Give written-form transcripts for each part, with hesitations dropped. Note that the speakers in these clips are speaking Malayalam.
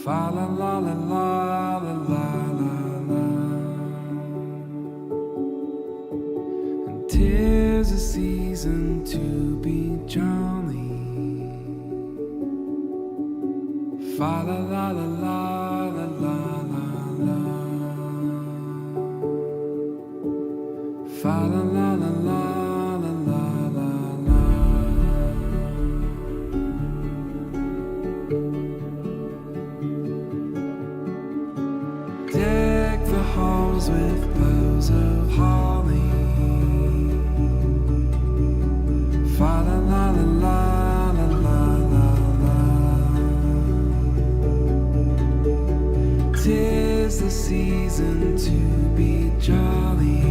Fa la la la la la la la la. And 'tis a season to be jolly. Fa la la la la la la la la. Fa la la la la la la la la. Deck the halls with boughs of holly. Fa la la la la la la la la. 'Tis the season to be jolly.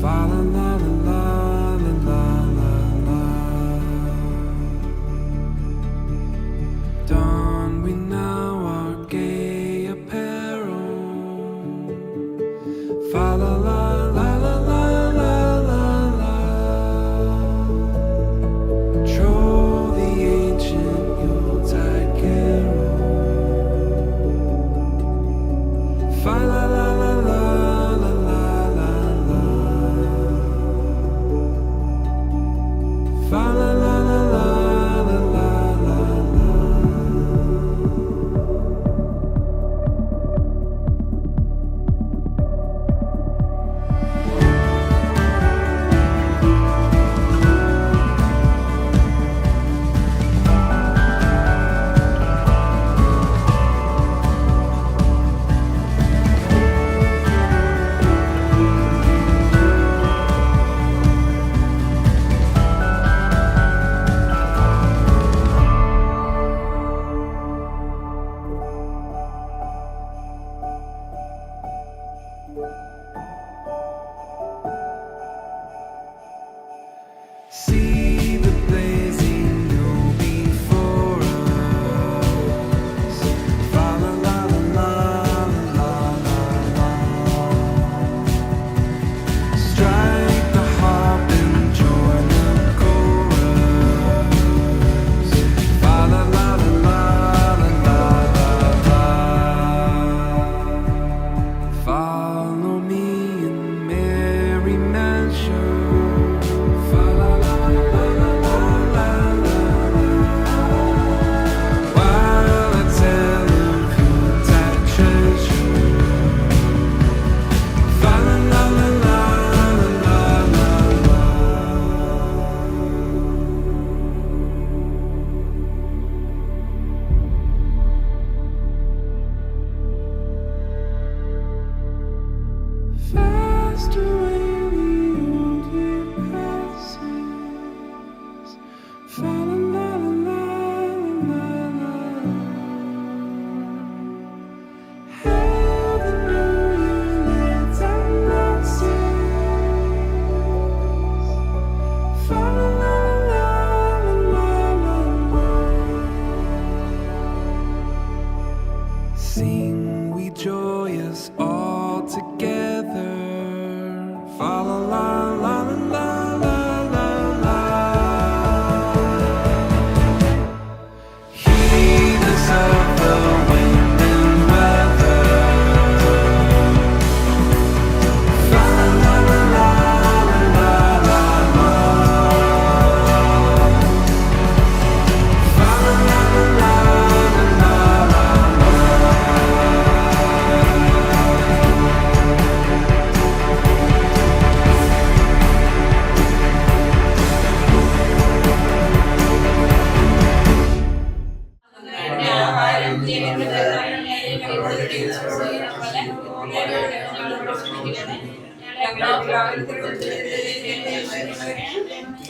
Fa la la la la.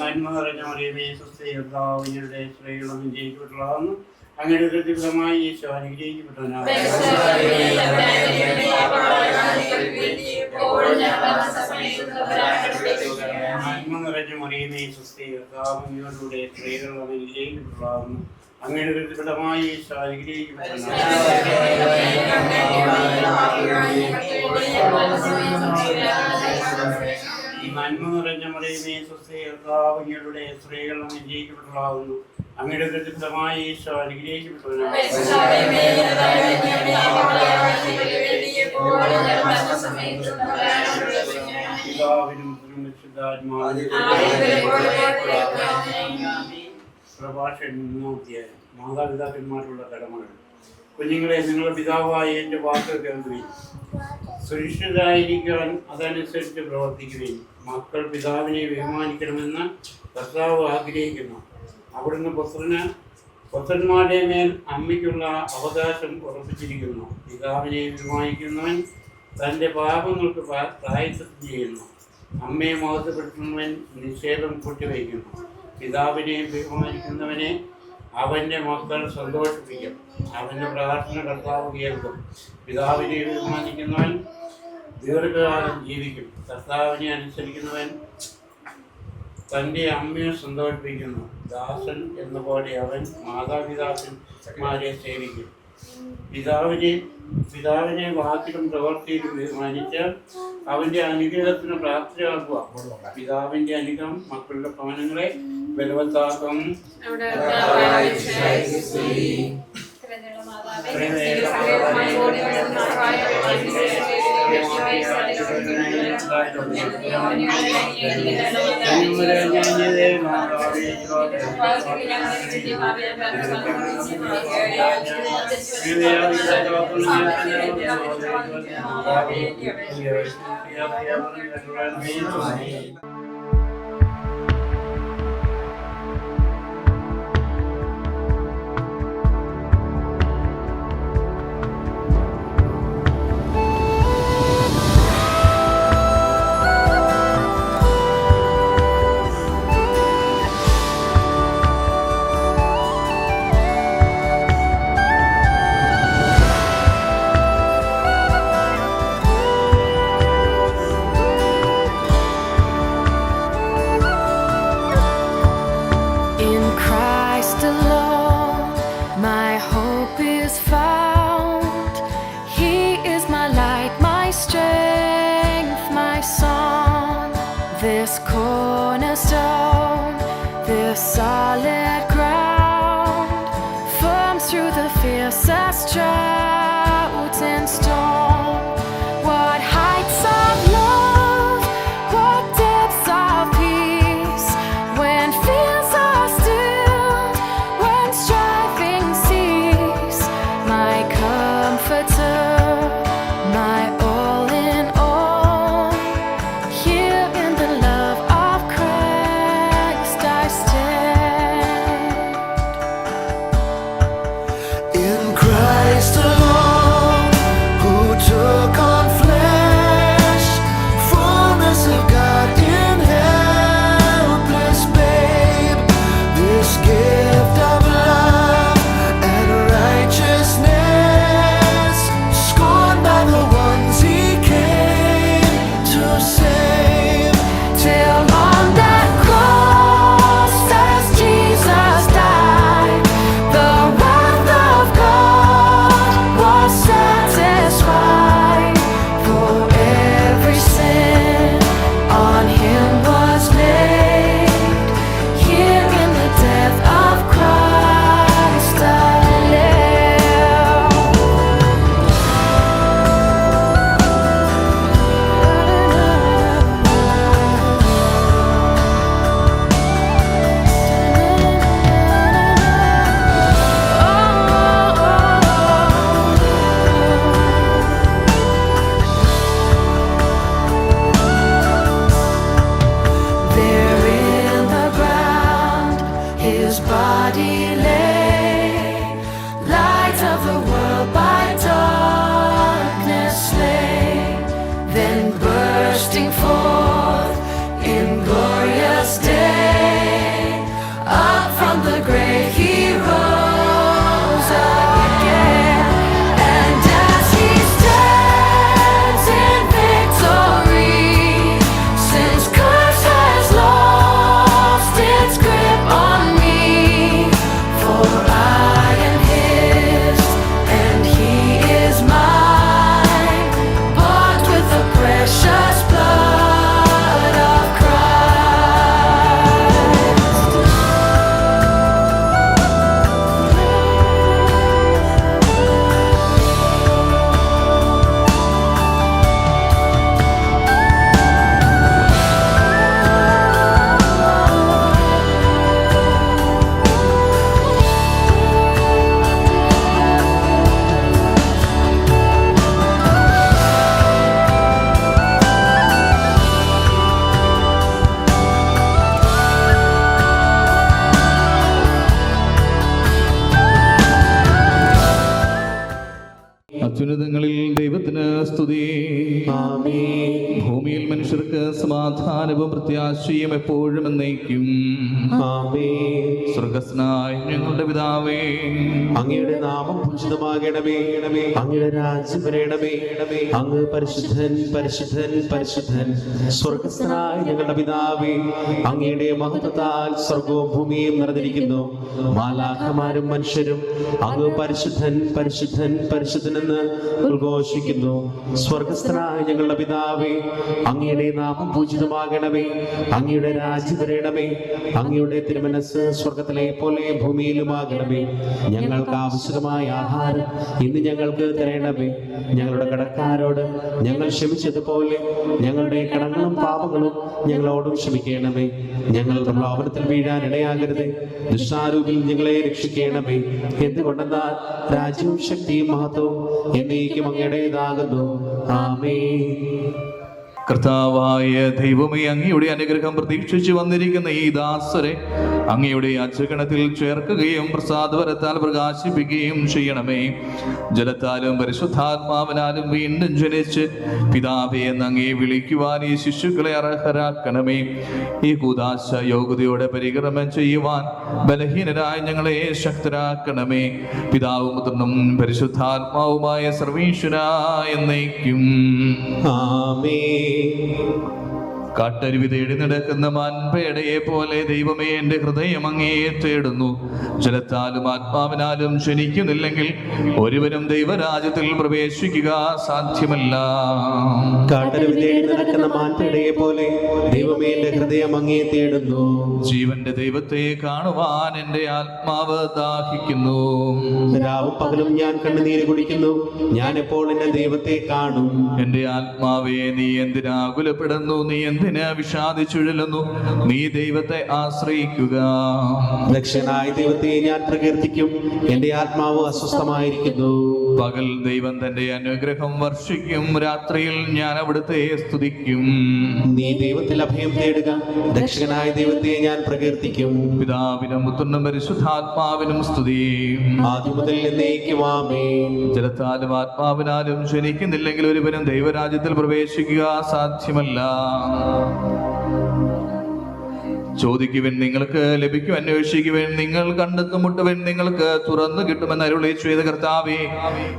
നന്മ നിറഞ്ഞ മറിയമേ സ്വസ്തി കർത്താവിന്റെ സ്ത്രീകളും വിജയിക്കപ്പെട്ടതാകുന്നു അങ്ങയുടെ കൃത്യമായി ഈശോ അനുഗ്രഹിക്കപ്പെട്ടവനാണ് നന്മ നിറഞ്ഞ മറിയമേ സ്വസ്തി കർത്താവിനോടുകൂടെ സ്ത്രീകളും അനുഗ്രഹിക്കപ്പെട്ടതാകുന്നു അങ്ങയുടെ കൃത്യമായി ഈശോ അനുഗ്രഹിക്കപ്പെട്ടവനാണ് നന്മ നിറഞ്ഞ മറിയമേ സ്വസ്തി കർത്താവിനോടുകൂടെ സ്ത്രീകളും അനുഗ്രഹിക്കപ്പെട്ടതാകുന്നു അങ്ങയുടെ കൃത്യമായി ഈശോ അനുഗ്രഹിക്കപ്പെട്ടവനാണ് പിതാവിനും പ്രഭാഷകൻ 3 മാതാപിതാക്കന്മാരുള്ള കടമകൾ. കുഞ്ഞുങ്ങളെ, നിങ്ങളുടെ പിതാവായ എൻ്റെ വാക്ക് കേൾക്കുകയും സുരക്ഷിതരായിരിക്കാൻ അതനുസരിച്ച് പ്രവർത്തിക്കുകയും മക്കൾ പിതാവിനെ ബഹുമാനിക്കണമെന്ന് കർത്താവ് ആഗ്രഹിക്കുന്നു. അവിടുന്ന് പുത്രന്മാരുടെ മേൽ അമ്മയ്ക്കുള്ള അവകാശം ഉറപ്പിച്ചിരിക്കുന്നു. പിതാവിനെ ബഹുമാനിക്കുന്നവൻ തൻ്റെ പാപങ്ങൾക്ക് പ്രായശ്ചിത്തം ചെയ്യുന്നു. അമ്മയെ മഹത്വപ്പെടുത്തുന്നവൻ നിഷേധം കൂട്ടിവയ്ക്കുന്നു. പിതാവിനെ ബഹുമാനിക്കുന്നവനെ അവൻ്റെ മക്കൾ സന്തോഷിപ്പിക്കും. അവൻ്റെ പ്രാർത്ഥന കർത്താവ് കേൾക്കും. പിതാവിനെ ബഹുമാനിക്കുന്നവൻ ദീർഘകാലം ജീവിക്കും. കർത്താവിനെ അനുസരിക്കുന്നവൻ തൻ്റെ അമ്മയെ സന്തോഷിപ്പിക്കുന്നു. ദാസൻ എന്ന പോലെ അവൻ മാതാപിതാക്കന്മാരെ സേവിക്കും. പിതാവിനെ വാക്കിലും പ്രവർത്തിയിലും ബഹുമാനിച്ച് അവൻ്റെ അനുഗ്രഹത്തിന് പ്രാപ്തരാക്കുക. പിതാവിൻ്റെ അനുഗ്രഹം മക്കളുടെ ഭവനങ്ങളെ ബലവത്താക്കും. This cornerstone, this solid ground, firm through the fiercest drought and storm. What heights of love, what depths of peace, when fears are stilled, when striving cease. My comforter, my all in all, here in the love of Christ I stand. In Christ alone, who took on flesh, fullness of God in helpless babe, this gift of love and righteousness, scorned by the ones he came to save. Till on that cross as Jesus died, the wrath of God അത്യുന്നതങ്ങളിൽ ദൈവത്തിന് സ്തുതി. ആമേൻ. ഭൂമിയിൽ മനുഷ്യർക്ക് സമാധാനവും പ്രത്യാശയും എപ്പോഴും എന്നേക്കും. ആമേൻ. സ്വർഗ്ഗസ്ഥനായ ഞങ്ങളുടെ പിതാവേ, അങ്ങയുടെ നാമം പൂജിതമാകണമേ. അങ്ങയുടെ രാജ്യം വരണമേ. അങ്ങ് പരിശുദ്ധൻ പരിശുദ്ധൻ പരിശുദ്ധൻ. സ്വർഗ്ഗസ്ഥനായ ഞങ്ങളുടെ പിതാവേ, അങ്ങയുടെ മഹത്വത്താൽ സ്വർഗവും ഭൂമിയും നിറഞ്ഞിരിക്കുന്നു. മാലാഖമാരും മനുഷ്യരും അങ്ങ് പരിശുദ്ധൻ പരിശുദ്ധൻ പരിശുദ്ധനെന്ന് ഉദ്ഘോഷിക്കുന്നു. സ്വർഗ്ഗസ്ഥനായ ഞങ്ങളുടെ പിതാവേ, അങ്ങയുടെ നാമം പൂജിതമാകണമേ. അങ്ങയുടെ രാജ്യം വരണമേ. അങ്ങയുടെ തിരുമനസ്സ് സ്വർഗത്തിലെ പോലെ ഭൂമിയിലുമാകണമേ. ഞങ്ങൾക്ക് ആവശ്യമായ ആഹാരം ഇന്ന് ഞങ്ങൾക്ക് തരണമേ. ഞങ്ങളുടെ കടക്കാരോട് ഞങ്ങൾ ക്ഷമിച്ചതുപോലെ ഞങ്ങളുടെ കടങ്ങളും പാപങ്ങളും ഞങ്ങളോടും ക്ഷമിക്കണമേ. ഞങ്ങൾ പ്രലോഭനത്തിൽ വീഴാൻ ഇടയാകരുത്. ദുഷ്ടാരൂപിൽ ഞങ്ങളെ രക്ഷിക്കണമേ. എന്തുകൊണ്ടെന്നാൽ രാജ്യവും ശക്തിയും മഹത്വവും എന്നേക്കും അങ്ങയുടേതാകുന്നു. ആമേൻ. കർത്താവായ ദൈവമേ, അങ്ങയുടെ അനുഗ്രഹം പ്രതീക്ഷിച്ചു വന്നിരിക്കുന്ന ഈ ദാസരെ അങ്ങയുടെ അജഗണത്തിൽ ചേർക്കുകയും പ്രസാദവരത്താൽ പ്രകാശിപ്പിക്കുകയും ചെയ്യണമേ. ജലത്താലും പരിശുദ്ധാത്മാവിനാലും വീണ്ടും ജനിച്ച് പിതാവേ എന്ന് അങ്ങയെ വിളിക്കുവാൻ ഈ ശിശുക്കളെ അർഹരാക്കണമേ. ഈ കൂദാശ യോഗ്യതയോടെ പരിക്രമം ചെയ്യുവാൻ ബലഹീനരായ ഞങ്ങളെ ശക്തരാക്കണമേ. പിതാവും പുത്രനും പരിശുദ്ധാത്മാവുമായ സർവീശ്വരായ എന്നേക്കും. ആമേൻ. കാട്ടരുവി തേടി നടക്കുന്ന മാൻപേടയെ പോലെ ദൈവമേ, എൻ്റെ ഹൃദയം അങ്ങയെ തേടുന്നു. ജലത്താലും ആത്മാവിനാലും ജനിക്കുന്നില്ലെങ്കിൽ ഒരുവനും ദൈവരാജ്യത്തിൽ പ്രവേശിക്കുക സാധ്യമല്ല. കാട്ടരുവി തേടി നടക്കുന്ന മാൻപേടയെ പോലെ ദൈവമേ, എൻ്റെ ഹൃദയം അങ്ങയെ തേടുന്നു. ജീവന്റെ ദൈവത്തെ കാണുവാൻ എൻ്റെ ആത്മാവ് ദാഹിക്കുന്നു. രാവും പകലും ഞാൻ കണ്ണുനീര് കുടിക്കുന്നു. ഞാൻ എപ്പോൾ എന്റെ ദൈവത്തെ കാണും. എൻ്റെ ആത്മാവേ, നീ എന്തിനാ കുലപ്പെടുന്നു? നീ എന്തിനാ വിഷാദിച്ചുഴലുന്നു? നീ ദൈവത്തെ ആശ്രയിക്കുക. ദക്ഷനായ ദൈവത്തെ ഞാൻ പ്രകീർത്തിക്കും. എന്റെ ആത്മാവ് അസ്വസ്ഥമായിരിക്കുന്നു. പകൽ ദൈവം തന്റെ അനുഗ്രഹം വർഷിക്കും. രാത്രിയിൽ ഞാൻ അവിടുത്തെ സ്തുതിക്കും. നീ ദൈവത്തിൽ അഭയം തേടുക. ദക്ഷനായ ദൈവത്തെ ഞാൻ പ്രകീർത്തിക്കും. പിതാവിനും പുത്രനും പരിശുദ്ധാത്മാവിനും സ്തുതി. ആദ്യം മുതൽ എന്നേക്കും ആമേൻ. ജലത്താലും ആത്മാവിനാലും ജനിക്കുന്നില്ലെങ്കിൽ ഒരുവനും ദൈവരാജ്യത്തിൽ പ്രവേശിക്കുക സാധ്യമല്ല. ചോദിക്കുവിൻ, നിങ്ങൾക്ക് ലഭിക്കും. അന്വേഷിക്കുവിൻ, നിങ്ങൾ കണ്ടെത്തും. മുട്ടുവിൻ, നിങ്ങൾക്ക് തുറന്നു കിട്ടുമെന്ന് അരുളി ചെയ്ത കർത്താവേ,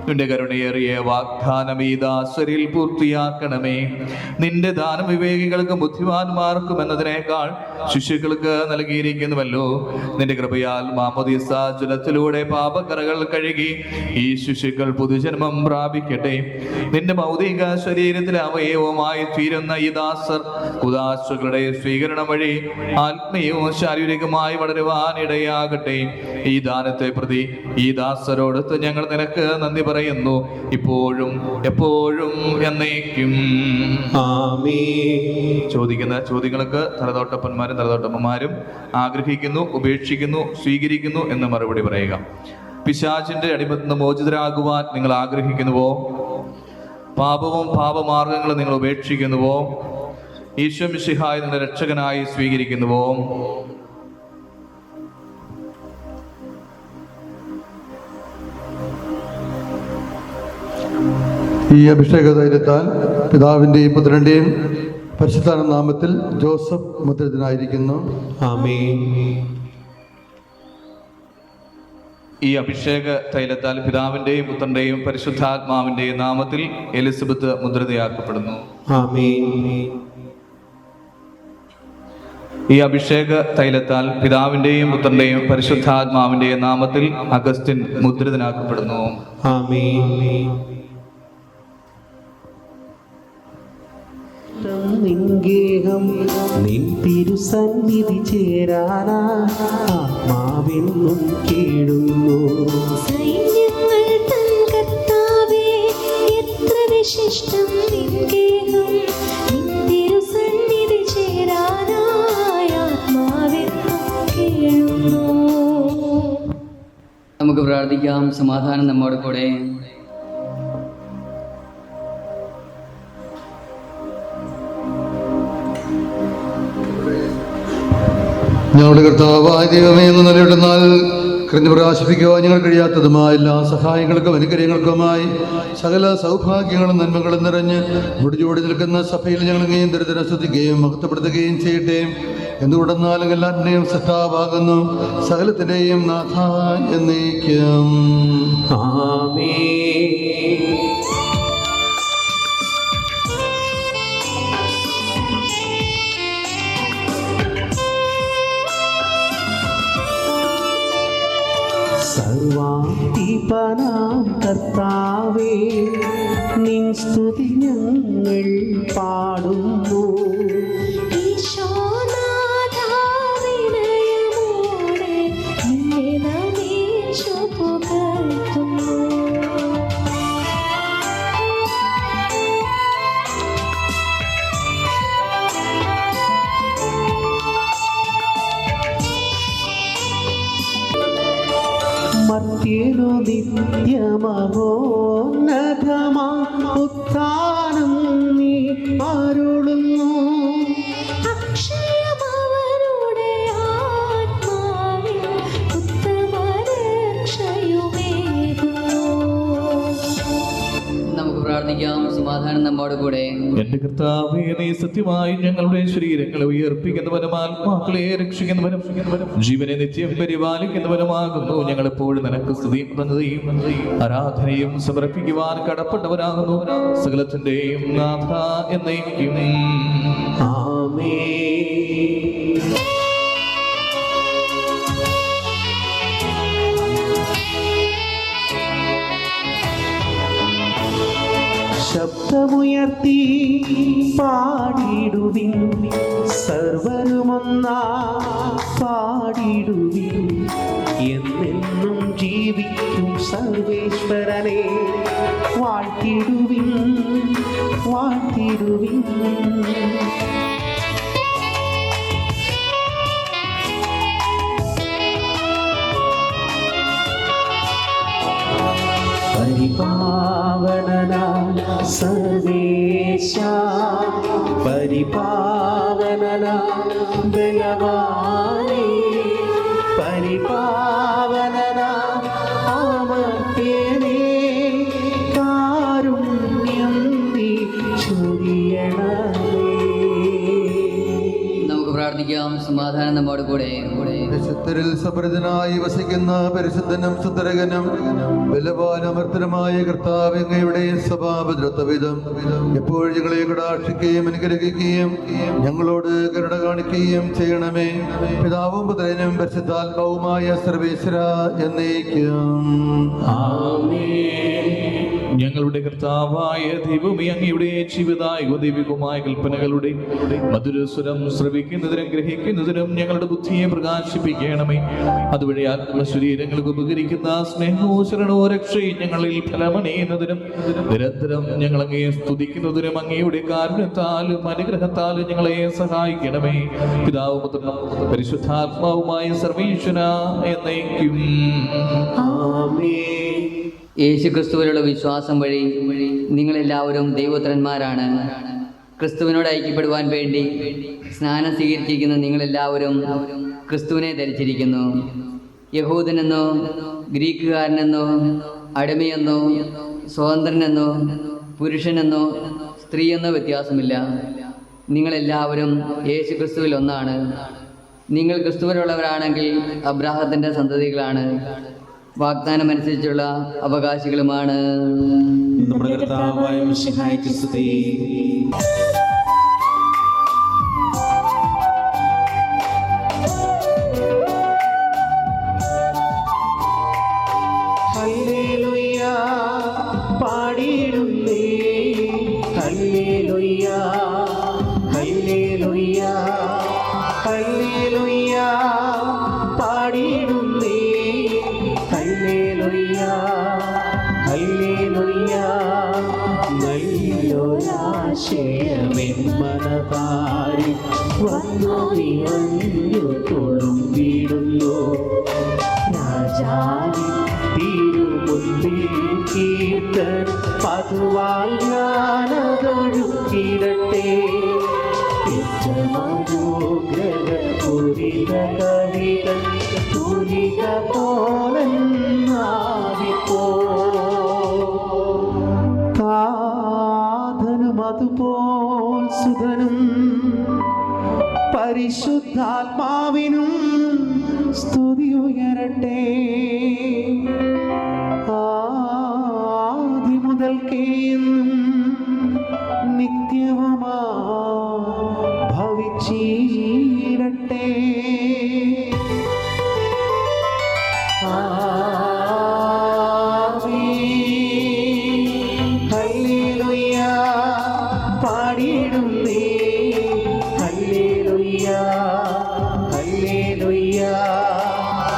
നിന്റെ കരുണയേറിയ വാഗ്ദാനം ഈ ദാസരിൽ പൂർത്തിയാക്കണമേ. നിന്റെ ദാനം വിവേകികൾക്കും ബുദ്ധിമാന്മാർക്കും എന്നതിനേക്കാൾ ശിശുക്കൾക്ക് നൽകിയിരിക്കുന്നുവല്ലോ. നിന്റെ കൃപയാൽ മാമോദീസ ജലത്തിലൂടെ പാപക്കറകൾ കഴുകി ഈ ശിശുക്കൾ പുതുജന്മം പ്രാപിക്കട്ടെ. നിന്റെ ഭൗതിക ശരീരത്തിലെ അവയവമായി തീരുന്ന ഈ ദാസർ കുദാശകളുടെ സ്വീകരണം വഴി ആത്മീയവും ശാരീരികമായി വളരുവാൻ ഇടയാകട്ടെ. ഈ ദാനത്തെ പ്രതി ഈ ദാസരോടൊത്ത് ഞങ്ങൾ നിനക്ക് നന്ദി പറയുന്നു, ഇപ്പോഴും എപ്പോഴും എന്നേക്കും. ആമേൻ. ചോദിക്കുന്ന ചോദ്യങ്ങൾക്ക് തലതോട്ടപ്പന്മാരും തലതോട്ടമ്മമാരും ആഗ്രഹിക്കുന്നു, ഉപേക്ഷിക്കുന്നു, സ്വീകരിക്കുന്നു എന്ന് മറുപടി പറയുക. പിശാചിന്റെ അടിമത്തിൽ നിന്ന് മോചിതരാകുവാൻ നിങ്ങൾ ആഗ്രഹിക്കുന്നുവോ? പാപവും പാപമാർഗങ്ങളും നിങ്ങൾ ഉപേക്ഷിക്കുന്നുവോ? ഈശോ മിശിഹായെ നിങ്ങളുടെ രക്ഷകനായി സ്വീകരിക്കുന്നുവോ? ഈ അഭിഷേക തൈലത്താൽ പിതാവിൻ്റെയും പുത്രൻ്റെയും പരിശുദ്ധ നാമത്തിൽ ജോസഫ് മുദ്രിതനായിരിക്കുന്നു. ആമേൻ. ഈ അഭിഷേക തൈലത്താൽ പിതാവിൻ്റെയും പുത്രൻ്റെയും പരിശുദ്ധാത്മാവിൻ്റെയും നാമത്തിൽ എലിസബത്ത് മുദ്രിതയാക്കപ്പെടുന്നു. ആമേൻ. ഈ അഭിഷേക തൈലത്താൽ പിതാവിൻ്റെയും പുത്രൻ്റെയും പരിശുദ്ധാത്മാവിൻ്റെയും നാമത്തിൽ അഗസ്റ്റിൻ മുദ്രിതനാക്കപ്പെടുന്നു. ആമേൻ. നിൻഗേഹം നിൻ തിരുസന്നിധി ചേരാനാ ആത്മാവെന്നും കേടുന്നു. സൈന്യങ്ങൾ തൻ കർത്താവേ, എത്ര വിശിഷ്ടം നിൻ ഗേഹം. നിൻ തിരുസന്നിധി ചേരാനായ ആത്മാവെന്നും കേഴുന്നു. നമുക്ക് പ്രാർത്ഥിക്കാം. സമാധാനം നമ്മോട് കൂടെ. ഞങ്ങളുടെ കർത്താവായ ദൈവമേ എന്ന് നിലവിടുന്നാൽ കൃതി പ്രകാശിപ്പിക്കുവാൻ ഞങ്ങൾ കഴിയാത്തതുമായ എല്ലാ സഹായങ്ങൾക്കും അനുഗ്രഹങ്ങൾക്കുമായി സകല സൗഭാഗ്യങ്ങളും നന്മകളും നിറഞ്ഞ് മുടിചൂടി നിൽക്കുന്ന സഭയിൽ ഞങ്ങൾ ഇങ്ങേയും ദരിദ്രം ശ്രദ്ധിക്കുകയും മഹത്വപ്പെടുത്തുകയും ചെയ്യട്ടെ. എന്തുകൊണ്ടെന്നാലും എല്ലാത്തിൻ്റെയും സൃഷ്ടാവാകുന്നു, സകലത്തിൻ്റെയും നാഥ എന്നേക്കും. സർവാധിപനാം കർത്താവേ, നിൻ സ്തുതി ഞങ്ങൾ പാടുന്നു. ഈശോനാഥാവിനയമോടെ നിന്നെ നമിച്ചു പുകഴ്ത്തുന്നു. മർത്യനു നിത്യമഹോന്നതമാ ഉത്ഥാനം നീ അരുളുന്നു. അക്ഷയമവരുടെ ആത്മാവിൽ ഉത്തമരക്ഷയുമേകുന്നു. നമുക്ക് പ്രാർത്ഥിക്കാം. സമാധാനം നമ്മോട് കൂടെ. എന്റെ കർത്താവേ, നീ സത്യമായി ഞങ്ങളുടെ ശരീരങ്ങളെ ഉയർപ്പിക്കുന്നവനും ആത്മാക്കളെ രക്ഷിക്കുന്നവനും ജീവനെ നിത്യം പരിപാലിക്കുന്നവനുമാകുന്നു. ഞങ്ങൾ എപ്പോഴും നിനക്ക് സ്തുതിയും ആരാധനയും സമർപ്പിക്കുവാൻ കടപ്പെട്ടവരാകുന്നു. സകലത്തിന്റെയും നാഥ എന്നേക്കും. ആമേൻ. ശബ്ദമുയർത്തി പാടിടുവിൻ, സർവരുമൊന്നാ പാടിടുവിൻ. എന്നെന്നും ജീവിക്കും സർവേശ്വരനെ വാഴ്ത്തിടുവിൻ, വാഴ്ത്തിടുവിൻ. പരിപാവനനായ സർവേശ, പരിപാവനനായ ബലവാനേ, പരിപാവനനായ അമർത്യനേ, കാരുണ്യം നീ ചൊരിയണമേ. നമുക്ക് പ്രാർത്ഥിക്കാം. സമാധാനം നമ്മോട് കൂടെ. പരിശുദ്ധരിൽ സമൃദ്ധനായി വസിക്കുന്ന പരിശുദ്ധനും സുന്ദരകനും ബലവാനമർത്തനമായ കർത്താവ്, അങ്ങയുടെ സ്വഭാവദ്രത്വവിധം എപ്പോഴും ഞങ്ങളെ കടാക്ഷിക്കുകയും അനുഗ്രഹിക്കുകയും ഞങ്ങളോട് കരുണ കാണിക്കുകയും ചെയ്യണമേ. പിതാവും പുത്രനും പരിശുദ്ധാത്മാവുമായ സർവേശ്വര എന്നേക്കും. ഞങ്ങളുടെ കർത്താവായ ദൈവമേ, അങ്ങയുടെ ജീവിതായ ദൈവികമായ കൽപ്പനകളുടെ മധുരസ്വരം ശ്രവിക്കുന്നതിനും ഗ്രഹിക്കുന്നതിനും ഞങ്ങളുടെ ബുദ്ധിയെ പ്രകാശിപ്പിക്കണമേ. അതുവഴി ആത്മശരീരങ്ങൾക്ക് ഉപകരിക്കുന്ന സ്നേഹവും ശരണവും രക്ഷയും ഞങ്ങളിൽ ഫലമണിയുന്നതിനും നിരന്തരം ഞങ്ങൾ അങ്ങയെ സ്തുതിക്കുന്നതിനും അങ്ങയുടെ കാരുണ്യത്താലും അനുഗ്രഹത്താലും ഞങ്ങളെ സഹായിക്കണമേ. പിതാവും പുത്രനും പരിശുദ്ധാത്മാവുമായ സർവീശ്വര എന്നേക്കും. യേശു ക്രിസ്തുവിലുള്ള വിശ്വാസം വഴി നിങ്ങളെല്ലാവരും ദൈവപുത്രന്മാരാണ്. ക്രിസ്തുവിനോട് ഐക്യപ്പെടുവാൻ വേണ്ടി സ്നാനം സ്വീകരിച്ചിരിക്കുന്ന നിങ്ങളെല്ലാവരും ക്രിസ്തുവിനെ ധരിച്ചിരിക്കുന്നു. യഹൂദനെന്നോ ഗ്രീക്കുകാരനെന്നോ അടിമയെന്നോ സ്വതന്ത്രനെന്നോ പുരുഷനെന്നോ സ്ത്രീയെന്നോ വ്യത്യാസമില്ല. നിങ്ങളെല്ലാവരും യേശു ക്രിസ്തുവിൽ ഒന്നാണ്. നിങ്ങൾ ക്രിസ്തുവിലുള്ളവരാണെങ്കിൽ അബ്രാഹത്തിൻ്റെ സന്തതികളാണ്, വാഗ്ദാനം അനുസരിച്ചുള്ള അവകാശികളുമാണ്. നമ്മുടെ കർത്താവായ മിശിഹായ്ക്ക് സ്തുതി. ഹല്ലേലൂയ പാടിയിടുന്നേ, ഹല്ലേലൂയ ഹല്ലേലൂയ ഹല്ലേലൂയ പാടിയിടുന്നേ, ഹല്ലേലൂയ ഹല്ലേലൂയ. നല്ലൊരാശയമെൻ മനതാരിൽ വന്നു നിറഞ്ഞു തുളുമ്പിടുന്നു. രാജാവിൻ തിരുമുൻപിൽ കീർത്തൻ പതുവാൽ ഞാനതൊഴുക്കിടട്ടെ. ഏറ്റമനുഗ്രഹപൂരിത കവിതൻ തൂലിക പോലെന്നാവിപ്പോ താതനും അതുപോൽ സുതനും പരിശുദ്ധാത്മാവിനും സ്തുതി ഉയരട്ടെ ആദി മുതൽക്കേ നിത്യവുമാ ഭവിച്ചിടട്ടെ ഹല്ലേലൂയ പാടിയിടുന്നേ ഹല്ലേലൂയ ഹല്ലേലൂയ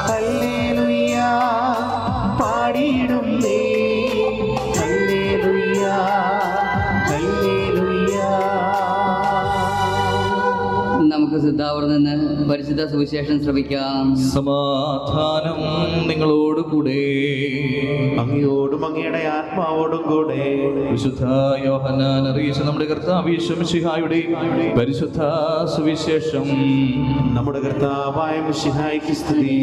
ഹല്ലേലൂയ പാടിയിടുന്നേ ഹല്ലേലൂയ ഹല്ലേലൂയ. നമുക്ക് സിദ്ധാവറിൽ നിന്ന് പരിശുദ്ധ സുവിശേഷം ശ്രവിക്കാം. സമാധാനം നിങ്ങളോടുകൂടെ. അങ്ങയോടും അങ്ങയുടെ ആത്മാവോടും കൂടെ. വിശുദ്ധ യോഹന്നാൻ അറിയിച്ച നമ്മുടെ കർത്താവ് യേശു മിശിഹായുടെ പരിശുദ്ധ സുവിശേഷം. നമ്മുടെ കർത്താവായ മിശിഹായ്ക്ക് സ്തുതി.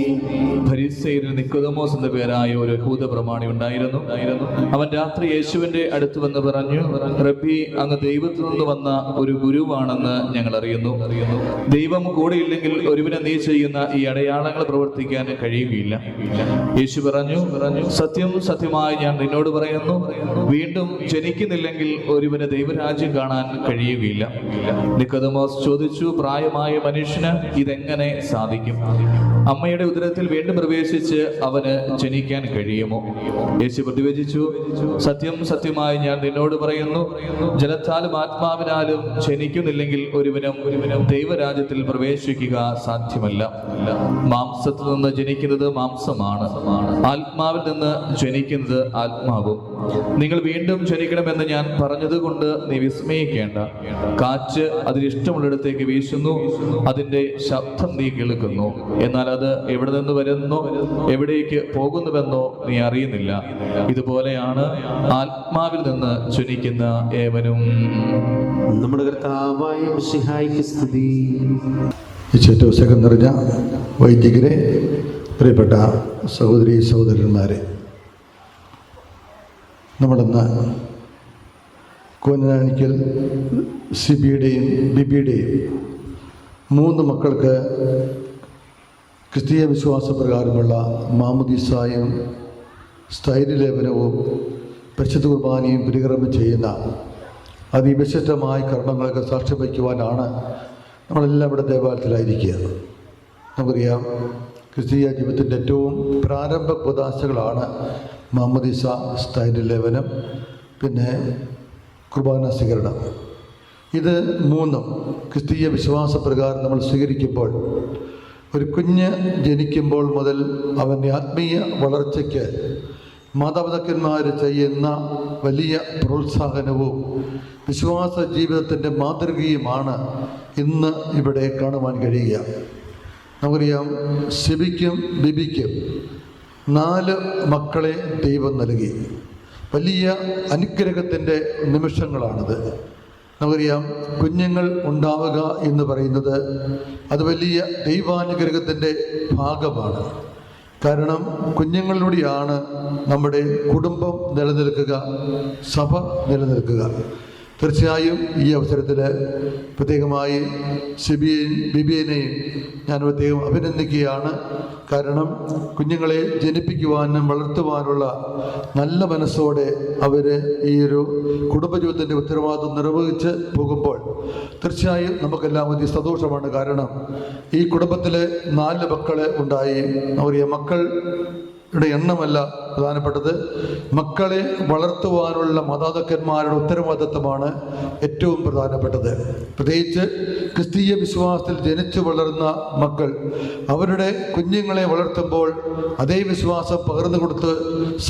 ഫരിസേയരിൽ നിക്കോദമോസ് എന്ന പേരായ ഒരു യഹൂദ പ്രമാണി ഉണ്ടായിരുന്നു. അവൻ രാത്രി യേശുവിന്റെ അടുത്ത് വന്ന് പറഞ്ഞു, റബ്ബി, അങ്ങ് ദൈവത്തിൽ നിന്ന് വന്ന ഒരു ഗുരുവാണെന്ന് ഞങ്ങൾ അറിയുന്നു. ദൈവം കൂടെയില്ലെങ്കിൽ ഒരുവിനെ നീ ചെയ്യുന്ന ഈ അടയാളങ്ങൾ പ്രവർത്തിക്കാൻ കഴിയുകയില്ല. യേശു പറഞ്ഞു, സത്യം സത്യമായി ഞാൻ നിന്നോട് പറയുന്നു, വീണ്ടും ജനിക്കുന്നില്ലെങ്കിൽ ഒരുവന് ദൈവരാജ്യം കാണാൻ കഴിയുകയില്ല. നിക്കോദമോസ് ചോദിച്ചു, പ്രായമായ മനുഷ്യന് ഇതെങ്ങനെ സാധിക്കും? അമ്മയുടെ ഉദരത്തിൽ വീണ്ടും പ്രവേശിച്ച് അവന് ജനിക്കാൻ കഴിയുമോ? യേശു പ്രതിവചിച്ചു, സത്യം സത്യമായി ഞാൻ നിന്നോട് പറയുന്നു, ജലത്താലും ആത്മാവിനാലും ജനിക്കുന്നില്ലെങ്കിൽ ഒരുവനും ദൈവരാജ്യത്തിൽ പ്രവേശിക്കുക സാധ്യമല്ല. മാംസത്തിൽ നിന്ന് ജനിക്കുന്നത് മാംസമാണ്, ആത്മാവിൽ നിന്ന് ജനിക്കുന്നത് ആത്മാവും. നിങ്ങൾ വീണ്ടും ജനിക്കണമെന്ന് ഞാൻ പറഞ്ഞതുകൊണ്ട് നീ വിസ്മയിക്കേണ്ട. കാറ്റ് അതിലിഷ്ടമുള്ളിടത്തേക്ക് വീശുന്നു, അതിന്റെ ശബ്ദം നീ കേൾക്കുന്നു, എന്നാൽ അത് എവിടെ നിന്ന് വരുന്നു, എവിടേക്ക് പോകുന്നുവെന്നോ നീ അറിയുന്നില്ല. ഇതുപോലെയാണ് ആത്മാവിൽ നിന്ന് ജനിക്കുന്ന ഏവനും. നമ്മുടെ കർത്താവായ മിശിഹായ്ക്ക് സ്തുതി. ഏറ്റവും സ്നേഹം നിറഞ്ഞ വൈദികരെ, പ്രിയപ്പെട്ട സഹോദരി സഹോദരന്മാരെ, നമ്മളിന്ന് കോനാനിക്കൽ സിബിയുടെയും ബിബിയുടെയും 3 മക്കൾക്ക് ക്രിസ്തീയ വിശ്വാസപ്രകാരമുള്ള മാമുദീസായും സ്ഥൈര്യലേപനവും പരിശുദ്ധ കുർബാനയും പരികർമ്മം ചെയ്യുന്ന അതിവിശിഷ്ടമായ കർമ്മങ്ങൾക്ക് സാക്ഷ്യം വയ്ക്കുവാനാണ് നമ്മളെല്ലാം ഇവിടെ ദേവാലയത്തിലായിരിക്കുക. നമുക്കറിയാം, ക്രിസ്തീയ ജീവിതത്തിൻ്റെ ഏറ്റവും പ്രാരംഭ കുദാശകളാണ് മാമോദീസ, സ്ഥൈര്യലേപനം, പിന്നെ കുർബാന സ്വീകരണം. ഇത് 3 ക്രിസ്തീയ വിശ്വാസപ്രകാരം നമ്മൾ സ്വീകരിക്കുമ്പോൾ ഒരു കുഞ്ഞ് ജനിക്കുമ്പോൾ മുതൽ അവൻ്റെ ആത്മീയ വളർച്ചയ്ക്ക് മാതാപിതാക്കന്മാർ ചെയ്യുന്ന വലിയ പ്രോത്സാഹനവും വിശ്വാസ ജീവിതത്തിൻ്റെ മാതൃകയുമാണ് ഇന്ന് ഇവിടെ കാണുവാൻ കഴിയുക. നമുക്കറിയാം, സിബിക്കും ബിബിക്കും 4 മക്കളെ ദൈവം നൽകി. വലിയ അനുഗ്രഹത്തിൻ്റെ നിമിഷങ്ങളാണിത്. നമുക്കറിയാം, കുഞ്ഞുങ്ങൾ ഉണ്ടാവുക എന്ന് പറയുന്നത് അത് വലിയ ദൈവാനുഗ്രഹത്തിൻ്റെ ഭാഗമാണ്. കാരണം കുഞ്ഞുങ്ങളിലൂടെയാണ് നമ്മുടെ കുടുംബം നിലനിൽക്കുക, സഭ നിലനിൽക്കുക. തീർച്ചയായും ഈ അവസരത്തിൽ പ്രത്യേകമായി ബിബിയെയും ഞാൻ പ്രത്യേകം അഭിനന്ദിക്കുകയാണ്. കാരണം കുഞ്ഞുങ്ങളെ ജനിപ്പിക്കുവാനും വളർത്തുവാനുള്ള നല്ല മനസ്സോടെ അവർ ഈ ഒരു കുടുംബജീവിതത്തിൻ്റെ ഉത്തരവാദിത്വം നിർവഹിച്ച് പോകുമ്പോൾ തീർച്ചയായും നമുക്കെല്ലാം വലിയ സന്തോഷമാണ്. കാരണം ഈ കുടുംബത്തിൽ 4 മക്കൾ ഉണ്ടായി. അവരെ മക്കളുടെ എണ്ണമല്ല പ്രധാനപ്പെട്ടത്, മക്കളെ വളർത്തുവാനുള്ള മാതാപിതാക്കന്മാരുടെ ഉത്തരവാദിത്വമാണ് ഏറ്റവും പ്രധാനപ്പെട്ടത്. പ്രത്യേകിച്ച് ക്രിസ്തീയ വിശ്വാസത്തിൽ ജനിച്ചു വളർന്ന മക്കൾ അവരുടെ കുഞ്ഞുങ്ങളെ വളർത്തുമ്പോൾ അതേ വിശ്വാസം പകർന്നു കൊടുത്ത്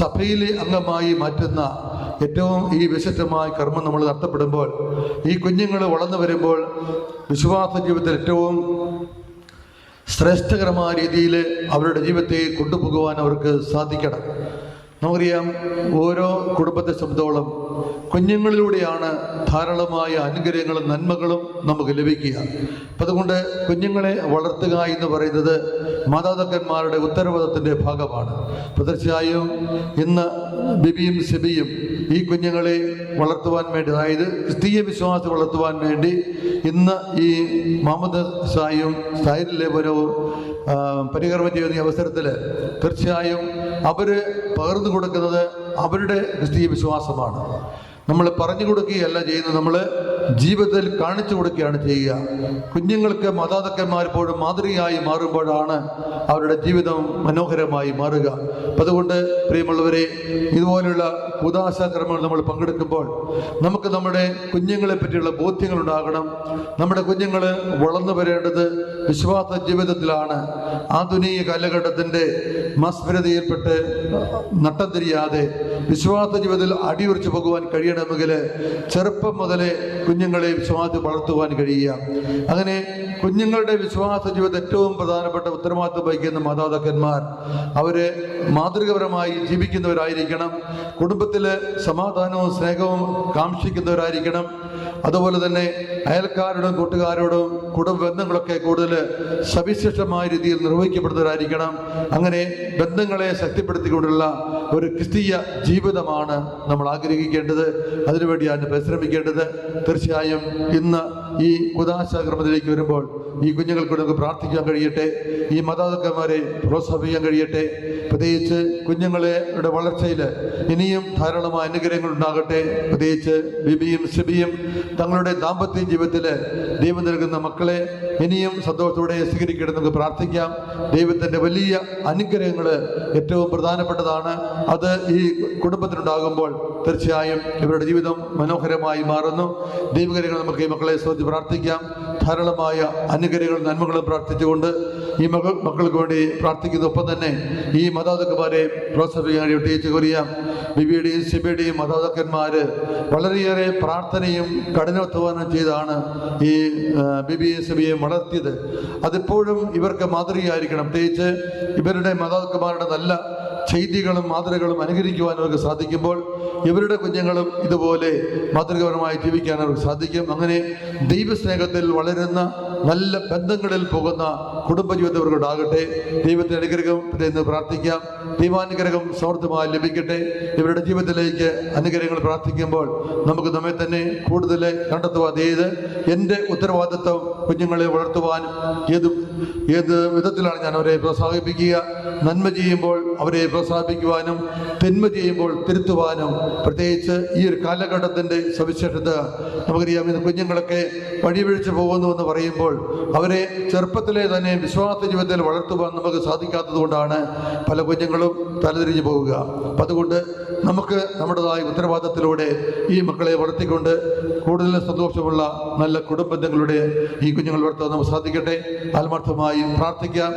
സഭയിലെ അംഗമായി മാറ്റുന്ന ഏറ്റവും ഈ വിശിഷ്ടമായ കർമ്മം നമ്മൾ നടത്തപ്പെടുമ്പോൾ ഈ കുഞ്ഞുങ്ങൾ വളർന്നു വരുമ്പോൾ വിശ്വാസ ജീവിതത്തിൽ ഏറ്റവും ശ്രേഷ്ഠകരമായ രീതിയിൽ അവരുടെ ജീവിതത്തെ കൊണ്ടുപോകുവാൻ അവർക്ക് സാധിക്കണം. നമുക്കറിയാം, ഓരോ കുടുംബത്തെ സംബന്ധിച്ചോളം കുഞ്ഞുങ്ങളിലൂടെയാണ് ധാരാളമായ അനുഗ്രഹങ്ങളും നന്മകളും നമുക്ക് ലഭിക്കുക. അപ്പം അതുകൊണ്ട് കുഞ്ഞുങ്ങളെ വളർത്തുക എന്ന് പറയുന്നത് മാതാപിതാക്കന്മാരുടെ ഉത്തരവാദിത്തത്തിൻ്റെ ഭാഗമാണ്. തീർച്ചയായും ഇന്ന് ബിബിയും സിബിയും ഈ കുഞ്ഞുങ്ങളെ വളർത്തുവാൻ വേണ്ടി, അതായത് ക്രിസ്തീയ വിശ്വാസം വളർത്തുവാൻ വേണ്ടി ഇന്ന് ഈ മുഹമ്മദ് സായും സ്ഥൈര്യലേപനവും പരികർമ്മം ചെയ്യുന്ന ഈ അവസരത്തിൽ തീർച്ചയായും അവർ പകർന്നു കൊടുക്കുന്നത് അവരുടെ ക്രിസ്തീയ വിശ്വാസമാണ്. നമ്മൾ പറഞ്ഞു കൊടുക്കുകയല്ല ചെയ്യുന്നത്, നമ്മൾ ജീവിതത്തിൽ കാണിച്ചു കൊടുക്കുകയാണ് ചെയ്യുക. കുഞ്ഞുങ്ങൾക്ക് മാതാപിതാക്കന്മാരെപ്പോഴും മാതൃകയായി മാറുമ്പോഴാണ് അവരുടെ ജീവിതം മനോഹരമായി മാറുക. അപ്പം അതുകൊണ്ട് പ്രിയമുള്ളവരെ, ഇതുപോലുള്ള ഉദാസകർമ്മങ്ങൾ നമ്മൾ പങ്കെടുക്കുമ്പോൾ നമുക്ക് നമ്മുടെ കുഞ്ഞുങ്ങളെ പറ്റിയുള്ള ബോധ്യങ്ങൾ ഉണ്ടാകണം. നമ്മുടെ കുഞ്ഞുങ്ങൾ വളർന്നു വരേണ്ടത് വിശ്വാസ ജീവിതത്തിലാണ്. ആധുനിക കാലഘട്ടത്തിൻ്റെ മസ്ഫിരതയിൽപ്പെട്ട് നട്ടം തിരിയാതെ വിശ്വാസ ജീവിതത്തിൽ അടിയുറച്ചു പോകുവാൻ കഴിയണമെങ്കിൽ ചെറുപ്പം മുതലേ കുഞ്ഞുങ്ങളെ വിശ്വാസത്തിൽ വളർത്തുവാൻ കഴിയുക. അങ്ങനെ കുഞ്ഞുങ്ങളുടെ വിശ്വാസ ജീവിതത്തിൽ ഏറ്റവും പ്രധാനപ്പെട്ട ഉത്തരവാദിത്വം വഹിക്കുന്ന മാതാപിതാക്കന്മാർ അവരെ മാതൃകപരമായി ജീവിക്കുന്നവരായിരിക്കണം. കുടുംബത്തിൽ സമാധാനവും സ്നേഹവും കാക്ഷിക്കുന്നവരായിരിക്കണം. അതുപോലെ തന്നെ അയൽക്കാരോടും കൂട്ടുകാരോടും കുടുംബ ബന്ധങ്ങളൊക്കെ കൂടുതൽ സവിശേഷമായ രീതിയിൽ നിർവഹിക്കപ്പെടുന്നവരായിരിക്കണം. അങ്ങനെ ബന്ധങ്ങളെ ശക്തിപ്പെടുത്തിക്കൊണ്ടുള്ള ഒരു ക്രിസ്തീയ ജീവിതമാണ് നമ്മൾ ആഗ്രഹിക്കേണ്ടത്. അതിനുവേണ്ടിയാണ് പരിശ്രമിക്കേണ്ടത്. തീർച്ചയായും ഇന്ന് ഈ ഉദാശാക്രമത്തിലേക്ക് വരുമ്പോൾ ഈ കുഞ്ഞുങ്ങൾക്ക് നമുക്ക് പ്രാർത്ഥിക്കാൻ കഴിയട്ടെ, ഈ മാതാപിതാക്കന്മാരെ പ്രോത്സാഹിപ്പിക്കാൻ കഴിയട്ടെ. പ്രത്യേകിച്ച് കുഞ്ഞുങ്ങളുടെ വളർച്ചയിൽ ഇനിയും ധാരാളമായ അനുഗ്രഹങ്ങൾ ഉണ്ടാകട്ടെ. പ്രത്യേകിച്ച് ബിബിയും സിബിയും തങ്ങളുടെ ദാമ്പത്യ ജീവിതത്തിൽ ദൈവം നൽകുന്ന മക്കളെ ഇനിയും സന്തോഷത്തോടെ സ്വീകരിക്കട്ടെ. നമുക്ക് പ്രാർത്ഥിക്കാം. ദൈവത്തിൻ്റെ വലിയ അനുഗ്രഹങ്ങൾ ഏറ്റവും പ്രധാനപ്പെട്ടതാണ്. അത് ഈ കുടുംബത്തിനുണ്ടാകുമ്പോൾ തീർച്ചയായും ഇവരുടെ ജീവിതം മനോഹരമായി മാറുന്നു. ദൈവകാര്യങ്ങൾ നമുക്ക് ഈ മക്കളെ സ്തുതിച്ച് പ്രാർത്ഥിക്കാം. ധാരാളമായ അനുഗ്രഹങ്ങളും നന്മകളും പ്രാർത്ഥിച്ചുകൊണ്ട് ഈ മക്കൾക്ക് വേണ്ടി പ്രാർത്ഥിക്കുന്ന ഒപ്പം തന്നെ ഈ മാതാപിതാക്കന്മാരെ പ്രോത്സാഹിപ്പിക്കാൻ പ്രത്യേകിച്ച് കൊറിയാം ബിബിയുടെയും സിബിയുടെയും മാതാപിതാക്കന്മാർ വളരെയേറെ പ്രാർത്ഥനയും കഠിനാധ്വാനം ചെയ്താണ് ഈ ബിബിയെയും സിബിയെയും വളർത്തിയത്. അതിപ്പോഴും ഇവർക്ക് മാതൃകയായിരിക്കണം. പ്രത്യേകിച്ച് ഇവരുടെ മാതാപിതാക്കന്മാരുടെ നല്ല ചെയ്തികളും മാതൃകകളും അനുകരിക്കുവാൻ അവർക്ക് സാധിക്കുമ്പോൾ ഇവരുടെ കുഞ്ഞുങ്ങളും ഇതുപോലെ മാതൃകപരമായി ജീവിക്കാൻ അവർക്ക് സാധിക്കും. അങ്ങനെ ദൈവസ്നേഹത്തിൽ വളരുന്ന നല്ല ബന്ധങ്ങളിൽ പോകുന്ന കുടുംബജീവിതം അവർക്കുണ്ടാകട്ടെ. ദൈവത്തിൻ്റെ അനുഗ്രഹം എന്ന് പ്രാർത്ഥിക്കാം. ദൈവാനുഗ്രഹം സമൃദ്ധമായി ലഭിക്കട്ടെ. ഇവരുടെ ജീവിതത്തിലേക്ക് അനുഗ്രഹങ്ങൾ പ്രാർത്ഥിക്കുമ്പോൾ നമുക്ക് നമ്മെ തന്നെ കൂടുതൽ കണ്ടെത്തുവാൻ, അതായത് എൻ്റെ ഉത്തരവാദിത്വം കുഞ്ഞുങ്ങളെ വളർത്തുവാൻ ഏത് വിധത്തിലാണ് ഞാൻ അവരെ പ്രോത്സാഹിപ്പിക്കുക. നന്മ ചെയ്യുമ്പോൾ അവരെ പ്രോത്സാഹിപ്പിക്കുവാനും തിന്മ ചെയ്യുമ്പോൾ തിരുത്തുവാനും, പ്രത്യേകിച്ച് ഈ ഒരു കാലഘട്ടത്തിൻ്റെ സവിശേഷത നമുക്കറിയാം. ഇന്ന് കുഞ്ഞുങ്ങളൊക്കെ വഴിപിഴച്ചു പോകുന്നുവെന്ന് പറയുമ്പോൾ അവരെ ചെറുപ്പത്തിലെ തന്നെ വിശ്വാസ ജീവിതത്തിൽ വളർത്തുവാൻ നമുക്ക് സാധിക്കാത്തത് കൊണ്ടാണ് പല കുഞ്ഞുങ്ങളും തലതിരിഞ്ഞു പോവുക. അപ്പം അതുകൊണ്ട് നമുക്ക് നമ്മുടേതായ ഉത്തരവാദിത്തത്തിലൂടെ ഈ മക്കളെ വളർത്തിക്കൊണ്ട് കൂടുതൽ സന്തോഷമുള്ള നല്ല കുടുംബങ്ങളുടെ ഈ കുഞ്ഞുങ്ങൾ വളർത്താൻ നമുക്ക് സാധിക്കട്ടെ. ആത്മാർത്ഥമായി പ്രാർത്ഥിക്കാം.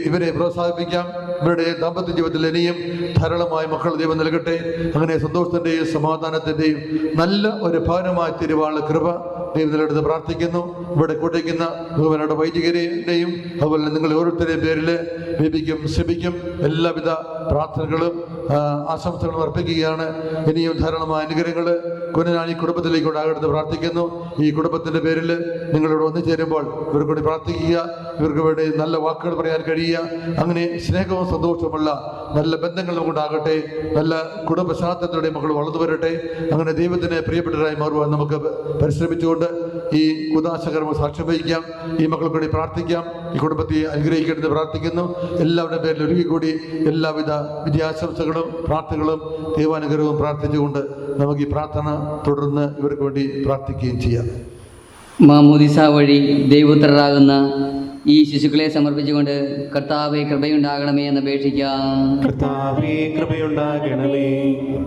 ഇവരെ പ്രോത്സാഹിപ്പിക്കാം. ഇവരുടെ ദാമ്പത്യ ജീവിതത്തിൽ ഇനിയും ധാരാളമായ മക്കൾ ദൈവം നൽകട്ടെ. അങ്ങനെ സന്തോഷത്തിൻ്റെയും സമാധാനത്തിൻ്റെയും നല്ല ഒരു ഭവനമായി തീരുവാനുള്ള കൃപ ദൈവം നിലയെടുത്ത് പ്രാർത്ഥിക്കുന്നു. ഇവിടെ കൂട്ടിക്കുന്ന ബഹുമാനയുടെ വൈദികരെയും അതുപോലെ നിങ്ങൾ ഓരോരുത്തരുടെയും പേരിൽ ബേബിക്കും സിബിക്കും എല്ലാവിധ പ്രാർത്ഥനകളും ആശംസകളും അർപ്പിക്കുകയാണ്. ഇനിയും ധാരാളമായ അനുഗ്രഹങ്ങൾ കുഞ്ഞനാണ് ഈ കുടുംബത്തിലേക്ക് ഉണ്ടാകരുത് പ്രാർത്ഥിക്കുന്നു. ഈ കുടുംബത്തിൻ്റെ പേരിൽ നിങ്ങളിവിടെ ഒന്നുചേരുമ്പോൾ ഇവർക്ക് വേണ്ടി പ്രാർത്ഥിക്കുക. ഇവർക്ക് വേണ്ടി നല്ല വാക്കുകൾ പറയാൻ കഴിയുക. അങ്ങനെ സ്നേഹവും സന്തോഷവുമുള്ള നല്ല ബന്ധങ്ങൾ നമുക്കുണ്ടാകട്ടെ. നല്ല കുടുംബശാസ്ത്രത്തിലൂടെ മക്കൾ വളർന്നു വരട്ടെ. അങ്ങനെ ദൈവത്തിന് പ്രിയപ്പെട്ടവരായി മാറുവാൻ നമുക്ക് പരിശ്രമിച്ചുകൊണ്ട് ഈ ഉദാശകർമ്മം സാക്ഷ്യം വഹിക്കാം. ഈ മക്കൾക്ക് വേണ്ടി പ്രാർത്ഥിക്കാം. ഈ കുടുംബത്തെ അനുഗ്രഹിക്കണമെന്ന് പ്രാർത്ഥിക്കുന്നു. എല്ലാവരുടെ പേരിൽ ഒരുക്കി കൂടി എല്ലാവിധ വിദ്യാശംസകളും പ്രാർത്ഥനകളും ദൈവാനുഗ്രഹവും പ്രാർത്ഥിച്ചുകൊണ്ട് നമുക്ക് ഈ പ്രാർത്ഥന തുടർന്ന് ഇവർക്ക് വേണ്ടി പ്രാർത്ഥിക്കുകയും ചെയ്യാം. മാമോദിസ വഴി ദൈവപുത്രരാകുന്ന ഈ ശിശുക്കളെ സമർപ്പിച്ചുകൊണ്ട് കർത്താവേ കൃപയുണ്ടാകണമേ എന്ന് അപേക്ഷിക്കാം. കർത്താവേ കൃപയുണ്ടാകണമേ.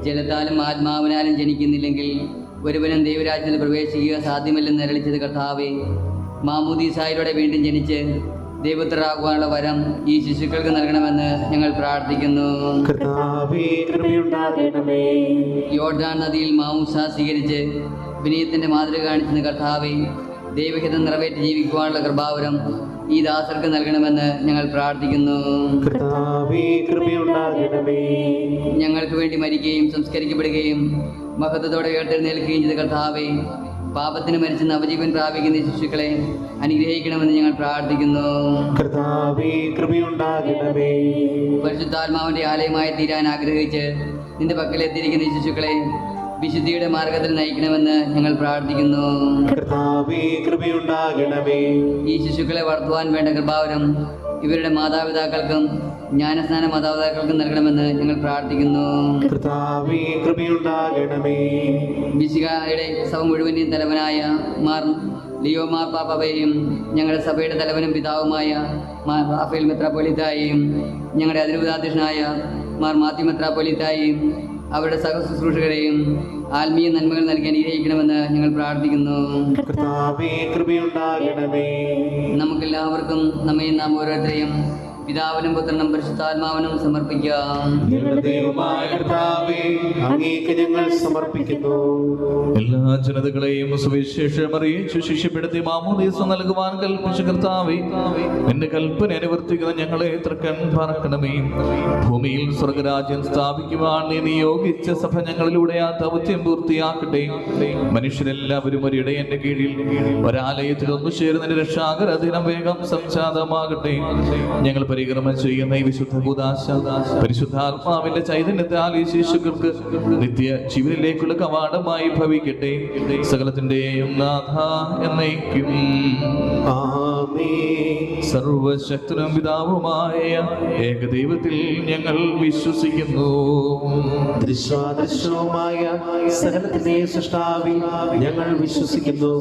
ജലത്താലും ആത്മാവിനാലും ജനിക്കുന്നില്ലെങ്കിൽ ഒരുവനും ദൈവരാജ്യത്തിൽ പ്രവേശിക്കുക സാധ്യമല്ലെന്ന് അരുളിച്ചത് കർത്താവേ, മാമോദിസായിലൂടെ വീണ്ടും ജനിച്ച് ദൈവപുത്രരാകുവാനുള്ള വരം ഈ ശിശുക്കൾക്ക് നൽകണമെന്ന് ഞങ്ങൾ പ്രാർത്ഥിക്കുന്നു. കർത്താവേ കൃപയുണ്ടാകണമേ. യോർദാൻ നദിയിൽ മാമോദിസ സ്വീകരിച്ച് വിനയത്തിൻ്റെ മാതൃക കാണിച്ചെന്ന് കർത്താവേ, ദൈവഹിതം നിറവേറ്റി ജീവിക്കുവാനുള്ള കൃപാവരം ഈ ദാസർക്ക് നൽകണമെന്ന് ഞങ്ങൾ പ്രാർത്ഥിക്കുന്നു. കർത്താവേ കൃപയുണ്ടാകണമേ. ഞങ്ങൾക്ക് വേണ്ടി മരിക്കുകയും സംസ്കരിക്കപ്പെടുകയും മഹത്വത്തോടെ ഉയർത്തെഴുന്നേൽക്കുകയും ചെയ്ത കർത്താവേ, പാപത്തിന് മരിച്ച് നവജീവൻ പ്രാപിക്കുന്ന ഈ ശിശുക്കളെ അനുഗ്രഹിക്കണമെന്ന് ഞങ്ങൾ പ്രാർത്ഥിക്കുന്നു. കർത്താവേ കൃപയുണ്ടാകണമേ. പരിശുദ്ധാത്മാവിന്റെ ആലയമായി തീരാൻ ആഗ്രഹിച്ച് നിന്റെ പക്കലെത്തിയിരിക്കുന്ന ഈ ശിശുക്കളെ വിശുദ്ധിയുടെ മാർഗത്തിൽ നയിക്കണമെന്ന് ഞങ്ങൾ പ്രാർത്ഥിക്കുന്നു. കർത്താവേ കൃപയുണ്ടാകണമേ. ഈ ശിശുക്കളെ വളർത്തുവാൻ വേണ്ട കൃപാവരം ഇവരുടെ മാതാപിതാക്കൾക്കും ജ്ഞാനസ്നാന മാതാപിതാക്കൾക്കും നൽകണമെന്ന് ഞങ്ങൾ പ്രാർത്ഥിക്കുന്നു. കർത്താവേ കൃപയുണ്ടാകണമേ. മിശിഹായുടെ സഭ മുഴുവനെയും തലവനായ മാർ ലിയോ മാർപ്പാപ്പയെയും ഞങ്ങളുടെ സഭയുടെ തലവനും പിതാവുമായ മാർ റാഫേൽ മെത്രാപ്പൊലീത്തായെയും ഞങ്ങളുടെ അതിരൂപതാധ്യക്ഷനായ മാർ മാത്യു മെത്രാപ്പൊലീത്തായെയും അവരുടെ സഹശുശ്രൂഷകരെയും ആത്മീയ നന്മകൾ നൽകി അനുഗ്രഹിക്കണമെന്ന് ഞങ്ങൾ പ്രാർത്ഥിക്കുന്നു. കർത്താവേ കൃപയുണ്ടാകണമേ. നമുക്കെല്ലാവർക്കും നമ്മയും നാം ഓരോരുത്തരെയും പിതാവിനും പുത്രനും പരിശുദ്ധാത്മാവിനും സമർപ്പിക്കാം. ഞങ്ങളുടെ ദൈവമായ കർത്താവേ, അങ്ങേക്ക് ഞങ്ങൾ സമർപ്പിക്കുന്നു. എല്ലാ ജനതകളെയും സുവിശേഷം അറിയിച്ചു ശിഷ്യപ്പെടുത്തി മാമോദീസ നൽകുവാൻ കൽപ്പിച്ച കർത്താവേ, നിന്റെ കൽപ്പന അനുവർത്തിക്കുന്ന ഞങ്ങളെ തൃക്കൺ പറക്കണമേ. ഭൂമിയിൽ സ്വർഗരാജ്യം സ്ഥാപിക്കുവാൻ നീ നിയോഗിച്ച സഭ ഞങ്ങളിലൂടെ ആ ദൗത്യം പൂർത്തിയാക്കട്ടെ. മനുഷ്യരെല്ലാവരും ഒരു ഇടയന്റെ കീഴിൽ ഒരാലയത്തിൽ ഒന്നു ചേർന്ന് രക്ഷാകര ദിനം വേഗം സംജാതമാകട്ടെ. ഞങ്ങൾ പരിക്രമം ചെയ്യുന്ന ഈ വിശുദ്ധ കൂദാശ പരിശുദ്ധാത്മാവിന്റെ ചൈതന്യത്താൽ ഈ ശിശുക്കൾക്ക് നിത്യ ജീവനിലേക്കുള്ള കവാടമായി ഭവിക്കട്ടെ. സകലത്തിന്റെയും നാഥ എന്നേക്കും സർവശക്തനും പിതാവുമായ ഏകദൈവത്തിൽ ഞങ്ങൾ വിശ്വസിക്കുന്നു. ദൃശ്യാദൃശ്യവുമായ സകലത്തിന്റെ സൃഷ്ടാവിൽ ഞങ്ങൾ വിശ്വസിക്കുന്നു.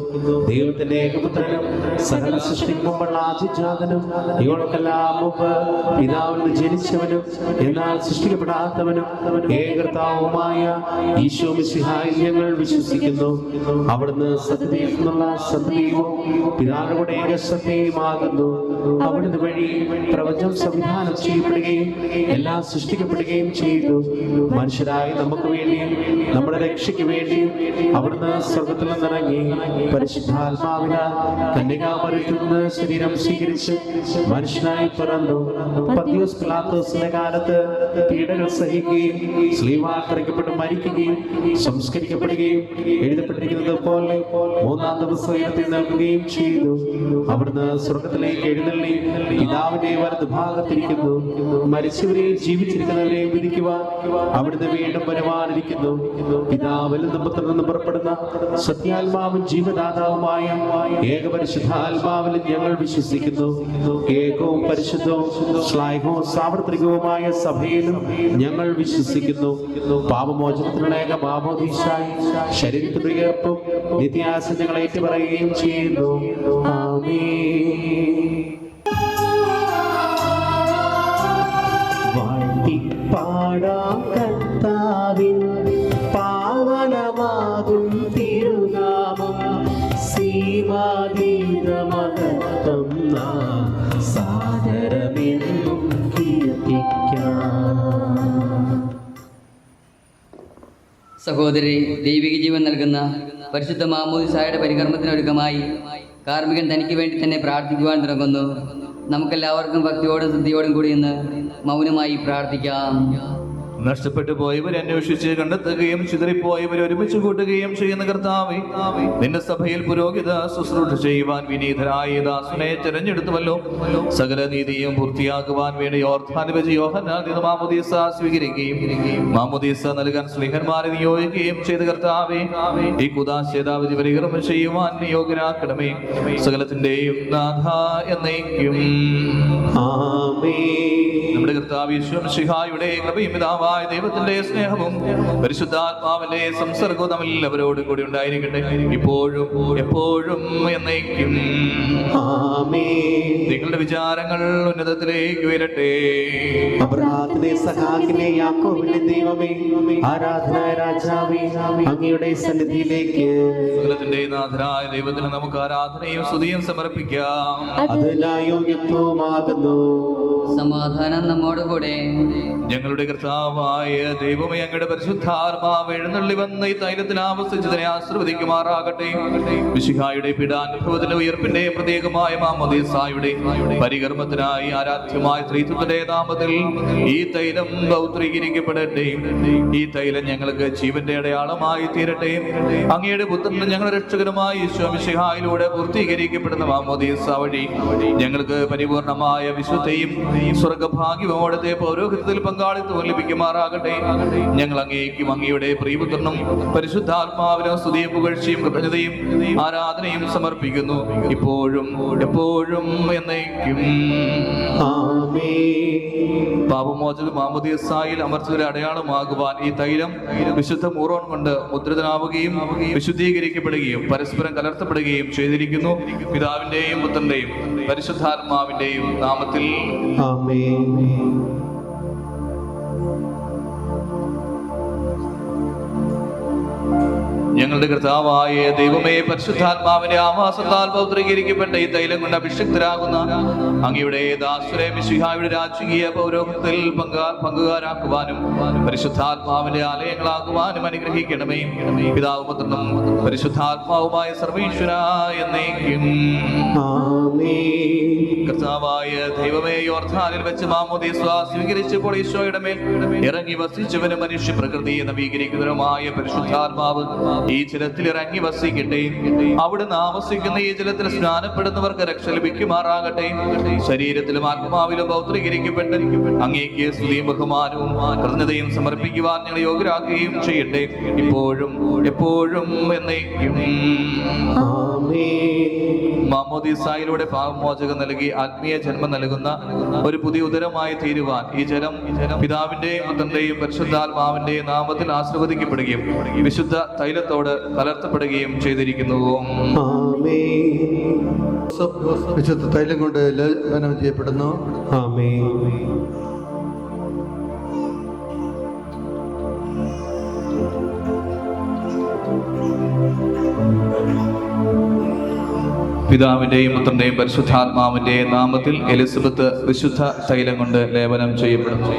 ദൈവത്തിന്റെ ഏകപുത്രനും സകല സൃഷ്ടിക്ക് മുമ്പുള്ള ആദിജാതനും ഇവൾക്കെല്ലാം മുമ്പ് പിതാവിൽ നിന്ന് ജനിച്ചവനും എന്നാൽ സൃഷ്ടിക്കപ്പെടാത്തവനും ഏകർത്താവുമായ ഈശോ മിശിഹായിൽ ഞങ്ങൾ വിശ്വസിക്കുന്നു. അവിടുന്ന് സത്യത്തിൽ നിന്നുള്ള സത്യവും പിതാവിനോട് ഏകസത്യമാകുന്നു. അവിടുന്ന് വഴി പ്രപഞ്ചം സംവിധാനം ചെയ്യപ്പെടുകയും എല്ലാം സൃഷ്ടിക്കപ്പെടുകയും ചെയ്തു. മനുഷ്യരായി നമുക്ക് വേണ്ടിയും നമ്മുടെ രക്ഷയ്ക്ക് വേണ്ടിയും അവിടുന്ന് സ്വർഗത്തിൽ നിന്നിറങ്ങി പരിശുദ്ധാത്മാവിനാൽ കന്യകാമറിയത്തിൽ നിന്ന് ശരീരം സ്വീകരിച്ച് മനുഷ്യനായി പിറന്നു. പന്തിയോസ് പിലാത്തോസിന്റെ കാലത്ത് പീഡകൾ സഹിക്കുകയും സ്ലീവാക്കറിക്കപ്പെട്ട് മരിക്കുകയും സംസ്കരിക്കപ്പെടുകയും എഴുതപ്പെട്ടിരിക്കുന്നത് പോലെ മൂന്നാം ദിവസം ഉയർത്തെഴുന്നേൽക്കുകയും ചെയ്തു. അവിടുന്ന് സ്വർഗത്തിലേക്ക് എഴുന്നള്ളി പിതാവിന്റെ വലതുഭാഗത്തിരിക്കുന്നു. മരിച്ചവരെയും ജീവിച്ചിരിക്കുന്നവരെയും വിധിക്കുവാൻ അവിടുന്ന് വീണ്ടും വരുവാനിരിക്കുന്നു. പിതാവിൽ നിന്നും പുത്രനിൽ നിന്നും പുറപ്പെടുന്ന സത്യാത്മാവും ജീവദാതാവുമായ ഏകപരിശുദ്ധാത്മാവിൽ ഞങ്ങൾ വിശ്വസിക്കുന്നു. ഏകവും പരിശുദ്ധവും ശ്ലൈഹവും സാർവത്രികവുമായ സഭയിലും ഞങ്ങൾ വിശ്വസിക്കുന്നു. പാപമോചനത്തിനുള്ള ഏക മാമോദീസായി ശരീരത്തിന്റെ ഉയർപ്പും നിത്യാസം ഞങ്ങൾ ഏറ്റുപറയുകയും ചെയ്യുന്നു. വാഴ്ത്തിപ്പാടാം കർത്താവിൻ പാവനമാകും തിരുനാമം സീമാതീതമഹത്വം നാം സാദരമെന്നും കീർത്തിക്കാം. സഹോദരി, ദൈവിക ജീവൻ നൽകുന്ന പരിശുദ്ധ മാമോദിസായുടെ പരികർമ്മത്തിനൊരുക്കമായി കാർമികൻ തനിക്ക് വേണ്ടി തന്നെ പ്രാർത്ഥിക്കുവാൻ തുടങ്ങുന്നു. നമുക്കെല്ലാവർക്കും ഭക്തിയോടും ശ്രദ്ധയോടും കൂടി ഇന്ന് മൗനമായി പ്രാർത്ഥിക്കാം. നഷ്ടപ്പെട്ടു പോയവരെ അന്വേഷിച്ച് കണ്ടെത്തുകയും ചിതറിപ്പോയവരെ ഒരുമിച്ച് കൂട്ടുകയും ചെയ്യുന്ന കർത്താവേ, നിന്റെ സഭയിൽ പുരോഹിത ശുശ്രൂഷ ചെയ്യുവാൻ വിനീതരായ ദാസനെ തെരഞ്ഞെടുത്തുവല്ലോ. സകല നീതിയും പൂർത്തിയാക്കുവാൻ വേണ്ടി ഓർത്താനുവചി യോഹന്നാൻ നിന്ന് മാമോദീസ സ്വീകരിക്കുകയും മാമോദീസ നൽകാൻ സ്ലീഹന്മാരെ നിയോഗിക്കുകയും ചെയ്ത കർത്താവേ, ഈ കുദാശേതാവധി പരികർമ്മം ചെയ്യുവാൻ നിയോഗരാക്കണമേ. സകലത്തിന്റെയും നാഥ എന്നേക്കും നമ്മുടെ കർത്താവ് യേശു മിശിഹായുടെ കൃപയും പിതാവായ ദൈവത്തിന്റെ സ്നേഹവും പരിശുദ്ധാത്മാവിന്റെ സംസർഗവും നമ്മെല്ലാവരോടും കൂടി ഉണ്ടായിരിക്കട്ടെ, ഇപ്പോഴും എപ്പോഴും എന്നേക്കും. നിങ്ങളുടെ വിചാരങ്ങൾ ഉന്നതത്തിലേക്ക് ഉയരട്ടെ. അബ്രഹാമിന്റെ സഹായിലെ യാക്കോബിന്റെ ദൈവമേ, ആരാധനായ രാജാവേ, അങ്ങയുടെ സന്നിധിയിലേക്ക് സകലത്തിന്റെ നാഥനായ ദൈവത്തിന് നമുക്ക് ആരാധനയും സ്തുതിയും സമർപ്പിക്കാം. അത് ന്യായോഗ്യത്വമാകുന്നു. സമാധാനം നമ്മോടുകൂടെ. ഞങ്ങളുടെ കർത്താവായ ദൈവമേ, അങ്ങയുടെ പരിശുദ്ധാത്മാവ് എഴുന്നള്ളി വന്ന് ഈ തൈലത്തിൽ ആവസിച്ചതിനെ ആശീർവദിക്കുമാറാകട്ടെ. മിശിഹായുടെ പീഡാനുഭവത്തിന്റെ ഉയർപ്പിന്റെ പ്രത്യേകമായ മാമോദീസായുടെ പരികർമ്മത്തിനായി ആരാധ്യമായ ത്രിത്വത്തിന്റെ നാമത്തിൽ ഈ തൈലം പൗത്രീകരിക്കപ്പെടട്ടെ. ഈ തൈലം ഞങ്ങൾക്ക് ജീവന്റെ അടയാളമായി തീരട്ടെ. അങ്ങയുടെ പുത്രനും ഞങ്ങളുടെ രക്ഷകനുമായ ഈശോ മിശിഹായിലൂടെ പൂർത്തീകരിക്കപ്പെടുന്ന മാമോദീസ വഴി ഞങ്ങൾക്ക് പരിപൂർണമായ വിശുദ്ധിയും സ്വർഗഭാഗ്യവും അവിടുത്തെ പൗരോഹിത്യത്തിൽ പങ്കാളിത്തവും ലഭിക്കുമാറാകട്ടെ. ഞങ്ങൾ അങ്ങേക്കും അങ്ങയുടെ പ്രിയപുത്രനും പരിശുദ്ധാത്മാവിനും സ്തുതിയും പുകഴ്ചയും കൃതജ്ഞതയും ആരാധനയും സമർപ്പിക്കുന്നു, ഇപ്പോഴും എപ്പോഴും എന്നേക്കും. പാപമോചക മാമോദീസായിൽ അമർച്ചയുടെ അടയാളമാകുവാൻ ഈ തൈലം വിശുദ്ധ മൂറോൺ കൊണ്ട് മുദ്രിതനാവുകയും വിശുദ്ധീകരിക്കപ്പെടുകയും പരസ്പരം കലർത്തപ്പെടുകയും ചെയ്തിരിക്കുന്നു. പിതാവിന്റെയും പുത്രന്റെയും പരിശുദ്ധാത്മാവിന്റെയും നാമത്തിൽ. ഞങ്ങളുടെ കർത്താവായ ദൈവമേ, പരിശുദ്ധാത്മാവിന്റെ ആവാസത്താൽ പൗത്രീകരിക്കപ്പെട്ട ഈ തൈലം കൊണ്ട് അഭിഷിക്തരാകുന്ന അങ്ങയുടെ ദാസരെ മിശിഹായുടെ രാജകീയ പൗരോഹിത്യത്തിൽ പങ്കുകാരാക്കുവാനും പരിശുദ്ധാത്മാവിന്റെ ആലയങ്ങളാക്കുവാനും അനുഗ്രഹിക്കണമേ. പിതാവും പുത്രനും പരിശുദ്ധാത്മാവുമായ സർവീശ്വര എന്നേക്കും. കർത്താവായ ദൈവമേ, യോർദാനിൽ വെച്ച് മാമോദീസ സ്വീകരിച്ചപ്പോൾ ഈശോയുടെ മേൽ ഇറങ്ങി വസിച്ചവനും മനുഷ്യ പ്രകൃതിയെ നവീകരിക്കുന്നതിനുമായ പരിശുദ്ധാത്മാവ് ഈ ജലത്തിൽ ഇറങ്ങി വസിക്കട്ടെ. അവിടുന്ന് ആവസിക്കുന്ന ഈ ജലത്തിൽ സ്നാനപ്പെടുന്നവർക്ക് രക്ഷ ലഭിക്കുമാറാകട്ടെ. ശരീരത്തിലും ആത്മാവിലും പൗത്രീകരിക്കപ്പെട്ട് അങ്ങേക്ക് സ്തുതിയും ബഹുമാനവും കൃതജ്ഞതയും സമർപ്പിക്കുവാൻ ഞങ്ങൾ യോഗ്യരാക്കുകയും ചെയ്യട്ടെ, ഇപ്പോഴും എപ്പോഴും എന്നേക്കും. മാമോദീസായിലൂടെ പാപമോചകം നൽകി ആത്മീയ ജന്മം നൽകുന്ന ഒരു പുതിയ ഉദരമായി തീരുവാൻ ഈ ജലം പിതാവിന്റെയും പുത്രന്റെയും പരിശുദ്ധാത്മാവിന്റെയും നാമത്തിൽ ആശീർവദിക്കപ്പെടുകയും വിശുദ്ധ തൈലത്തോട് കലർത്തപ്പെടുകയും ചെയ്തിരിക്കുന്നു. വിശുദ്ധ തൈലം കൊണ്ട് ലേപനം ചെയ്യപ്പെടുന്നു. പിതാവിന്റെയും പുത്രന്റെയും പരിശുദ്ധാത്മാവിന്റെയും നാമത്തിൽ എലിസബത്ത് വിശുദ്ധ തൈലം കൊണ്ട് ലേപനം ചെയ്യപ്പെടുന്നു.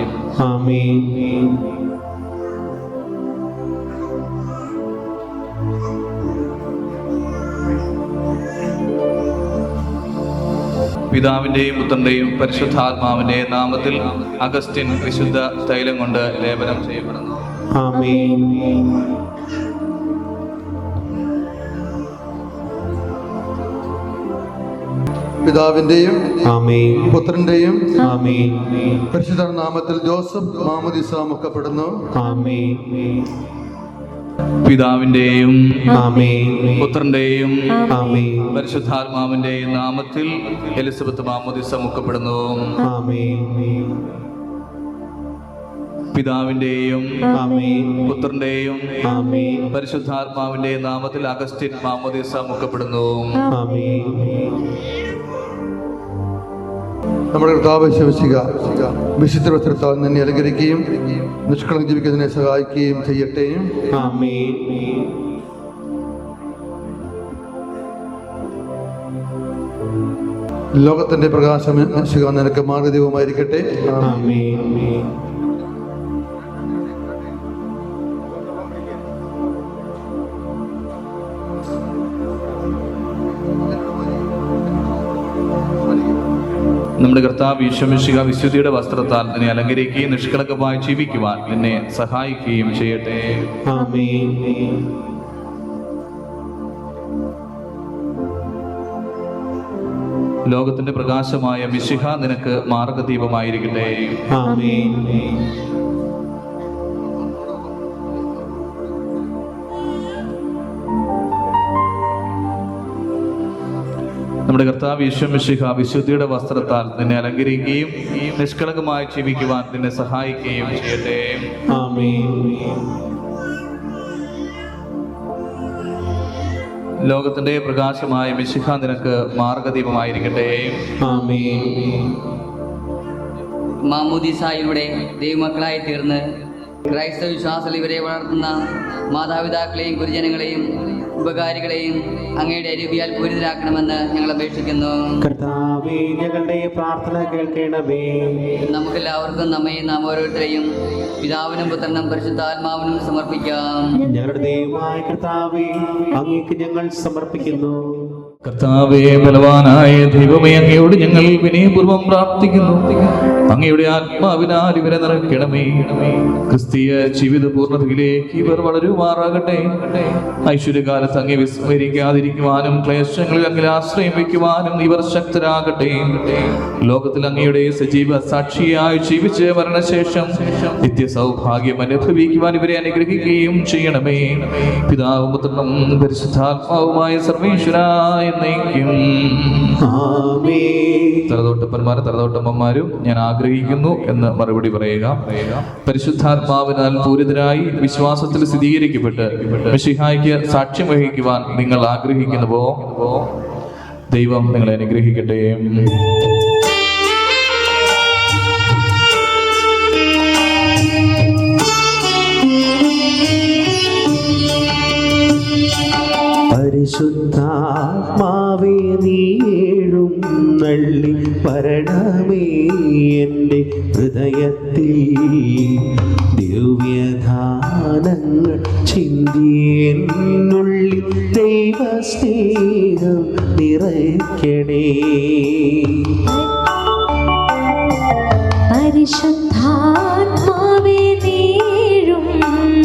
പിതാവിന്റെയും പുത്രന്റെയും പരിശുദ്ധാത്മാവിന്റെയും നാമത്തിൽ അഗസ്റ്റിൻ വിശുദ്ധ തൈലം കൊണ്ട് ലേപനം ചെയ്യപ്പെടുന്നു. പിതാവിന്റെയും പുത്രന്റെയും പരിശുദ്ധ നാമത്തിൽ ജോസഫ് മാമോദീസ മുക്കപ്പെടുന്നു. പിതാവിന്റെയും പുത്രന്റെയും പരിശുദ്ധാത്മാവിന്റെയും നാമത്തിൽ എലിസബത്ത് മാമോദീസ മുക്കപ്പെടുന്നു. പിതാവിന്റെയും പുത്രന്റെയും പരിശുദ്ധാത്മാവിന്റെയും നാമത്തിൽ അഗസ്റ്റിൻ മാമോദീസ മുക്കപ്പെടുന്നു. നമ്മുടെ കർത്താവ് വിശുദ്ധ വസ്ത്രത്താൽ നിന്നെ അനുഗ്രഹിക്കുകയും നിഷ്കളങ്കം ജീവിക്കുന്നതിനെ സഹായിക്കുകയും ചെയ്യട്ടെ. ലോകത്തിന്റെ പ്രകാശം നിനക്ക് മാർഗദീപമായിരിക്കട്ടെ. നമ്മുടെ കർത്താവ് ഈശോ മിശിഹാ വിശുദ്ധിയുടെ വസ്ത്രത്താൽ നിന്നെ അലങ്കരിക്കുകയും നിഷ്കളങ്കമായി ജീവിക്കുവാൻ നിന്നെ സഹായിക്കുകയും ചെയ്യട്ടെ. ലോകത്തിന്റെ പ്രകാശമായ മിശിഹാ നിനക്ക് മാർഗദീപമായിരിക്കട്ടെ. നമ്മുടെ കർത്താവ് ഈശോ മിശിഹാ വിശുദ്ധിയുടെ വസ്ത്രത്താൽ നിന്നെ അലങ്കരിക്കുകയും നിഷ്കളങ്കമായി ജീവിക്കുവാൻ നിന്നെ സഹായിക്കുകയും ചെയ്യട്ടെ. ലോകത്തിന്റെ പ്രകാശമായ മിശിഹാ നിനക്ക് മാർഗദീപമായിരിക്കട്ടെ. മാമോദീസായിലൂടെ ദൈവമക്കളായി തീർന്ന് ക്രൈസ്തവ വിശ്വാസത്തിൽ ഇവരെ വളർത്തുന്ന മാതാപിതാക്കളെയും ഗുരുജനങ്ങളെയും ഉപകാരികളെയും അങ്ങയുടെ അരുവിയാൽ പൂരിതരാക്കണമെന്ന് ഞങ്ങൾ അപേക്ഷിക്കുന്നു. കർത്താവേ, ഞങ്ങളുടെ പ്രാർത്ഥന കേൾക്കണമേ. നമുക്കെല്ലാവർക്കും നമ്മയും നാം ഓരോരുത്തരെയും പിതാവിനും പുത്രനും പരിശുദ്ധാത്മാവിനും സമർപ്പിക്കാം. ഞങ്ങളുടെ ദൈവമായ കർത്താവേ, അങ്ങേക്ക് ഞങ്ങൾ സമർപ്പിക്കുന്നു. കർത്താവേ, ബലവാനായ ദൈവമേ, അങ്ങയോട് ഞങ്ങൾ വിനയപൂർവ്വം പ്രാർത്ഥിക്കുന്നു. അങ്ങയുടെ ആത്മാവിനാൽ ഇവരെ നിറയ്ക്കണമേ. ക്രിസ്തീയ ജീവിത പൂർണ്ണതയിലേക്ക് ഇവർ വളരുമാറാകട്ടെ. ഐശ്വര്യകാലത്ത് അങ്ങേ വിസ്മരിക്കാതിരിക്കുവാനും ക്ലേശങ്ങളിൽ അങ്ങിൽ ആശ്രയം വയ്ക്കുവാനും ഇവർ ശക്തരാകട്ടെ. ലോകത്തിൽ അങ്ങയുടെ സജീവ സാക്ഷിയായി ജീവിച്ച് മരണശേഷം നിത്യ സൗഭാഗ്യം അനുഭവിക്കുവാൻ ഇവരെ അനുഗ്രഹിക്കുകയും ചെയ്യണമേ. പിതാവും പുത്രനും പരിശുദ്ധാത്മാവുമായ സർവേശ്വരായ എന്നേക്കും. തലതൊട്ടപ്പന്മാരും തലതൊട്ടമ്മമാരും ഞാൻ ആഗ്രഹിക്കുന്നു എന്ന് മറുപടി പറയുക. പരിശുദ്ധാത്മാവിനാൽ പൂരിതരായി വിശ്വാസത്തിൽ സ്ഥിരീകരിക്കപ്പെട്ട് മിശിഹായ്ക്ക് സാക്ഷ്യം വഹിക്കുവാൻ നിങ്ങൾ ആഗ്രഹിക്കുന്നുവോ? ദൈവം നിങ്ങളെ അനുഗ്രഹിക്കട്ടെ. പരിശുദ്ധാത്മാവേ, നീഴും നള്ളി വരണമേ എൻ്റെ ഹൃദയത്തിൽ. ദിവ്യദാനങ്ങൾ ചിന്തിയെന്നുള്ളിൽ ദൈവസ്നേഹം നിറയ്ക്കണേ. പരിശുദ്ധാത്മാവേ, നീഴും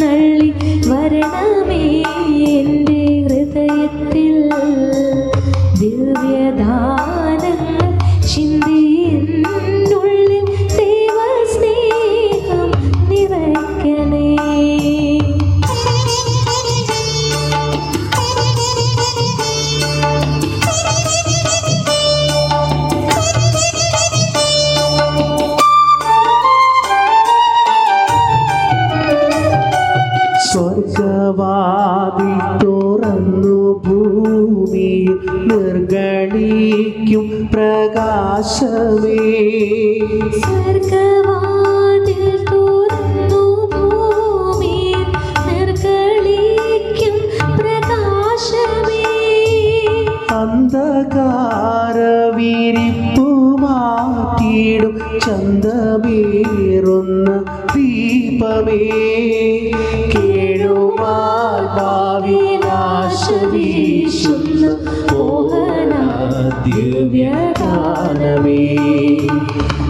നള്ളി വരണമേ എൻ്റെ ഹൃദയത്തിൽ. ദിവ്യദാനങ്ങൾ ചിന്തിയെന്നുള്ളിൽ ദൈവസ്നേഹം നിറയ്ക്കണേ. സ്വർഗവാതിൽ തുറന്നു ഭൂമിയിൽ നിർഗളിക്കും പ്രകാശമേ. സ്വർഗവാതിൽ തുറന്നു ഭൂമിയിൽ നിർഗളിക്കും പ്രകാശമേ. അന്ധകാര വിരിപ്പു മാറ്റിയിടും ചന്തമേറുന്ന ദീപമേ. കേഴുമാവിനാശവീശുന്ന മോഹന ദിവ്യഗാനമേ.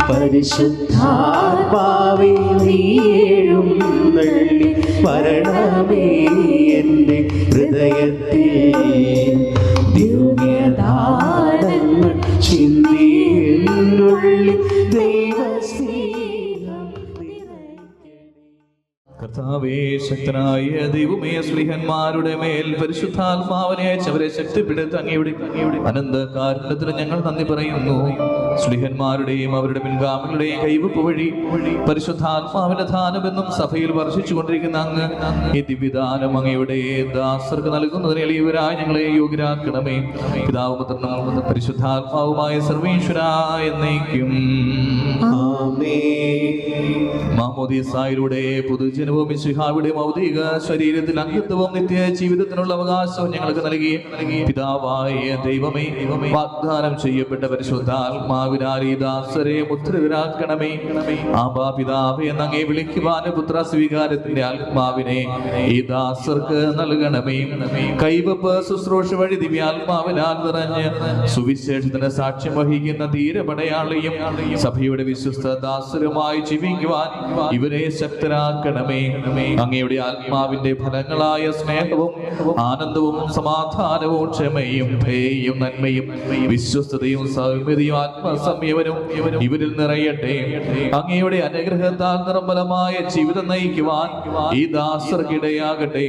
പരിശുദ്ധാത്മാവേ, നീഴും നള്ളി വരണമേ എൻ്റെ ഹൃദയത്തിൽ. ദിവ്യദാനങ്ങൾ ചിന്തിയെന്നുള്ളിൽ ദൈവസ്നേഹം നിറയ്ക്കണേ. കർത്താവേ, ശക്തനായ ദൈവമേ, സ്ലീഹന്മാരുടെ മേൽ പരിശുദ്ധാത്മാവിനെ അയച്ചവരെ ശക്തിപ്പെടുത്തി അങ്ങയുടെ അനന്ത കാരുണ്യത്തിന് ഞങ്ങൾ നന്ദി പറയുന്നു. സ്ലീഹന്മാരുടെയും അവരുടെ പിൻഗാമികളുടെയും കൈവപ്പ് വഴി പരിശുദ്ധാത്മാവിന്റെ ദാനമെന്നും സഭയിൽ വർഷിച്ചുകൊണ്ടിരിക്കുന്ന അങ്ങ് ഈ ദിവ്യദാനം അങ്ങയുടെ ദാസർക്ക് നൽകുന്നതിന് എളിയവരായി ഞങ്ങളെ യോഗ്യരാക്കണമേ. പിതാവും പുത്രനും പരിശുദ്ധാത്മാവുമായ സർവേശ്വരായ എന്നേക്കും. മാമോദീസായിലൂടെ പൊതുജനവും മിശിഹായുടെ ഭൗതിക ശരീരത്തിൽ അംഗത്വവും നിത്യ ജീവിതത്തിനുള്ള അവകാശവും ഞങ്ങൾക്ക് നൽകി പിതാവായ ദൈവമേ, വാഗ്ദാനം ചെയ്യപ്പെട്ട പരിശുദ്ധാത്മാവിനാൽ ഈ ദാസരെ മുദ്രിതരാക്കണമേ. ആബാ പിതാവേ എന്നങ്ങേ വിളിക്കുവാൻ പുത്ര സ്വീകാരത്തിന്റെ ആത്മാവിനെ ഈ ദാസർക്ക് നൽകണമേ. കൈവപ്പ് ശുശ്രൂഷ വഴി ദിവ്യാത്മാവിനാൽ നിറഞ്ഞ് സുവിശേഷത്തിന് സാക്ഷ്യം വഹിക്കുന്ന ധീരപടയാളിയും സഭയുടെ വിശ്വസ്ത ദാസരുമായി ജീവിക്കുവാൻ ഇവരെ ശക്തരാക്കണമേ. അങ്ങയുടെ ആത്മാവിന്റെ ഫലങ്ങളായ സ്നേഹവും ആനന്ദവും സമാധാനവും ക്ഷമയും ദയയും നന്മയും വിശ്വസ്തതയും സൗമ്യതയും ആത്മസംയമനവും ഇവരിൽ നിറയട്ടെ. അങ്ങയുടെ അനുഗ്രഹത്താൽ നിർമ്മലമായ ജീവിതം നയിക്കുവാൻ ഈ ദാസർക്കിടയാകട്ടെ.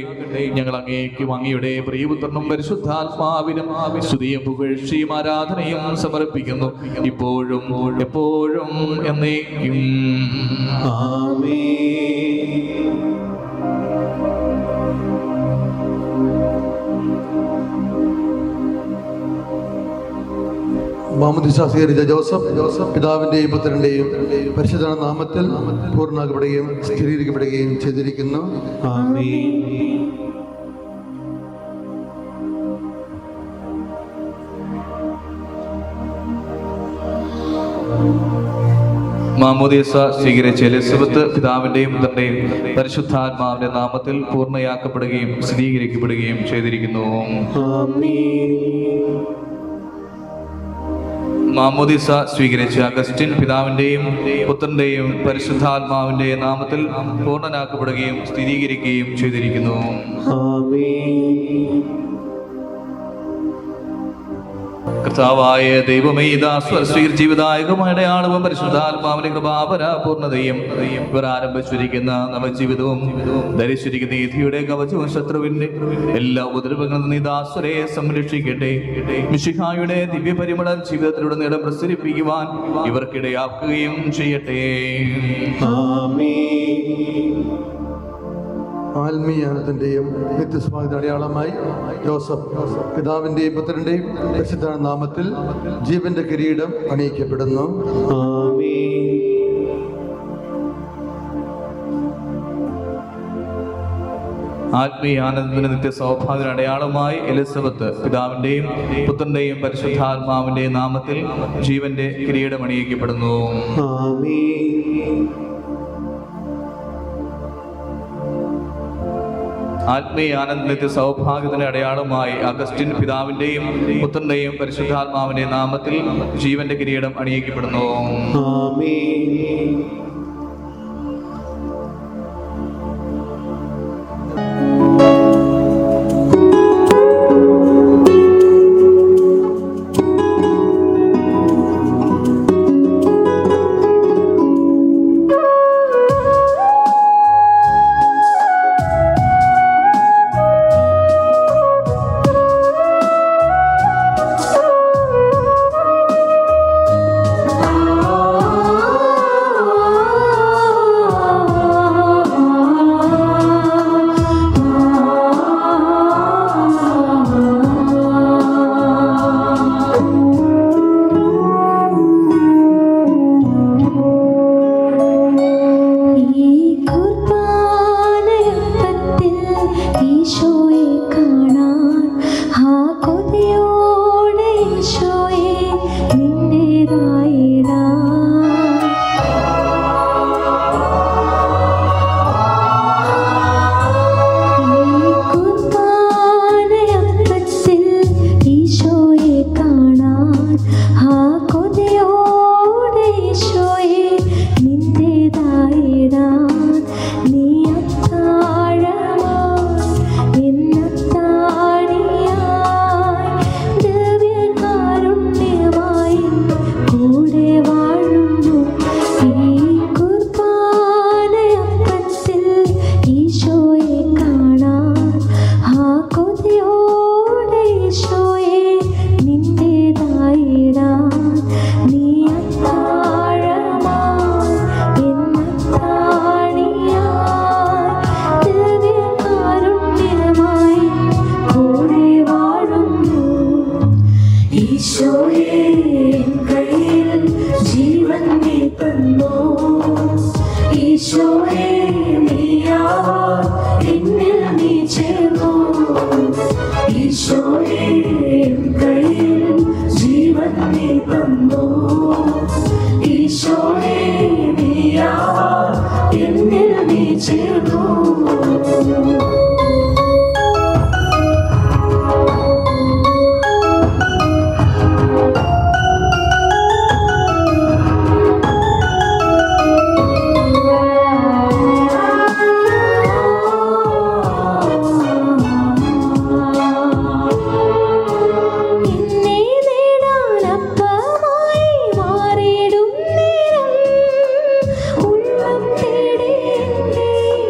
ഞങ്ങൾ അങ്ങേക്കും അങ്ങയുടെ പ്രിയപുത്രനും പരിശുദ്ധാത്മാവിനും സ്തുതിയും പുകഴ്ചയും ആരാധനയും സമർപ്പിക്കുന്നു, ഇപ്പോഴും എപ്പോഴും എന്നേക്കും. മാമോദീസ സ്വീകരിച്ച ജോസഫ് പിതാവിൻ്റെയും പുത്രൻ്റെയും പരിശുദ്ധ നാമത്തിൽ പൂർണ്ണമാക്കപ്പെടുകയും സ്ഥിരീകരിക്കപ്പെടുകയും ചെയ്തിരിക്കുന്നു. മാമോദീസ സ്വീകരിച്ച എലിസബത്ത് പിതാവിന്റെയും പുത്രന്റെയും പരിശുദ്ധാത്മാവിന്റെ നാമത്തിൽ പൂർണ്ണയാക്കപ്പെടുകയും സ്ഥിരീകരിക്കപ്പെടുകയും ചെയ്തിരിക്കുന്നു. മാമോദീസ സ്വീകരിച്ച അഗസ്റ്റിൻ പിതാവിന്റെയും പുത്രന്റെയും പരിശുദ്ധാത്മാവിന്റെ നാമത്തിൽ പൂർണ്ണനാക്കപ്പെടുകയും സ്ഥിരീകരിക്കുകയും ചെയ്തിരിക്കുന്നു. കർത്താവായ ദൈവമേ, ഇതാ സ്വീകരിജീവിതായകമായ അടയാളവും പരിശുദ്ധാത്മാവിന്റെ കൃപാപരാപൂർണതയും ഇവർ ആരംഭിച്ചിരിക്കുന്ന നവജീവിതവും ധരിച്ചിരിക്കുന്ന നീതിയുടെ കവചവും ശത്രുവിന്റെ എല്ലാ ഉപദ്രവങ്ങളിൽ നിന്ന് ദാസരെ സംരക്ഷിക്കട്ടെ. മിശിഹായുടെ ദിവ്യപരിമളം ജീവിതത്തിലൂടെ നേടം പ്രസരിപ്പിക്കുവാൻ ഇവർക്കിടയാക്കുകയും ചെയ്യട്ടെ. ആത്മീയാനത്തിൻ്റെയും നിത്യസമാഗത അടയാളമായി ജോസഫ് പിതാവിൻ്റെയും പുത്രൻ്റെയും പരിശുദ്ധ നാമത്തിൽ ജീവന്റെ കിരീടം അണിയിക്കപ്പെടുന്നു. ആത്മീയാനന്ദത്തിന്റെ നിത്യ സൗഭാഗ്യ അടയാളമായി എലിസബത്ത് പിതാവിന്റെയും പുത്രന്റെയും പരിശുദ്ധാത്മാവിന്റെയും നാമത്തിൽ ജീവന്റെ കിരീടം അണിയിക്കപ്പെടുന്നു. ആത്മീയ ആനന്ദത്തിന്റെ സൗഭാഗ്യത്തിന്റെ അടയാളമായി അഗസ്റ്റിൻ പിതാവിന്റെയും പുത്രന്റെയും പരിശുദ്ധാത്മാവിന്റെയും നാമത്തിൽ ജീവന്റെ കിരീടം അണിയിക്കപ്പെടുന്നു.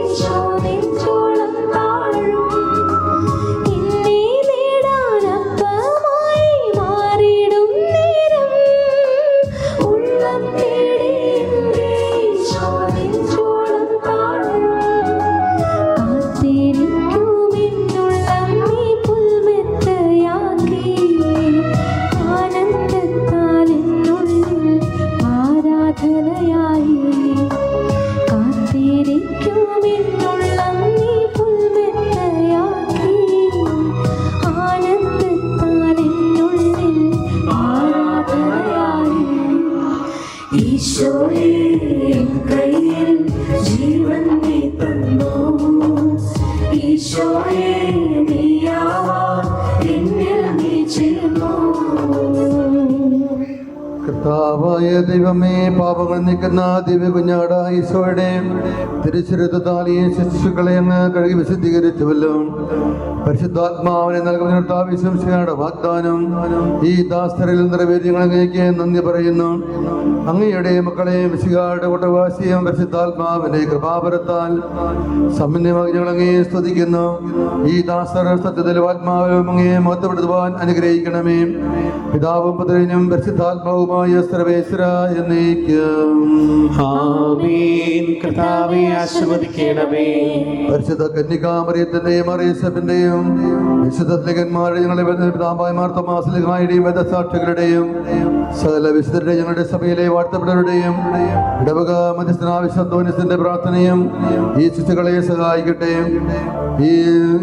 ഈശോ പിതാവായ ദൈവമേ, പാപങ്ങൾ നീക്കുന്ന ദിവ്യ കുഞ്ഞാടായ ഈശോയുടെ തിരുശരീരത്താൽ ഈ ശിശുക്കളെ അങ്ങ് കഴുകി വിശുദ്ധീകരിച്ചുവല്ലോ. പരിശുദ്ധാത്മാവിനെ നൽകുന്ന വിശ്വസിയുടെ വാഗ്ദാനം ഈ ദാസരിൽ നിറവേറ്റി ഞങ്ങൾ അങ്ങേക്ക് നന്ദി പറയുന്നു. അങ്ങയുടെ മക്കളെ മിശിഹായുടെ കൂട്ടവാസിയും പരിശുദ്ധാത്മാവിന്റെ കൃപാപരത്താൽ സമന്വയമായി ഞങ്ങൾ അങ്ങേ സ്തുതിക്കുന്നു. ഈ ദാസർ സത്യത്തിലും ആത്മാവിലും അങ്ങേ മഹത്വപ്പെടുത്തുവാൻ അനുഗ്രഹിക്കണമേ. പിതാവും പുത്രനും പരിശുദ്ധാത്മാവുമായ സർവേശ്വര എന്നേക്കും ആമേൻ. കർത്താവേ ആശീർവദിക്കണമേ. പരിശുദ്ധ കന്യകാമറിയത്തിന്റെയും മറിയസപ്പിന്റെയും വിശുദ്ധ ലേഖന്മാരുടെ ഞങ്ങളുടെ പിതാവായ മാർത്തോമായുടെയും വേദസാക്ഷികളുടെയും സകല വിശുദ്ധരുടെയും ഞങ്ങളുടെ സഭയിലെ വാഴ്ത്തപ്പെട്ടവരുടെയും ഇടവക മധ്യസ്ഥനായ വിശുദ്ധ അന്തോനിസിന്റെ പ്രാർത്ഥനയും ഈ ശിശുക്കളെ സഹായിക്കട്ടെ. ഈ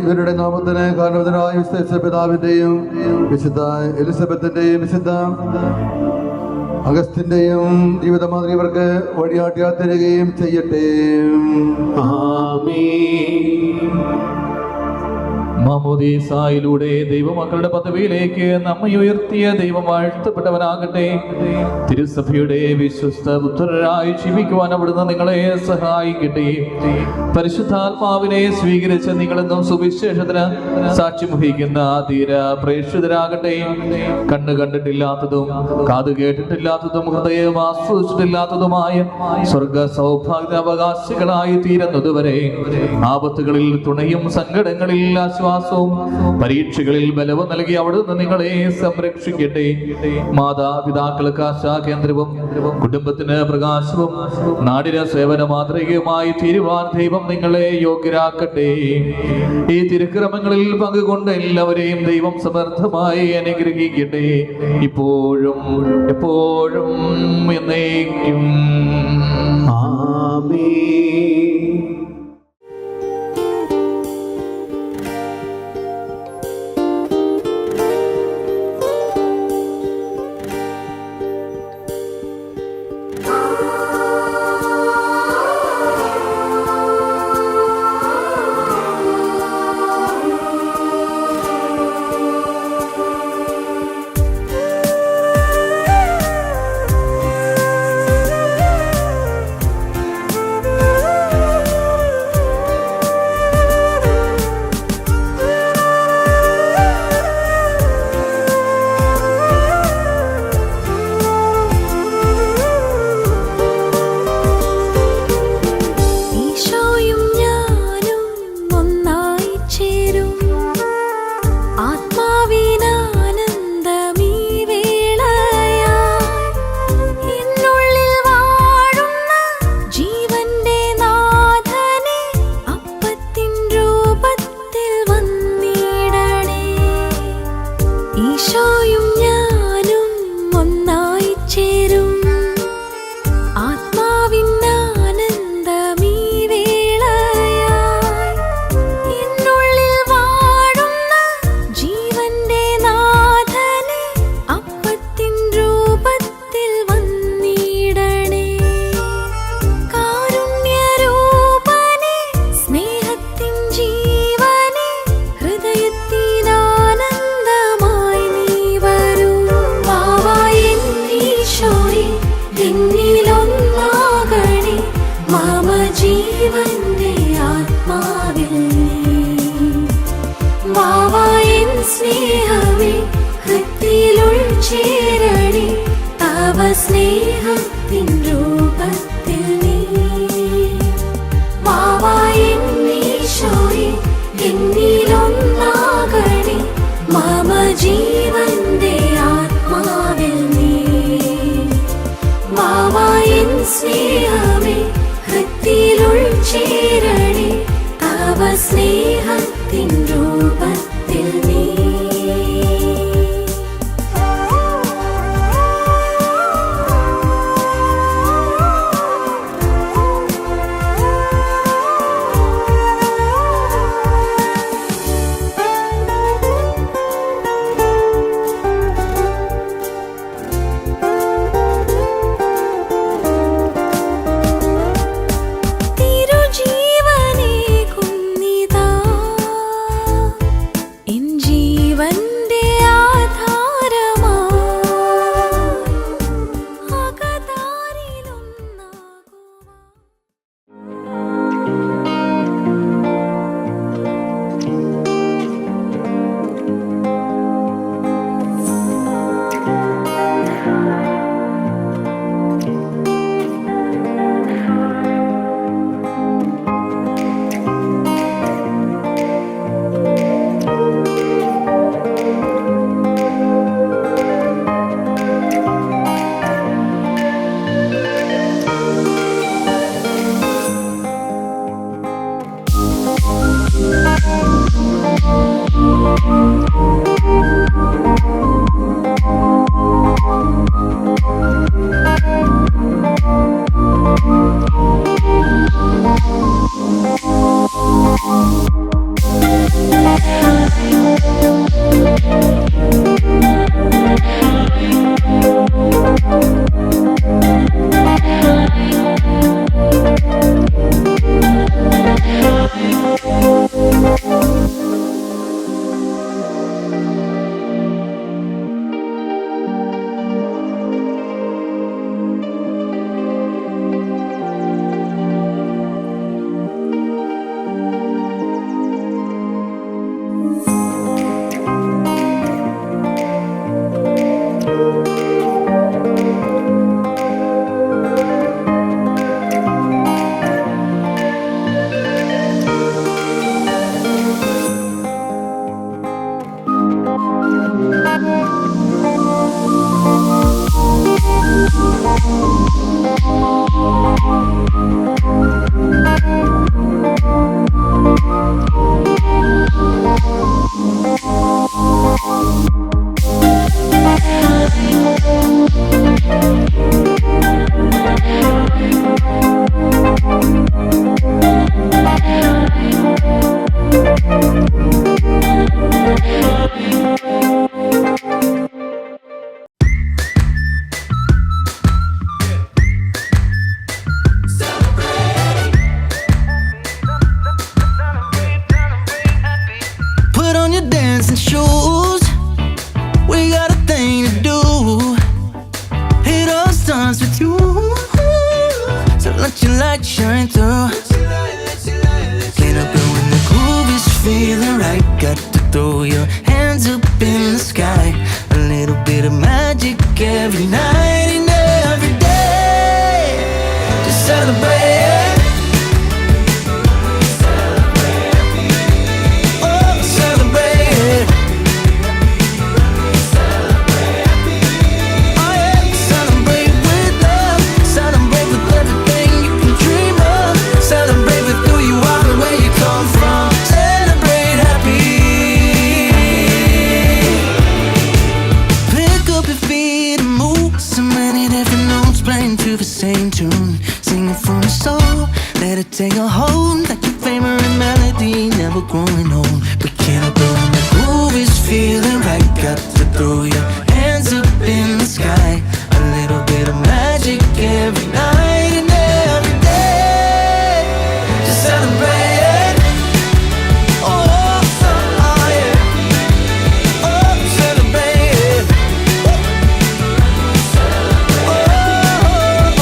ഇവരുടെ നാമത്തിന് കാരണവനായ വിശുദ്ധ പിതാവിന്റെയും വിശുദ്ധ എലിസബത്തിന്റെയും വിശുദ്ധ അഗസ്റ്റിന്റെയും ജീവിതമാതിരി ഇവർക്ക് വഴിയാട്ടിയാൽ തരികയും ചെയ്യട്ടെ. ആമേൻ. മാമോദീസായിലൂടെ ദൈവമക്കളുടെ പദവിയിലേക്ക് നമ്മെ ഉയർത്തിയ ദൈവം വാഴ്ത്തപ്പെട്ടവനാകട്ടെ. തിരുസഭയുടെ വിശ്വസ്ത പുത്രരായി ജീവിക്കുവാൻ അവിടുന്ന് നിങ്ങളെ സഹായിക്കട്ടെ. പരിശുദ്ധാത്മാവിനെ സ്വീകരിച്ച് നിങ്ങളെന്നും സുവിശേഷത്തിന് സാക്ഷ്യം വഹിക്കുന്ന ധീര പ്രേക്ഷിതരാകട്ടെ. കണ്ണ് കണ്ടിട്ടില്ലാത്തതും കാത് കേട്ടിട്ടില്ലാത്തതും ഹൃദയം ആസ്വദിച്ചിട്ടില്ലാത്തതുമായ സ്വർഗ സൗഭാഗ്യ അവകാശികളായി തീരുന്നതുവരെ ആപത്തുകളിൽ തുണയും സങ്കടങ്ങളിൽ ആശ്വാസവും പരീക്ഷകളിൽ ബലവും നൽകി അവിടുന്ന് നിങ്ങളെ സംരക്ഷിക്കട്ടെ. മാതാപിതാക്കൾക്ക് ആശാകേന്ദ്രവും കുടുംബത്തിന് പ്രകാശവും നാടിന് സേവന മാതൃകയുമായി തീരുവാൻ ദൈവം നിങ്ങളെ യോഗ്യരാക്കട്ടെ. ഈ തിരുക്രമങ്ങളിൽ പങ്കുകൊണ്ട് എല്ലാവരെയും ദൈവം സമർത്ഥമായി അനുഗ്രഹിക്കട്ടെ, ഇപ്പോഴും എപ്പോഴും എന്നേക്കും. ആമേൻ. ജീവനെ കുന്നിതാ എൻ ജീവ light shine through. Get up and when the groove is feeling right, got to throw your hands up in the sky. A little bit of magic every night and every day. Just celebrate. Oh, celebrate. Oh yeah, celebrate with love. Celebrate with everything you can dream of. Celebrate with who you are and where you come from. Celebrate happy. Pick up your feet and move. So many different notes playing to the same tune. Sing it from the soul. Let it take a hold. Like your favorite melody, never growing old. We can't go when the groove is feeling right. Got to throw your hands up in the sky. A little bit of magic every night and every day. Just celebrate. Oh, yeah. Oh, celebrate.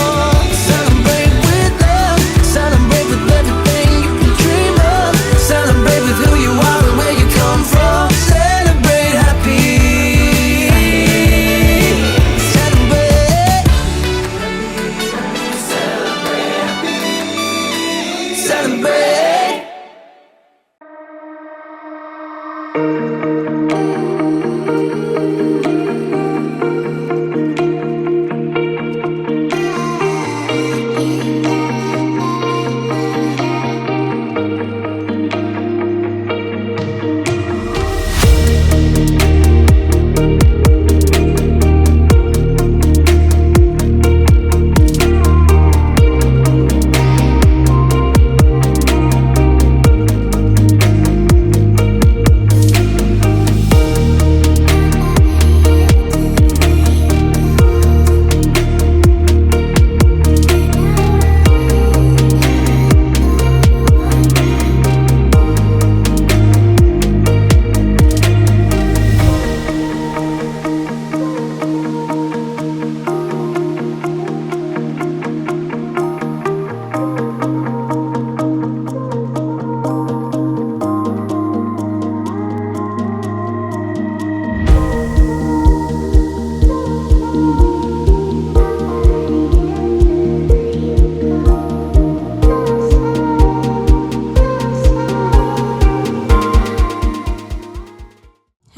Oh, celebrate with love. Celebrate with everything you can dream of. Celebrate with who you are and where you come from. Celebrate happy. Celebrate. Celebrate.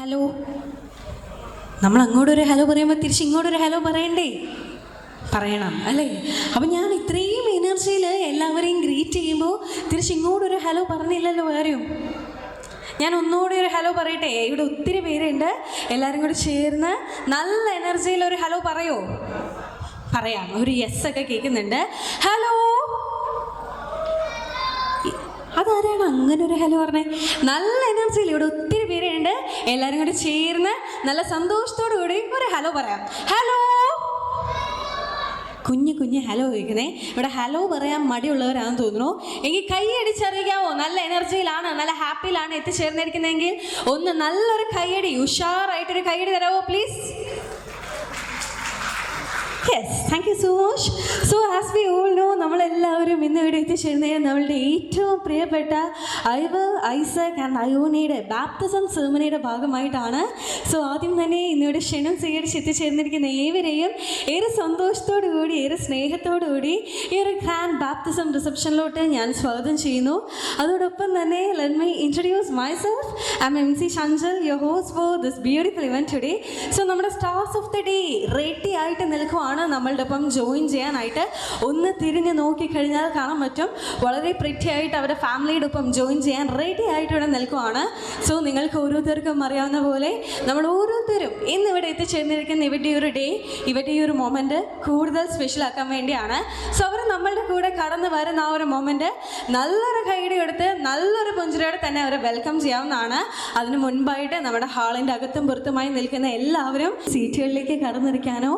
Hello, നമ്മൾ അങ്ങോട്ടൊരു ഹലോ പറയുമ്പോൾ തിരിച്ച് ഇങ്ങോട്ടൊരു ഹലോ പറയണ്ടേ? പറയണം അല്ലേ? അപ്പം ഞാൻ ഇത്രയും എനർജിയിൽ എല്ലാവരെയും ഗ്രീറ്റ് ചെയ്യുമ്പോൾ തിരിച്ച് ഇങ്ങോട്ടൊരു ഹലോ പറഞ്ഞില്ലല്ലോ ആരും. ഞാൻ ഒന്നുകൂടി ഒരു ഹലോ പറയട്ടെ. ഇവിടെ ഒത്തിരി പേരുണ്ട്. എല്ലാവരും കൂടി ചേർന്ന് നല്ല എനർജിയിൽ ഒരു ഹലോ പറയോ? പറയാം. ഒരു യെസ് ഒക്കെ കേൾക്കുന്നുണ്ട്. ഹലോ. അതാരാണ് അങ്ങനെ ഒരു ഹലോ പറഞ്ഞേ? നല്ല എനർജിയിൽ ഇവിടെ ഒത്തിരി പേരുണ്ട്. എല്ലാവരും കൂടി ചേർന്ന് നല്ല സന്തോഷത്തോടു കൂടി ഒരു ഹലോ പറയാം. ഹലോ. കുഞ്ഞ് ഹലോ കേൾക്കുന്നേ. ഇവിടെ ഹലോ പറയാൻ മടിയുള്ളവരാണെന്ന് തോന്നുന്നു. എങ്കിൽ കൈ അടിച്ചറിയിക്കാവോ? നല്ല എനർജിയിലാണ്, നല്ല ഹാപ്പിയിലാണ് എത്തിച്ചേർന്നിരിക്കുന്നതെങ്കിൽ ഒന്ന് നല്ലൊരു കൈയടി, ഉഷാറായിട്ടൊരു കൈയടി തരാമോ please? Yes, thank you so much. So as we all know, നമ്മളെല്ലാവരും ഇന്ന് ഇവിടെ എത്തിച്ചേരുന്നത് നമ്മളുടെ ഏറ്റവും പ്രിയപ്പെട്ട ഐവർ, ഐസക് ആൻഡ് അയോനയുടെ ബാപ്റ്റിസം സെർമണിയുടെ ഭാഗമായിട്ടാണ്. സോ ആദ്യം തന്നെ ഇന്നിവിടെ ക്ഷണം സ്വീകരിച്ച് എത്തിച്ചേർന്നിരിക്കുന്ന ഏവരെയും ഏറെ സന്തോഷത്തോടു കൂടി, ഏറെ സ്നേഹത്തോടു കൂടി ഈ ഒരു ഗ്രാൻഡ് ബാപ്റ്റിസം റിസപ്ഷനിലോട്ട് ഞാൻ സ്വാഗതം ചെയ്യുന്നു. അതോടൊപ്പം തന്നെ let me introduce myself. I'm MC Shanjal, your host for this beautiful event today. So നമ്മുടെ stars of the day ready ആയിട്ട് നിൽക്കുവാണ് നമ്മളുടെ ഒപ്പം ജോയിൻ ചെയ്യാനായിട്ട്. ഒന്ന് തിരിഞ്ഞ് നോക്കിക്കഴിഞ്ഞാൽ കാണാൻ പറ്റും വളരെ പ്രിറ്റി ആയിട്ട് അവരുടെ ഫാമിലിയുടെ ഒപ്പം ജോയിൻ ചെയ്യാൻ റെഡി ആയിട്ട് ഇവിടെ നിൽക്കുവാണ്. സോ നിങ്ങൾക്ക് ഓരോരുത്തർക്കും അറിയാവുന്ന പോലെ നമ്മൾ ഓരോരുത്തരും ഇന്നിവിടെ എത്തിച്ചേർന്നിരിക്കുന്ന ഇവരുടെ ഒരു ഡേ, ഇവരുടെ ഒരു മൊമെൻറ്റ് കൂടുതൽ സ്പെഷ്യലാക്കാൻ വേണ്ടിയാണ്. സോ അവർ നമ്മളുടെ കൂടെ കടന്നു വരുന്ന ആ ഒരു മൊമെൻറ്റ് നല്ലൊരു കൈയടി എടുത്ത് നല്ലൊരു പുഞ്ചിരിയോടെ തന്നെ അവരെ വെൽക്കം ചെയ്യാവുന്നതാണ്. അതിന് മുൻപായിട്ട് നമ്മുടെ ഹാളിൻ്റെ അകത്തും പുറത്തുമായി നിൽക്കുന്ന എല്ലാവരും സീറ്റുകളിലേക്ക് കടന്നിരിക്കാനോ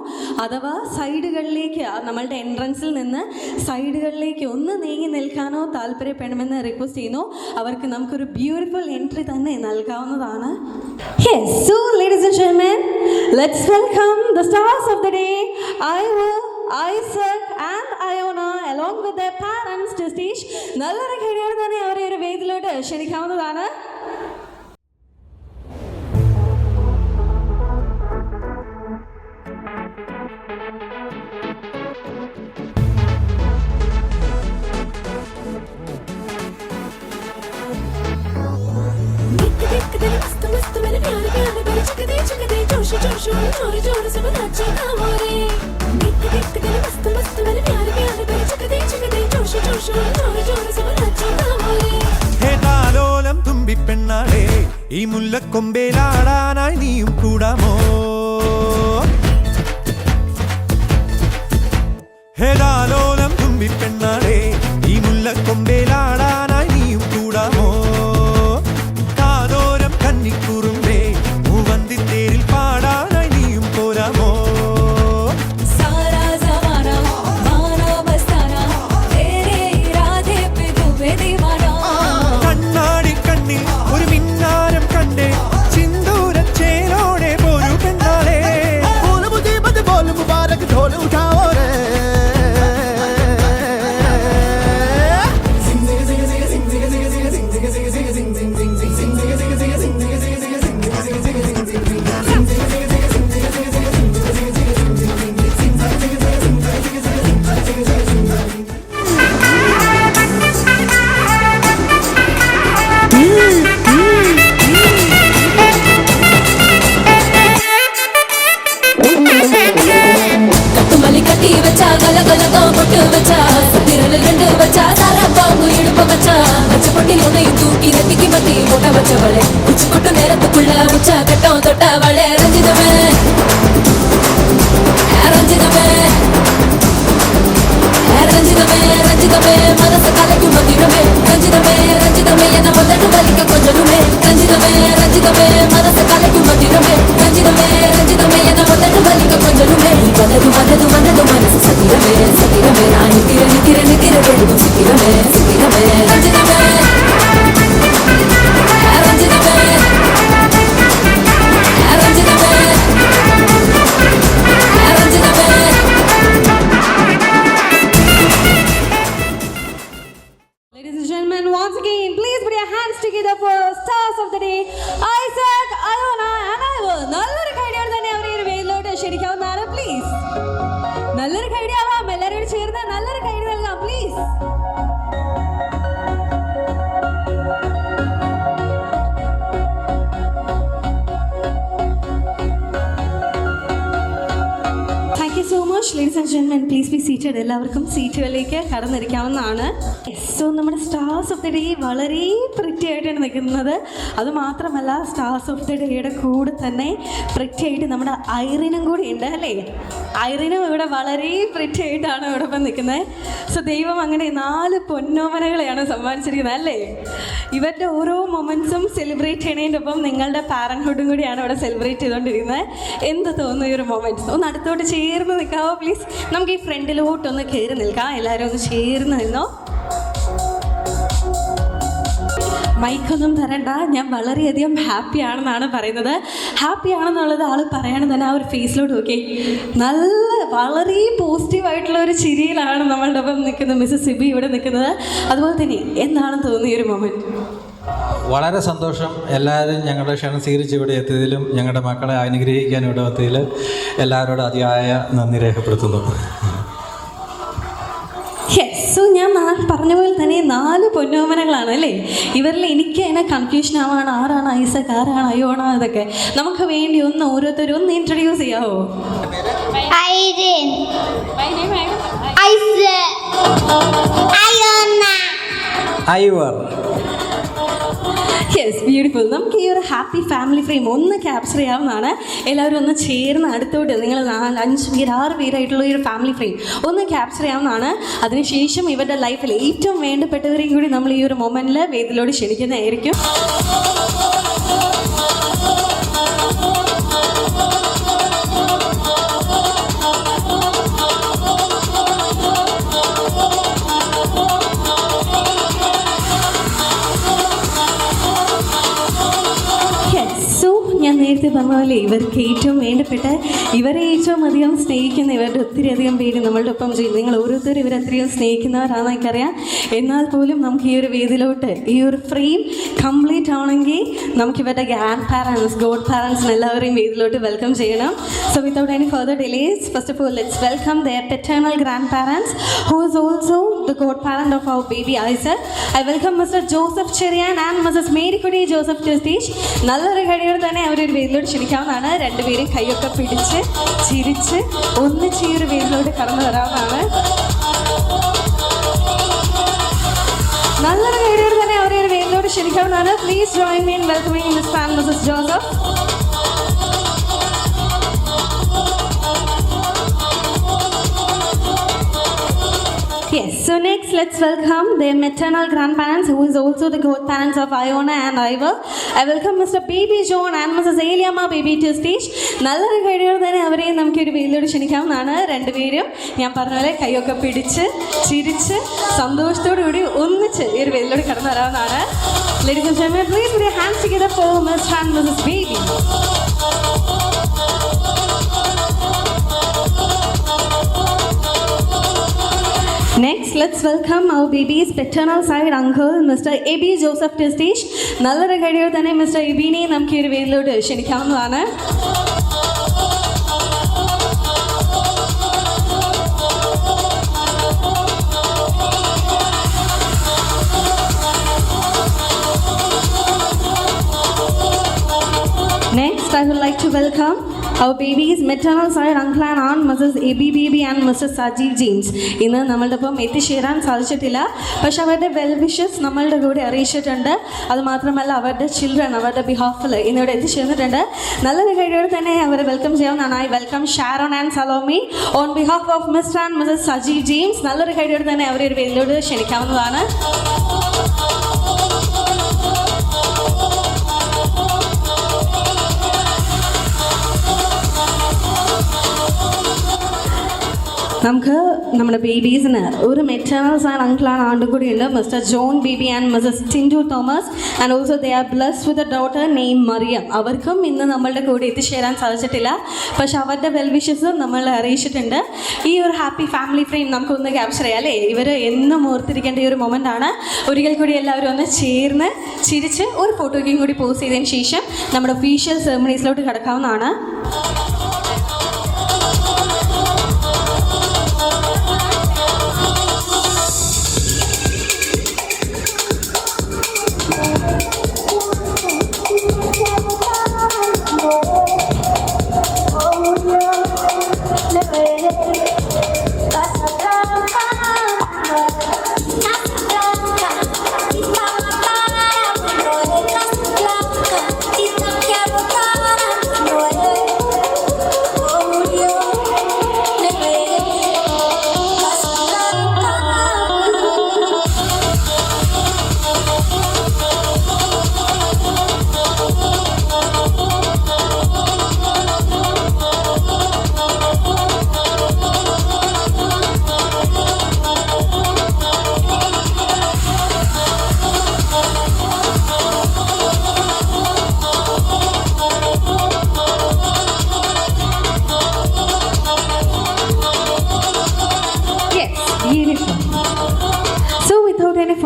അഥവാ സൈഡുകളിലേക്ക്, നമ്മളുടെ എൻട്രൻസിൽ നിന്ന് സൈഡുകളിലേക്ക് ഒന്ന് നീങ്ങി നിൽക്കാനോ താല്പര്യപ്പെടുമെന്ന് റിക്വസ്റ്റ് ചെയ്യുന്നു. അവർക്ക് നമുക്കൊരു ബ്യൂട്ടിഫുൾ എൻട്രി തന്നെ നൽകാവുന്നതാണ്. Yes, so ladies and gentlemen, let's welcome the stars of the day, Ivor, Isaac and Iona along with their parents to stage. നല്ലൊരു കൈയോടെ തന്നെ അവരെ ഒരു വേദിയിലോട്ട് ക്ഷണിക്കാവുന്നതാണ്. ഹേതാലോലം തുമ്പിപ്പെണ്ണാളെ ഈ മുല്ലക്കൊമ്പേലാടാനായി നീയും കൂടാമോ? ഹേതാലോലം തുമ്പിപ്പെണ്ണാളെ ഈ മുല്ലക്കൊമ്പേലാടാനായി നീയും കൂടാമോ? കാതോരം കന്നിക്കുറുമ്പേ മൂവന്തിത്തേരിൽ പാടാനായി നീയും പോരാമോ? കണ്ണാടി കണ്ണിൽ ഒരു മിന്നാരം കണ്ടേ ചിന്തൂരച്ചേരോടെ പോരു പെണ്ണാളെ നല്ലൊരു കൈഡി ആവാം. എല്ലാവരോടും ചേർന്ന് നല്ലൊരു കൈഡി നൽകാം please. Thank you so much ladies and gentlemen, please be seated. എല്ലാവർക്കും സീറ്റുകളിലേക്ക് കടന്നിരിക്കാവുന്നതാണ്. സോ നമ്മുടെ സ്റ്റാർസ് ഓഫ് ദി ഡേ വളരെ പ്രിറ്റി ആയിട്ടാണ് നിൽക്കുന്നത്. അതുമാത്രമല്ല സ്റ്റാർസ് ഓഫ് ദി ഡേയുടെ കൂടെ തന്നെ പ്രിറ്റി ആയിട്ട് നമ്മുടെ ഐറിനും കൂടി ഉണ്ട് അല്ലേ? ഐറിനും ഇവിടെ വളരെ പ്രിറ്റി ആയിട്ടാണ് ഇവിടെ ഇപ്പം നിൽക്കുന്നത്. സോ ദൈവം അങ്ങനെ 4 പൊന്നോമനകളെയാണ് സമ്മാനിച്ചിരിക്കുന്നത് അല്ലേ? ഇവരുടെ ഓരോ മൊമെൻറ്റ്സും സെലിബ്രേറ്റ് ചെയ്യണതിൻ്റെ ഒപ്പം നിങ്ങളുടെ പാരൻറ്ഹുഡും കൂടിയാണ് ഇവിടെ സെലിബ്രേറ്റ് ചെയ്തുകൊണ്ടിരിക്കുന്നത്. എന്ത് തോന്നുന്നു ഈ ഒരു മൊമെൻറ്റ്സ്? ഒന്ന് അടുത്തോട്ട് ചേർന്ന് നിൽക്കാവോ പ്ലീസ്? നമുക്ക് ഈ ഫ്രണ്ടിലോട്ടൊന്ന് കയറി നിൽക്കാം. എല്ലാവരും ഒന്ന് ചേർന്ന് നിന്നോ. മൈക്കൊന്നും തരണ്ട, ഞാൻ വളരെയധികം ഹാപ്പിയാണെന്നാണ് പറയുന്നത്. ഹാപ്പിയാണെന്നുള്ളത് ആൾ പറയണം തന്നെ ആ ഒരു ഫേസിലോട്ട് നോക്കി. നല്ല വളരെ പോസിറ്റീവായിട്ടുള്ള ഒരു ചിരിയിലാണ് നമ്മളുടെ ഒപ്പം നിൽക്കുന്നത് മിസ്സസ് സിബി ഇവിടെ നിൽക്കുന്നത്. അതുപോലെ തന്നെ എന്താണ് തോന്നിയ ഒരു മൊമെൻറ്റ്? വളരെ സന്തോഷം. എല്ലാവരും ഞങ്ങളുടെ ക്ഷണം സ്വീകരിച്ച് ഇവിടെ എത്തിയതിലും ഞങ്ങളുടെ മക്കളെ അനുഗ്രഹിക്കാൻ ഇവിടെ എത്തിയതിൽ എല്ലാവരോടും അതിയായ നന്ദി രേഖപ്പെടുത്തുന്നു. സോ ഞാൻ പറഞ്ഞ പോലെ തന്നെ 4 പൊന്നോമനകളാണ് അല്ലേ? ഇവരിൽ എനിക്ക് അതിനെ കൺഫ്യൂഷൻ ആവാണ്, ആരാണ് ഐസക്, ആരാണ് അയോണ, ഇതൊക്കെ. നമുക്ക് വേണ്ടി ഓരോരുത്തരും ഒന്ന് ഇൻട്രൊഡ്യൂസ് ചെയ്യാവോ? Yes, beautiful. നമുക്ക് ഈ ഒരു ഹാപ്പി ഫാമിലി ഫ്രെയിം ഒന്ന് ക്യാപ്ചർ ചെയ്യാവുന്നതാണ്. എല്ലാവരും ഒന്ന് ചേർന്ന് അടുത്തോട്ട് നിങ്ങൾ 5 പേര് 6 പേരായിട്ടുള്ള ഈ ഒരു ഫാമിലി ഫ്രെയിം ഒന്ന് ക്യാപ്ചർ ചെയ്യാവുന്നതാണ്. അതിനുശേഷം ഇവരുടെ ലൈഫിൽ ഏറ്റവും വേണ്ടപ്പെട്ടവരെയും കൂടി നമ്മൾ ഈ ഒരു മൊമെൻറ്റിൽ വേദിയിലോട് ക്ഷണിക്കുന്നതായിരിക്കും. ഞാൻ നേരത്തെ പറഞ്ഞ പോലെ ഇവർക്ക് ഏറ്റവും വേണ്ടപ്പെട്ട ഇവരെ ഏറ്റവും അധികം സ്നേഹിക്കുന്ന ഇവരുടെ ഒത്തിരി അധികം പേര് നമ്മളുടെ ഒപ്പം ചെയ്യും. നിങ്ങൾ ഓരോരുത്തരും ഇവരത്രയും സ്നേഹിക്കുന്നവരാണെന്ന് എനിക്കറിയാം. എന്നാൽ പോലും നമുക്ക് ഈ ഒരു വേദിയിലോട്ട് ഈ ഒരു ഫ്രെയിം കംപ്ലീറ്റ് ആണെങ്കിൽ നമുക്ക് ഇവരുടെ ഗ്രാൻഡ് പാരൻസ് ഗോഡ് പാരൻസിന് എല്ലാവരെയും വേദിയിലോട്ട് വെൽക്കം ചെയ്യണം. So without any further delays, first of all let's welcome their paternal grandparents who is also the godparent of our baby Isaac. I welcome Mr. Joseph Cherian and Mrs. Mary Kudi Joseph Prestige. നല്ലൊരു കഴിയോടെ തന്നെ അവരൊരു വേദിയിലോട്ട് ക്ഷണിക്കാവുന്നതാണ്. രണ്ടുപേരും കൈയൊക്കെ പിടിച്ച് ചിരിച്ച് ഒന്നിച്ച് ഈ ഒരു വേദിയിലോട്ട് കടന്നു വരാവുന്നതാണ്. നല്ലൊരു കഴിയോടെ തന്നെ അവരെ ഒരു വേദിയിലോട്ട് ക്ഷണിക്കാവുന്നതാണ്. Please join me in welcoming Mr. and Mrs. Joseph. Yes, so next let's welcome their maternal grandparents who is also the godparents of Iona and Ivor. I welcome Mr. Baby John and Mrs. Eliama Baby to stage. നല്ലൊരു കഴിയോടെ തന്നെ അവരെ നമുക്ക് ഒരു വേദിയിലോട്ട് ക്ഷണിക്കാവുന്നതാണ്. രണ്ടുപേരും ഞാൻ പറഞ്ഞ പോലെ കൈയൊക്കെ പിടിച്ച് ചിരിച്ച് സന്തോഷത്തോടുകൂടി ഒന്നിച്ച് ഈ ഒരു വേദിയിലോട്ട് കടന്നു വരാവുന്നതാണ്. Ladies and gentlemen, please put your hands together for Mr. and Mrs. Baby. Next, let's welcome our baby's paternal side uncle, Mr. Ebi Joseph Prestige. നല്ലൊരു കഴിയോടെ തന്നെ മിസ്റ്റർ എബിനെ നമുക്ക് ഈ ഒരു വേദിയിലോട്ട് ക്ഷണിക്കാവുന്നതാണ്. Next, I would like to welcome our baby's maternal side uncle and aunt, Mrs. Ebi Baby and Mr. Sajeev James. ഇന്ന് നമ്മളുടെ ഒപ്പം എത്തിച്ചേരാൻ സാധിച്ചിട്ടില്ല. പക്ഷെ അവരുടെ വെൽ വിഷസ് നമ്മളുടെ കൂടെ അറിയിച്ചിട്ടുണ്ട്. അതുമാത്രമല്ല അവരുടെ ചിൽഡ്രൻ അവരുടെ ബിഹാഫിൽ ഇന്നിവിടെ എത്തിച്ചേർന്നിട്ടുണ്ട്. നല്ലൊരു കഴിയോടെ തന്നെ അവരെ വെൽക്കം ചെയ്യാവുന്നതാണ്. I welcome Sharon and Salome on behalf of Mr and Mrs Sajeev James. നല്ലൊരു കഴിയോടെ തന്നെ അവരെ ഒരു വേദിയിലോട്ട് ക്ഷണിക്കാവുന്നതാണ്. നമുക്ക് നമ്മുടെ ബേബീസിന് ഒരു മെറ്റേണൽ സൈൻ അങ്കിളാണ് ആണ്ടും കൂടി ഉണ്ട്. Mr John Baby and Mrs Tindu Thomas and also they are blessed with a daughter name Mariam. അവർക്കും ഇന്ന് നമ്മളുടെ കൂടെ എത്തിച്ചേരാൻ സാധിച്ചിട്ടില്ല. പക്ഷെ അവരുടെ വെൽ വിഷസ് നമ്മളെ അറിയിച്ചിട്ടുണ്ട്. ഈ ഒരു ഹാപ്പി ഫാമിലി ഫ്രെയിം നമുക്കൊന്ന് ക്യാപ്ചർ ചെയ്യാം അല്ലേ? ഇവർ എന്നും ഓർത്തിരിക്കേണ്ട ഈ ഒരു മൊമെൻ്റ് ആണ്. ഒരിക്കൽ കൂടി എല്ലാവരും ഒന്ന് ചേർന്ന് ചിരിച്ച് ഒരു ഫോട്ടോയ്ക്കും കൂടി പോസ്റ്റ് ചെയ്തതിന് ശേഷം നമ്മുടെ official സെറമണീസിലോട്ട് കിടക്കാവുന്നതാണ്.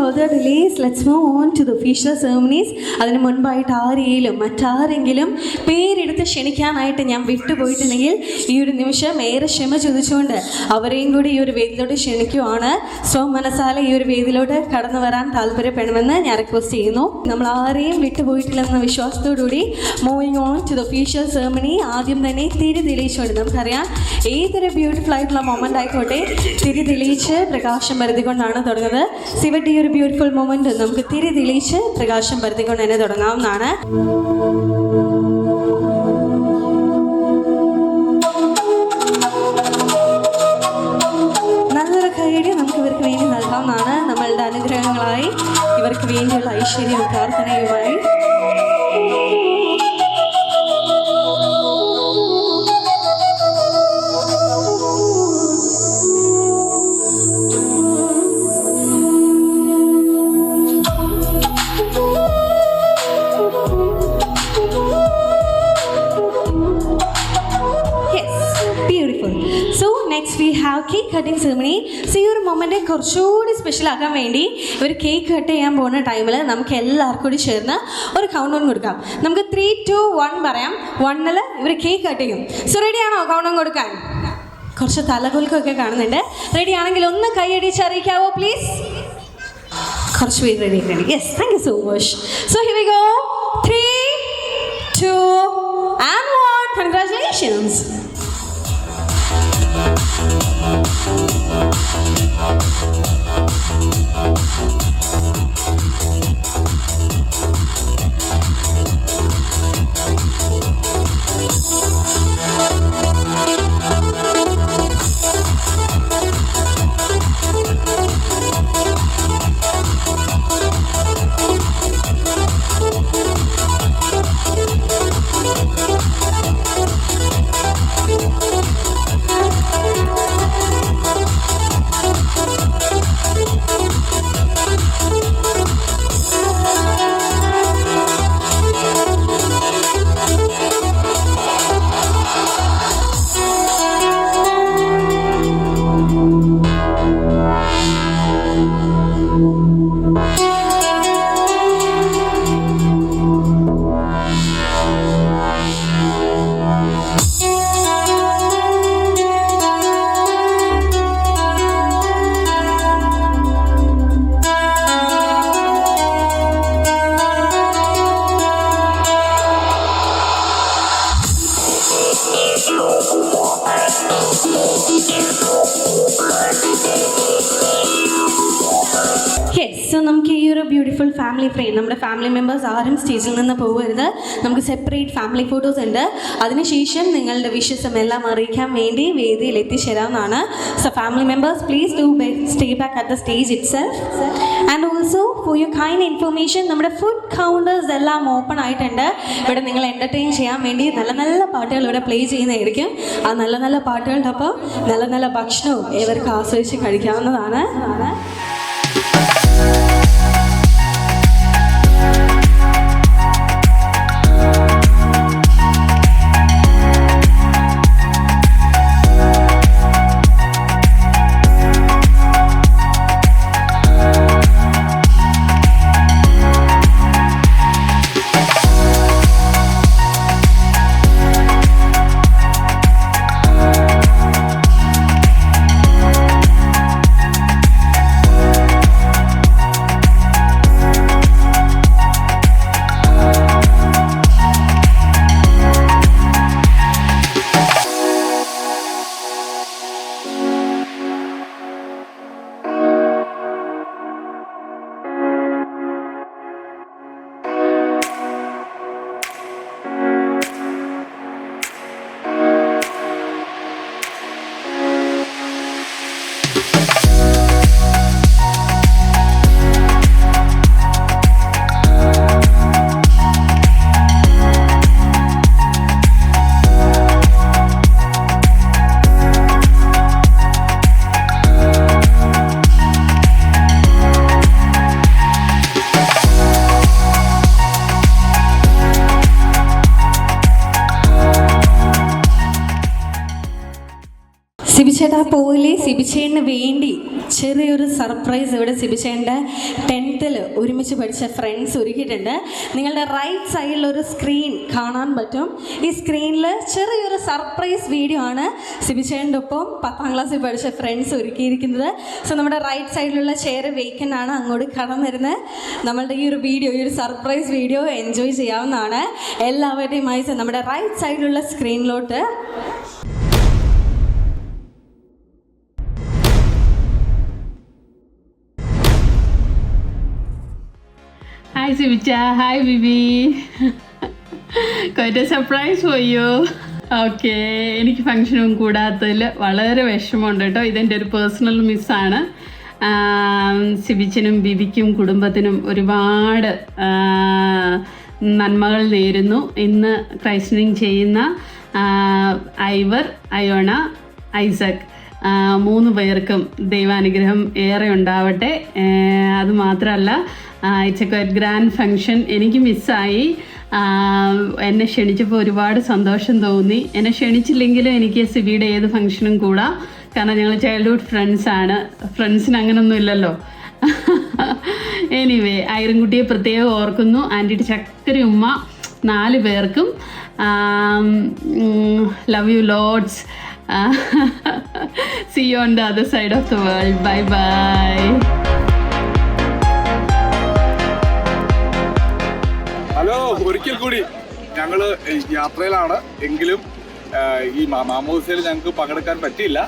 Further delays, let's move on to the official ceremonies. അതിന് മുൻപായിട്ട് മറ്റാരെങ്കിലും പേരെടുത്ത് ക്ഷണിക്കാനായിട്ട് ഞാൻ വിട്ടുപോയിട്ടുണ്ടെങ്കിൽ ഈ ഒരു നിമിഷം ഏറെ ക്ഷമ ചോദിച്ചുകൊണ്ട് അവരെയും കൂടി ഈ ഒരു വേദിയിലോട്ട് ക്ഷണിക്കുവാണ്. മനസാല ഈ ഒരു വേദിയിലോട്ട് കടന്നു വരാൻ താല്പര്യപ്പെടുമെന്ന് ഞാൻ റിക്വസ്റ്റ് ചെയ്യുന്നു. നമ്മൾ ആരെയും വിട്ടുപോയിട്ടില്ലെന്ന വിശ്വാസത്തോടുകൂടി moving on to the official ceremony. ആദ്യം തന്നെ തിരി തെളിയിച്ചുകൊണ്ട് നമുക്കറിയാം ഏതൊരു ബ്യൂട്ടിഫുൾ ആയിട്ടുള്ള മൊമെൻ്റ് ആയിക്കോട്ടെ തിരി തെളിയിച്ച് പ്രകാശം പരത്തിക്കൊണ്ടാണ് തുടങ്ങുന്നത്. സിവയുടെ ഈ ഒരു ബ്യൂട്ടിഫുൾ മൊമെന്റ് നമുക്ക് തിരി തെളിയിച്ച് പ്രകാശം പരത്തിക്കൊണ്ട് തന്നെ തുടങ്ങാവുന്നതാണ്. നല്ലൊരു കൈയ്യടി നമുക്ക് ഇവർക്ക് വേണ്ടി നൽകാവുന്നതാണ്. നമ്മളുടെ അനുഗ്രഹങ്ങളായി ഇവർക്ക് വേണ്ടിയുള്ള ഐശ്വര്യവും പ്രാർത്ഥനയുമായി കേക്ക് കട്ടിങ് സെറിമണി. സോ ഈ ഒരു മൊമെൻ്റ് കുറച്ചുകൂടി സ്പെഷ്യൽ ആക്കാൻ വേണ്ടി ഒരു കേക്ക് കട്ട് ചെയ്യാൻ പോകുന്ന ടൈമിൽ നമുക്ക് എല്ലാവർക്കും കൂടി ചേർന്ന് ഒരു കൗണ്ട് ഡൗൺ കൊടുക്കാം. നമുക്ക് 3, 2, 1 പറയാം. 1-ൽ ഇവർ കേക്ക് കട്ട് ചെയ്യും. സോ റെഡിയാണോ കൗണ്ട് ഡൗൺ കൊടുക്കാൻ? കുറച്ച് തലകുലുക്കൊക്കെ കാണുന്നുണ്ട്. റെഡി ആണെങ്കിൽ ഒന്ന് കൈയടിച്ച് അറിയിക്കാവോ പ്ലീസ്? കുറച്ച് പേര് റെഡി ആയിട്ടുണ്ട്. Yes, thank you so much. So here we go. 3, 2 and 1. Congratulations. Yes, so നമുക്ക് ഈ ഒരു ബ്യൂട്ടിഫുൾ ഫാമിലി ഫ്രെയിം, നമ്മുടെ ഫാമിലി മെമ്പേഴ്സ് ആരും സ്റ്റേജിൽ നിന്ന് പോകരുത്. നമുക്ക് സെപ്പറേറ്റ് ഫാമിലി ഫോട്ടോസ് ഉണ്ട്. അതിനുശേഷം നിങ്ങളുടെ വിഷസും എല്ലാം അറിയിക്കാൻ വേണ്ടി വേദിയിൽ എത്തിച്ചേരാവുന്നതാണ്. So family members please do stay back at the stage itself. And also for your kind information, നമ്മുടെ ഫുഡ് കൗണ്ടേഴ്സ് എല്ലാം ഓപ്പൺ ആയിട്ടുണ്ട്. ഇവിടെ നിങ്ങൾ എൻ്റർടൈൻ ചെയ്യാൻ വേണ്ടി നല്ല നല്ല പാട്ടുകൾ ഇവിടെ പ്ലേ ചെയ്യുന്നതായിരിക്കും. ആ നല്ല നല്ല പാട്ടുകളുടെ ഒപ്പം നല്ല നല്ല ഭക്ഷണവും ഏവർക്ക് ആസ്വദിച്ച് കഴിക്കാവുന്നതാണ്. സിബിച്ചേട്ടാ പോയില്ലേ? സിബിച്ചേട്ടന് വേണ്ടി ചെറിയൊരു സർപ്രൈസ് ഇവിടെ സിബിച്ചേട്ടൻ്റെ 10th ഒരുമിച്ച് പഠിച്ച ഫ്രണ്ട്സ് ഒരുക്കിയിട്ടുണ്ട്. നിങ്ങളുടെ റൈറ്റ് സൈഡിലൊരു സ്ക്രീൻ കാണാൻ പറ്റും. ഈ സ്ക്രീനിൽ ചെറിയൊരു സർപ്രൈസ് വീഡിയോ ആണ് സിബിച്ചേട്ടൻ്റെ ഒപ്പം 10th ക്ലാസ്സിൽ പഠിച്ച ഫ്രണ്ട്സ് ഒരുക്കിയിരിക്കുന്നത്. സോ നമ്മുടെ റൈറ്റ് സൈഡിലുള്ള ചെയർ വേക്കൻ്റ് ആണ്. അങ്ങോട്ട് കടന്നിരുന്ന് നമ്മളുടെ ഈ ഒരു വീഡിയോ, ഈ ഒരു സർപ്രൈസ് വീഡിയോ എൻജോയ് ചെയ്യാവുന്നതാണ്. എല്ലാവരുടെയുമായി നമ്മുടെ റൈറ്റ് സൈഡിലുള്ള സ്ക്രീനിലോട്ട് Hi Sibicha, hi Bibi. Quite a surprise for you. Okay, എനിക്ക് ഫങ്ഷനും കൂടാത്തതിൽ വളരെ വിഷമമുണ്ട് കേട്ടോ. ഇതെൻ്റെ ഒരു പേഴ്സണൽ മിസ്സാണ്. സിബിച്ചനും ബിബിക്കും കുടുംബത്തിനും ഒരുപാട് നന്മകൾ നേരുന്നു. ഇന്ന് ക്രൈസ്റ്റനിങ് ചെയ്യുന്ന ഐവർ, അയോണ, ഐസക് 3 പേർക്കും ദൈവാനുഗ്രഹം ഏറെ ഉണ്ടാവട്ടെ. അതുമാത്രമല്ല, it's A quite grand function. എനിക്ക് മിസ്സായി. എന്നെ ക്ഷണിച്ചപ്പോൾ ഒരുപാട് സന്തോഷം തോന്നി. എന്നെ ക്ഷണിച്ചില്ലെങ്കിലും എനിക്ക് സിബിയുടെ ഏത് ഫങ്ഷനും കൂടാം. കാരണം ഞങ്ങൾ ചൈൽഡ്ഹുഡ് ഫ്രണ്ട്സാണ്. ഫ്രണ്ട്സിന് അങ്ങനൊന്നും ഇല്ലല്ലോ. എനിവേ ഐറൻകുട്ടിയെ പ്രത്യേകം ഓർക്കുന്നു. ആൻറ്റിയുടെ ചക്കര ഉമ്മ 4 പേർക്കും. Love you loads. See you on the other side of the world. Bye bye. Hello, ഒരിക്കൽ കൂടി ഞങ്ങൾ യാത്രയിലാണ്. എങ്കിലും ഈ മാമോദിസയിൽ ഞങ്ങൾക്ക് പങ്കെടുക്കാൻ പറ്റിയില്ല.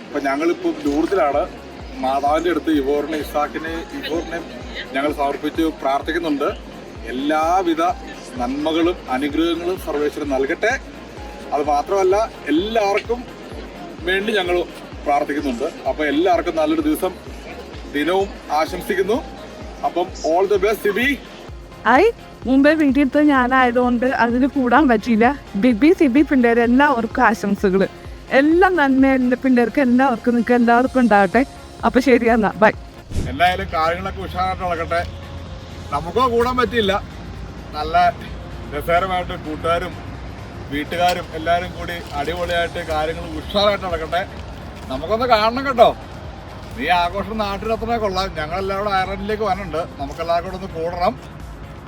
ഇപ്പം ഞങ്ങളിപ്പോൾ ദൂരത്തിലാണ്. മാതാവിൻ്റെ അടുത്ത് ഇവോറിനെ ഞങ്ങൾ സമർപ്പിച്ച് പ്രാർത്ഥിക്കുന്നുണ്ട്. എല്ലാവിധ നന്മകളും അനുഗ്രഹങ്ങളും സർവേശ്വരൻ നൽകട്ടെ. അത് മാത്രമല്ല, എല്ലാവർക്കും വേണ്ടി ഞങ്ങൾ പ്രാർത്ഥിക്കുന്നുണ്ട്. അപ്പോൾ എല്ലാവർക്കും നല്ലൊരു ദിനവും ആശംസിക്കുന്നു. അപ്പം ഓൾ ദി ബെസ്റ്റ് സിബി. മുമ്പേ വീട്ടിലത്തെ ഞാനായതുകൊണ്ട് അതിന് കൂടാൻ പറ്റിയില്ല. ബിബി സിബി പിള്ളേർ എല്ലാവർക്കും ആശംസകൾ. എല്ലാം നന്മ എൻ്റെ പിള്ളേർക്ക് എല്ലാവർക്കും നിങ്ങൾക്ക് എല്ലാവർക്കും ഉണ്ടാകട്ടെ. അപ്പോൾ ശരിയെന്നാ, ബൈ. എന്തായാലും കാര്യങ്ങളൊക്കെ ഉഷാറായിട്ട് നടക്കട്ടെ. നമുക്കോ കൂടാൻ പറ്റിയില്ല. നല്ല രസകരമായിട്ട് കൂട്ടുകാരും വീട്ടുകാരും എല്ലാവരും കൂടി അടിപൊളിയായിട്ട് കാര്യങ്ങൾ ഉഷാറായിട്ട് നടക്കട്ടെ. നമുക്കൊന്ന് കാണണം കേട്ടോ. നീ ആഘോഷം നാട്ടിലെത്തണേ കൊള്ളാം. ഞങ്ങളെല്ലാവരും അയർലൻഡിലേക്ക് വന്നിട്ടുണ്ട്. നമുക്കെല്ലാവർക്കും കൂടെ ഒന്ന് കൂടണം.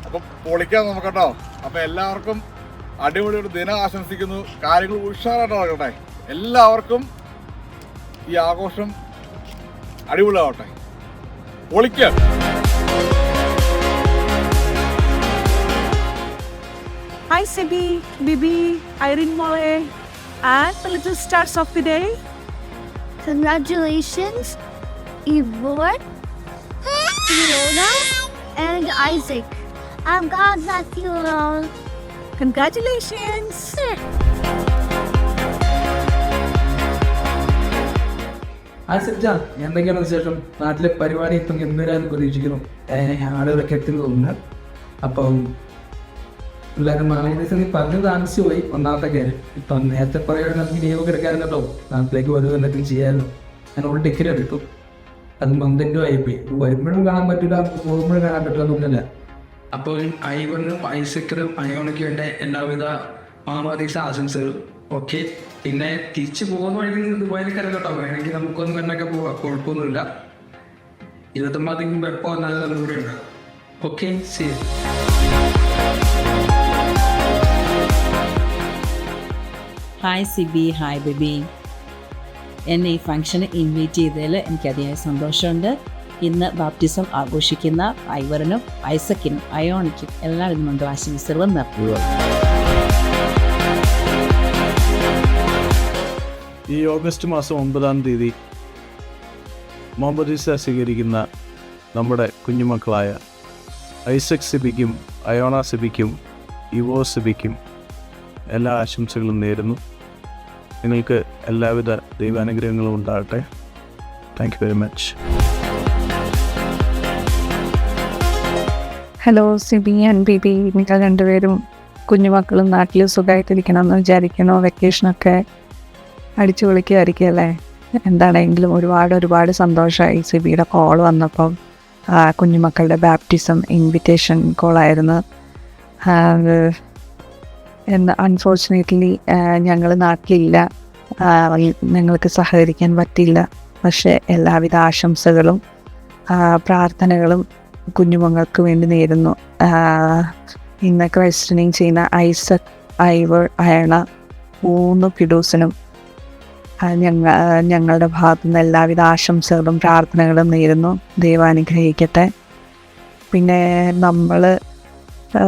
അപ്പം പൊളിക്കാം നമുക്ക് കേട്ടോ. അപ്പം എല്ലാവർക്കും അടിപൊളി ഒരു ദിനം ആശംസിക്കുന്നു. കാര്യങ്ങൾ ഉഷാറായിട്ട് നടക്കട്ടെ. എല്ലാവർക്കും ഈ ആഘോഷം അടിപൊളിയാവട്ടെ. പൊളിക്കാം. Hi Sibi, Bibi, Irene Mole, and the little stars of the day. Congratulations, Yvonne, Fiona, and Isaac. I'm glad that you all. Congratulations. എന്തൊക്കെയാണ് വിശേഷം? നാട്ടിലെ പരിപാടി ഇപ്പം ഗംഭീരമാണെന്ന് പ്രതീക്ഷിക്കുന്നു. ആളുകളൊക്കെ എത്തുന്നതുണ്ട്. അപ്പം എല്ലാവരും മാനേജേഴ്സ് പറഞ്ഞ് താമസിച്ചു പോയി. ഒന്നാമത്തെ കാര്യം, ഇപ്പം നേരത്തെ പറയുകയാണെങ്കിൽ നമുക്ക് ലീവൊക്കെ എടുക്കാറുണ്ട് കേട്ടോ. നാട്ടിലേക്ക് വരും എന്തെങ്കിലും ചെയ്യാമല്ലോ. ഞാനോട് ടിക്കറ്റ് എടുത്തു. അത് മന്തിൻ്റെ ആയിപ്പോയി. വരുമ്പോഴും കാണാൻ പറ്റില്ല, പോകുമ്പോഴും കാണാൻ പറ്റില്ല എന്നൊന്നുമില്ല. അപ്പോൾ ഐവനും ഐസക്കിനും അയോണയ്ക്ക് വേണ്ട എല്ലാവിധ മാമാദീസ ആശംസകൾ. ഓക്കെ, പിന്നെ തിരിച്ചു പോകുന്ന വഴി ദുബായിൽ കയറി കേട്ടോ. വേണമെങ്കിൽ നമുക്കൊന്നും എന്നൊക്കെ പോവാം, കുഴപ്പമൊന്നുമില്ല. 29 എപ്പോൾ നല്ല ദൂരമുണ്ട്. ഓക്കെ, ശരി. Hi Sibi, hi baby. എന്നെ ഈ ഫംഗ്ഷന് ഇൻവൈറ്റ് ചെയ്തതിൽ എനിക്ക് അതിയായ സന്തോഷമുണ്ട്. ഇന്ന് ബാപ്റ്റിസം ആഘോഷിക്കുന്ന ഐവറിനും ഐസക്കിനും അയോണിക്കും എല്ലാവിധ മംഗളാശംസകളും നേർന്നു. ഈ ഓഗസ്റ്റ് മാസം 9-ാം തീയതി മാമോദീസ സ്വീകരിക്കുന്ന നമ്മുടെ കുഞ്ഞുമക്കളായ ഐസക് സിബിക്കും അയോണ സിബിക്കും ഇവോ സിബിക്കും എല്ലാ ആശംസകളും നേരുന്നു. നിങ്ങൾക്ക് എല്ലാവിധ ദൈവാനുഗ്രഹങ്ങളും ഉണ്ടാകട്ടെ. Thank you very much. Hello Sibi and Bibi, നിങ്ങൾ രണ്ടുപേരും കുഞ്ഞുമക്കളും നാട്ടിൽ സുഖമായിട്ടിരിക്കണം എന്ന് വിചാരിക്കണോ? വെക്കേഷനൊക്കെ അടിച്ചു പൊളിക്കുമായിരിക്കും അല്ലേ? എന്താണെങ്കിലും ഒരുപാട് സന്തോഷമായി സിബിയുടെ കോൾ വന്നപ്പം. കുഞ്ഞുമക്കളുടെ ബാപ്റ്റിസം ഇൻവിറ്റേഷൻ കോളായിരുന്നു. അൺഫോർച്ചുനേറ്റ്ലി ഞങ്ങൾ നാട്ടിലില്ല, ഞങ്ങൾക്ക് സഹകരിക്കാൻ പറ്റില്ല. പക്ഷേ എല്ലാവിധ ആശംസകളും പ്രാർത്ഥനകളും കുഞ്ഞുമങ്ങൾക്ക് വേണ്ടി നേരുന്നു. ഇന്ന് ക്വസ്റ്റനിങ് ചെയ്യുന്ന ഐസക്, ഐവർ, അയണ 3 കിഡൂസിനും ഞങ്ങളുടെ ഭാഗത്തു നിന്ന് എല്ലാവിധ ആശംസകളും പ്രാർത്ഥനകളും നേരുന്നു. ദൈവം അനുഗ്രഹിക്കട്ടെ. പിന്നെ നമ്മൾ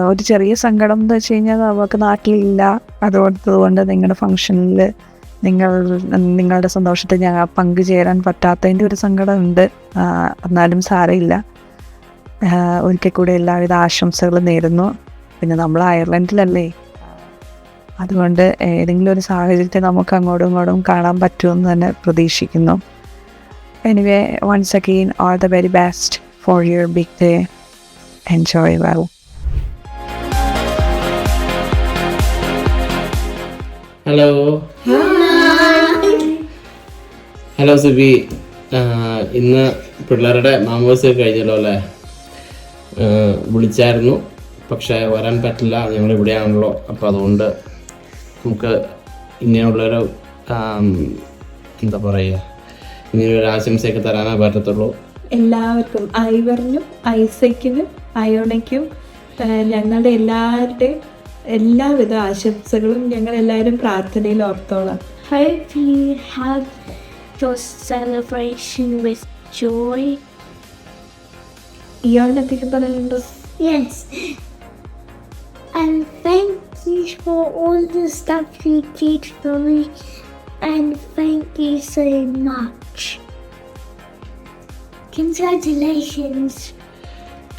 ഒരു ചെറിയ സങ്കടം എന്ന് വെച്ച് കഴിഞ്ഞാൽ നമുക്ക് നാട്ടിലില്ല. അതുകൊണ്ട് നിങ്ങളുടെ ഫംഗ്ഷനിൽ നിങ്ങളുടെ സന്തോഷത്തിൽ ഞങ്ങൾ പങ്കുചേരാൻ പറ്റാത്തതിൻ്റെ ഒരു സങ്കടമുണ്ട്. എന്നാലും സാരമില്ല. ഒരിക്കൽ കൂടെ എല്ലാവിധ ആശംസകളും നേരുന്നു. പിന്നെ നമ്മൾ അയർലൻഡിലല്ലേ, അതുകൊണ്ട് ഏതെങ്കിലും ഒരു സാഹചര്യത്തിൽ നമുക്ക് അങ്ങോട്ടും ഇങ്ങോട്ടും കാണാൻ പറ്റുമെന്ന് തന്നെ പ്രതീക്ഷിക്കുന്നു. Anyway, once again all the very best for your big day. Enjoy well. Hello Sibi, ഇന്ന് പിള്ളേരുടെ മാമോദിസ കഴിഞ്ഞല്ലോ അല്ലേ? വിളിച്ചായിരുന്നു, പക്ഷേ വരാൻ പറ്റില്ല, ഞങ്ങളിവിടെയാണല്ലോ. അപ്പോൾ അതുകൊണ്ട് നമുക്ക് ഇങ്ങനെയുള്ളൊരു എന്താ പറയുക, ഇങ്ങനൊരു ആശംസയൊക്കെ തരാനേ പറ്റത്തുള്ളൂ. എല്ലാവർക്കും, ഐവറിനും ഐസക്കിനും അയോണയ്ക്കും ഞങ്ങളുടെ എല്ലാവരുടെയും എല്ലാവിധ ആശംസകളും ഞങ്ങൾ എല്ലാവരും പ്രാർത്ഥനയിൽ ഓർത്തോളാം. Hope you have your celebration with joy. ഇയാളെന്തെങ്കിലും പറയാനുണ്ടോ? Yes. And thank you for all the stuff you did for me. And thank you so much. Congratulations.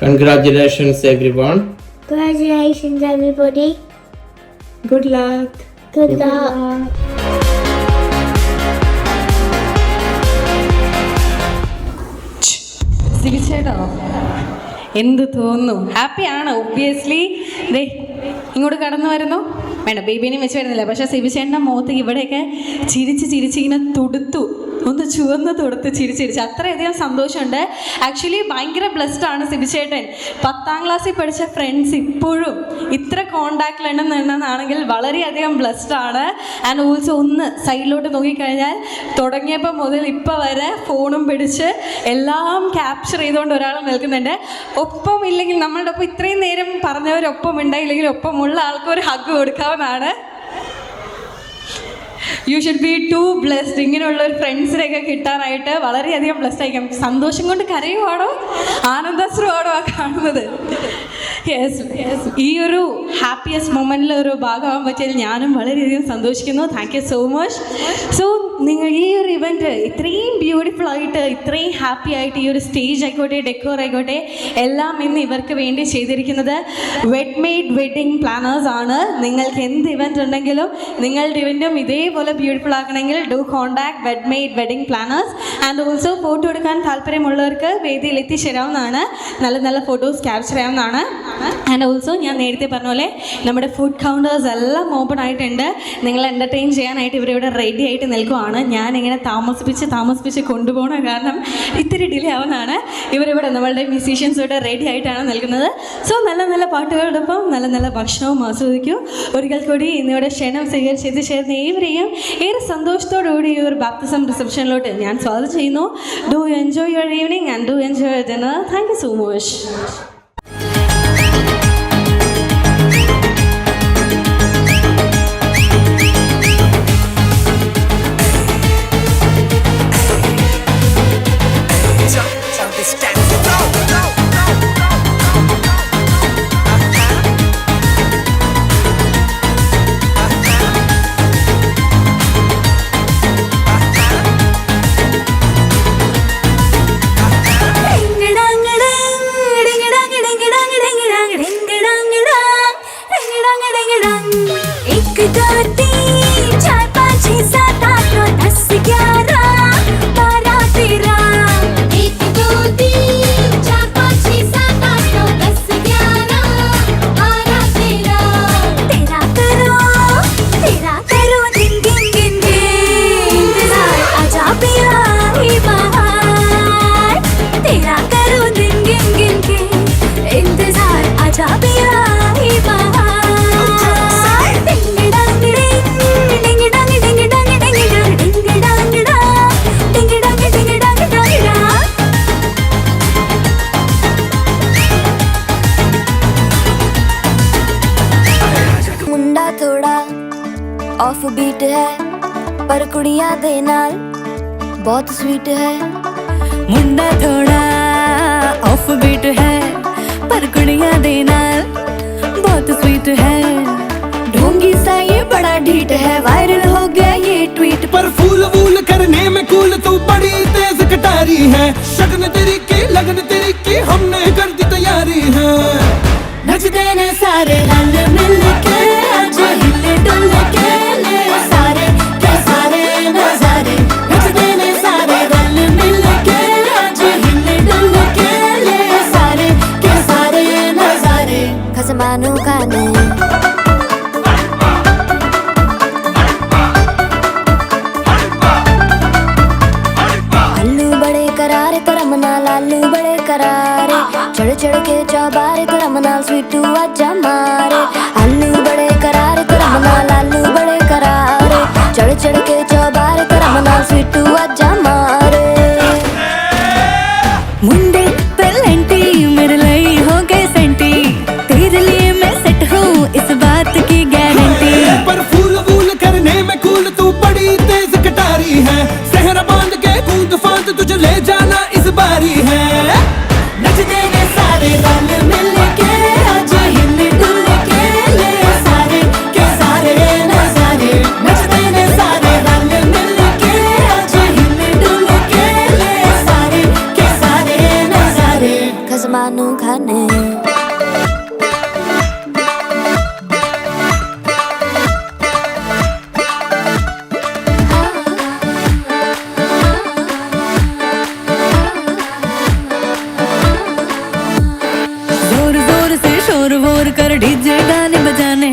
Congratulations everyone. Congratulations everybody. Good luck. Good luck. സിബിച്ചേട്ടോ എന്ത് തോന്നുന്നു? ഹാപ്പിയാണോ? ഒബ്വിയസ്ലി. ദേ ഇങ്ങോട്ട് കടന്നു വരുന്നു, വേണ്ട ബേബീനെയും വെച്ച് വരുന്നില്ല, പക്ഷേ സിബിച്ചേട്ടൻ്റെ മുഖത്ത് ഇവിടെയൊക്കെ ചിരിച്ച് ഇങ്ങനെ തുടുത്തു, ഒന്ന് ചുവന്ന് തുടുത്ത് ചിരിച്ച് അത്രയധികം സന്തോഷമുണ്ട്. ആക്ച്വലി ഭയങ്കര ബ്ലെസ്ഡ് ആണ് സിബിച്ചേട്ടൻ. 10ാം ക്ലാസ്സിൽ പഠിച്ച ഫ്രണ്ട്സ് ഇപ്പോഴും ഇത്ര കോണ്ടാക്റ്റിലുണ്ടെന്നാണെങ്കിൽ വളരെയധികം ബ്ലെസ്ഡ് ആണ്. ആൻഡ് ഓൾസോ ഒന്ന് സൈഡിലോട്ട് നോക്കിക്കഴിഞ്ഞാൽ തുടങ്ങിയപ്പോൾ മുതൽ ഇപ്പോൾ വരെ ഫോണും പിടിച്ച് എല്ലാം ക്യാപ്ചർ ചെയ്തുകൊണ്ട് ഒരാൾ നിൽക്കുന്നുണ്ട്. ഒപ്പം ഇല്ലെങ്കിൽ നമ്മളുടെ ഒപ്പം ഇത്രയും നേരം പറഞ്ഞവരൊപ്പം ഉണ്ടായില്ലെങ്കിൽ ഒപ്പമുള്ള ആൾക്ക് ഒരു ഹഗ് കൊടുക്കാവുന്നതാണ്. You should be to blessed. ഇങ്ങനെയുള്ള ഒരു ഫ്രണ്ട്സിനെയൊക്കെ കിട്ടാനായിട്ട് വളരെയധികം ബ്ലെസ്ഡ് ആയിരിക്കും. സന്തോഷം കൊണ്ട് കരയുവാണോ ആനന്ദാശ്രുവാണോ ആ കാണുന്നത്? യെസ്, ഈ ഒരു ഹാപ്പിയസ്റ്റ് മൊമെൻറ്റിൽ ഒരു ഭാഗമാകാൻ പറ്റിയതിൽ ഞാനും വളരെയധികം സന്തോഷിക്കുന്നു. Thank you so much. So നിങ്ങൾ ഈ ഒരു ഇവൻറ്റ് ഇത്രയും ബ്യൂട്ടിഫുൾ ആയിട്ട്, ഇത്രയും ഹാപ്പി ആയിട്ട്, ഈ ഒരു സ്റ്റേജ് ആയിക്കോട്ടെ, ഡെക്കോർ ആയിക്കോട്ടെ, എല്ലാം ഇന്ന് ഇവർക്ക് വേണ്ടി ചെയ്തിരിക്കുന്നത് വെഡ്മെയ്ഡ് വെഡിങ് പ്ലാനേഴ്സ് ആണ്. നിങ്ങൾക്ക് എന്ത് ഇവൻറ്റ് ഉണ്ടെങ്കിലും നിങ്ങളുടെ ഇവൻറ്റും ഇതേപോലെ ബ്യൂട്ടിഫുൾ ആക്കണമെങ്കിൽ do contact Wedmaid wedding planners. And also photo എടുക്കാൻ താല്പര്യമുള്ളവർക്ക് വേദിയിൽ എത്തിച്ചേരാവുന്നതാണ്. നല്ല നല്ല ഫോട്ടോസ് ക്യാപ്ചർ ചെയ്യാവുന്നതാണ്. ആൻഡ് ഓൾസോ ഞാൻ നേരത്തെ പറഞ്ഞ പോലെ നമ്മുടെ ഫുഡ് കൗണ്ടേഴ്സ് എല്ലാം ഓപ്പൺ ആയിട്ടുണ്ട്. നിങ്ങൾ എൻ്റർടൈൻ ചെയ്യാനായിട്ട് ഇവരിവിടെ റെഡി ആയിട്ട് നിൽക്കുവാണ്. ഞാനിങ്ങനെ താമസിപ്പിച്ച് കൊണ്ടുപോകണം, കാരണം ഇത്തിരി ഡിലേ ആവുന്നതാണ്. ഇവരിവിടെ നമ്മളുടെ മ്യൂസീഷ്യൻസ് ഇവിടെ റെഡി ആയിട്ടാണ് നിൽക്കുന്നത്. സോ നല്ല നല്ല പാട്ടുകളോടൊപ്പം നല്ല നല്ല ഭക്ഷണവും ആസ്വദിക്കൂ. ഒരിക്കൽ കൂടി ഇന്നിവിടെ ക്ഷണം സ്വീകരിച്ച് ചേർന്ന് ഏവരെയും ഏറെ സന്തോഷത്തോടുകൂടി ഈ ഒരു ബാപ്റ്റിസം റിസപ്ഷനിലോട്ട് ഞാൻ സ്വാഗതം ചെയ്യുന്നു. Do enjoy your evening and do enjoy your dinner. Thank you so much. Off beat है पर कुड़ियां दे नाल बहुत स्वीट है. मुंडा थोड़ा ऑफ बीट है पर कुड़ियां दे नाल बहुत स्वीट है. ढोंगी सा ये बड़ा ढीठ है, वायरल हो गया ये ट्वीट. पर फूल वूल करने में कूल तू बड़ी तेज कटारी है. शगन तेरी की लगन तेरी की हमने कर दी तैयारी है. नचते ने सारे रल मिल के आज हिले डुल के ले सारे के सारे नजारे. नचते ने सारे रल मिल के आज हिले डुल के ले सारे के सारे नजारे. खसमानू खाने आलू बड़े करारे तो रमना लालू बड़े करारे. चढ़ चढ़ के चौबारे तो रमना स्वीटू आजा मारे. आलू बड़े करारे तो रमना लालू बड़े करारे. चढ़ चढ़ के चौबारे तो रमना स्वीटू डीजे गाने बजाने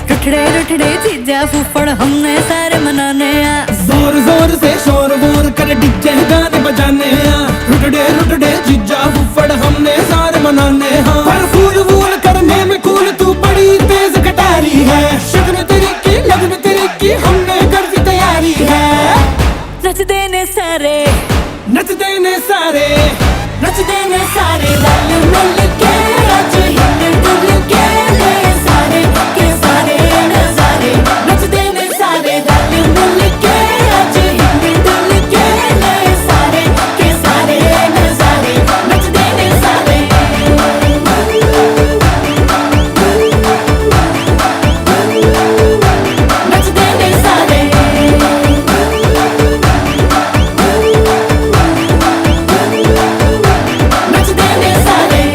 रुठड़े रुठड़े जीजा फूफड़ हमने सारे मनाने जोर जोर से शोर वोर कर डीजे गाने बजाने रुठड़े रुठड़े जीजा फूफड़ हमने सारे मनाने पर फूल वूल करने में कूल तू बड़ी तेज कटारी है शगन तेरी की लगन तेरी की हमने कर दी तैयारी है नच देने सारे नच देने सारे नच देने सारे रल मिल के आज हिल डुल के ले सारे के सारे नजारे नच देने सारे रल मिल के आज हिल डुल के ले सारे के सारे नजारे नच देने सारे नच देने सारे नच देने सारे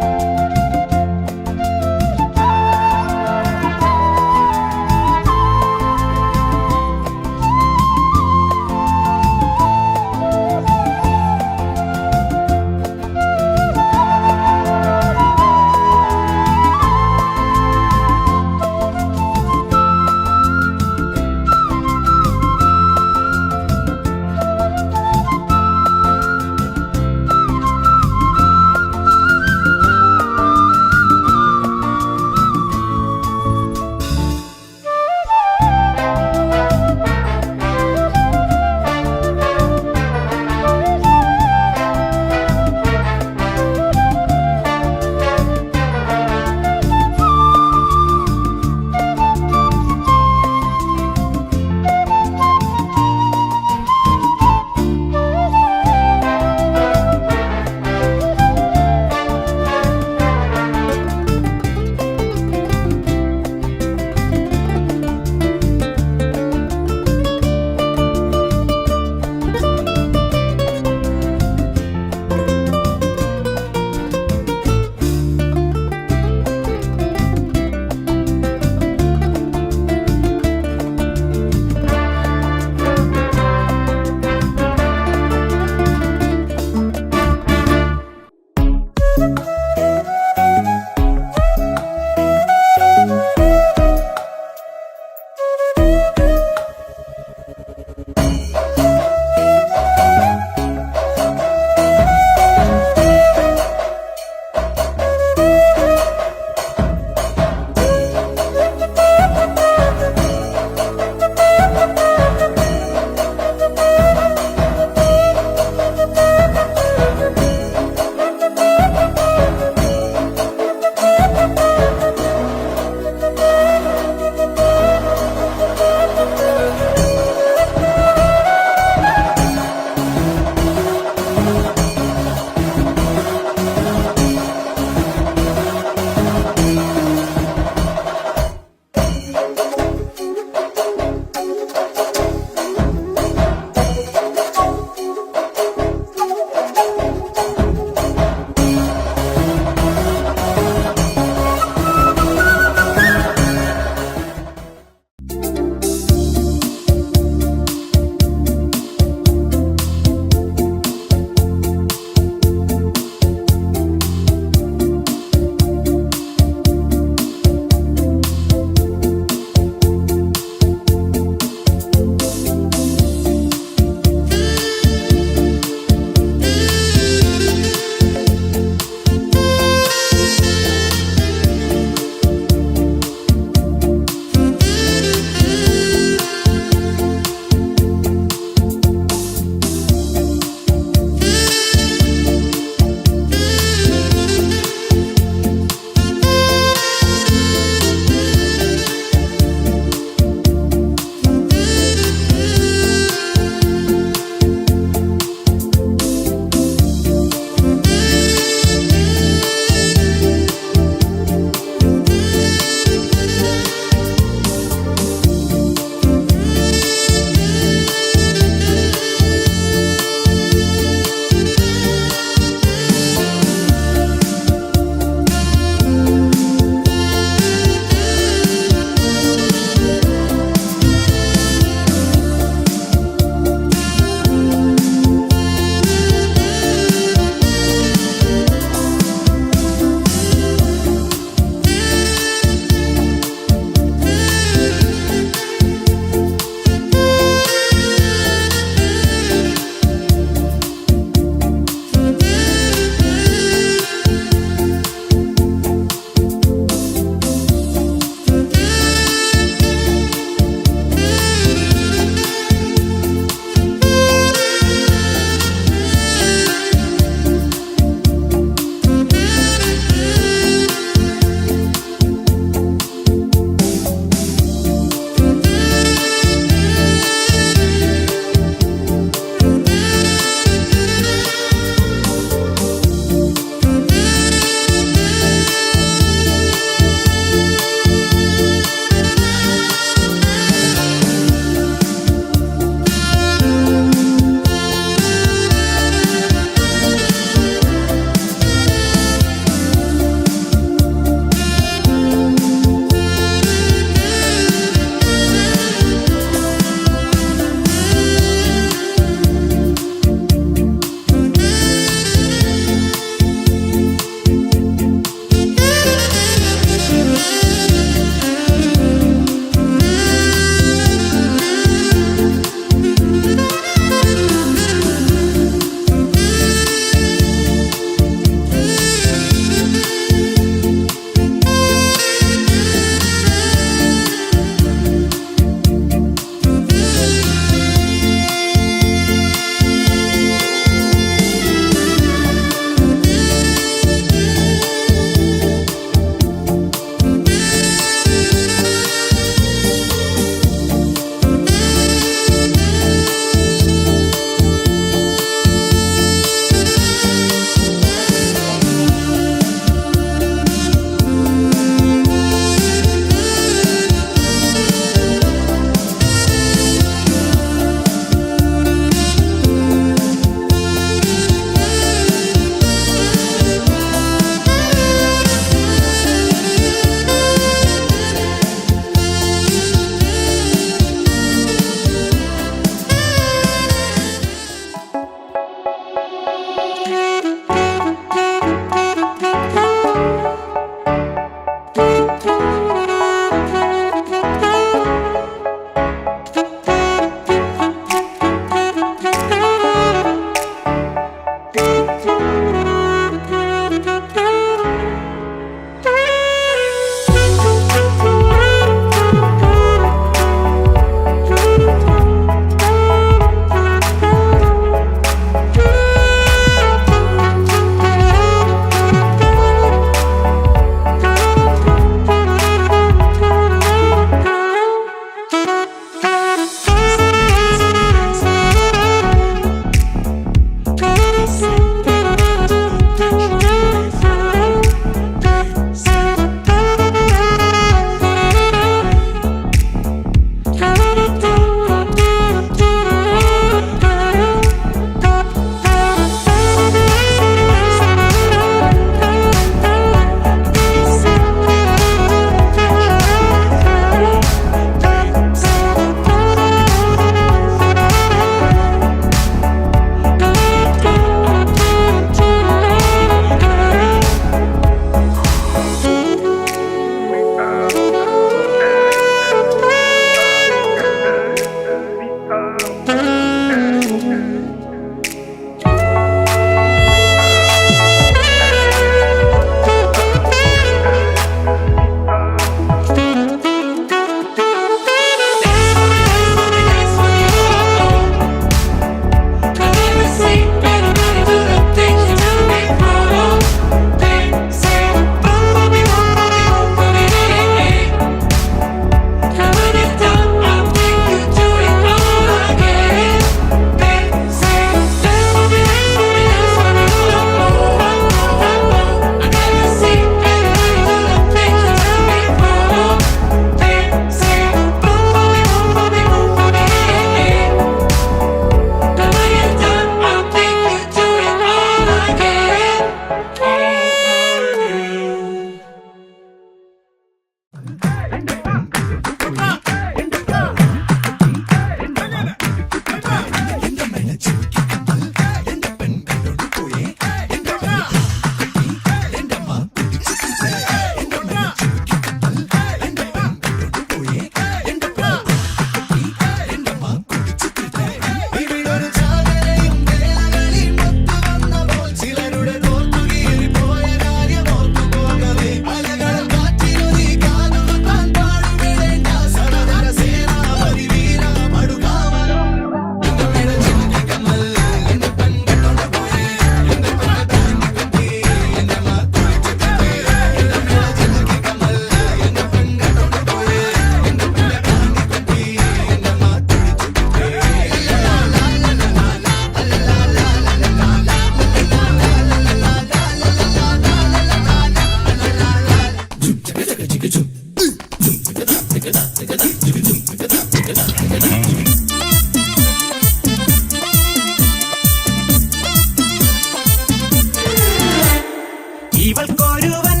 ഇവൾക്കൊരുവൻ